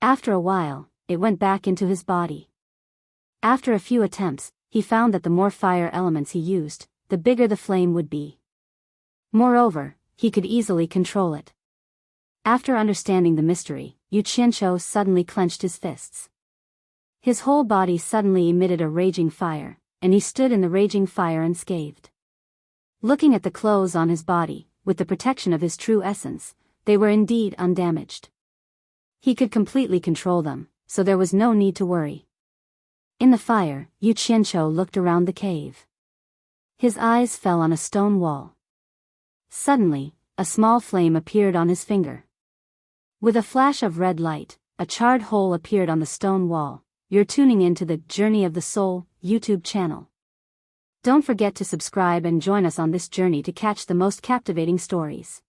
After a while, it went back into his body. After a few attempts, he found that the more fire elements he used, the bigger the flame would be. Moreover, he could easily control it. After understanding the mystery, Yu Qianqiu suddenly clenched his fists. His whole body suddenly emitted a raging fire, and he stood in the raging fire unscathed. Looking at the clothes on his body, with the protection of his true essence, they were indeed undamaged. He could completely control them, so there was no need to worry. In the fire, Yu Qianqiu looked around the cave. His eyes fell on a stone wall. Suddenly, a small flame appeared on his finger. With a flash of red light, a charred hole appeared on the stone wall. You're tuning into the Journey of the Soul YouTube channel. Don't forget to subscribe and join us on this journey to catch the most captivating stories.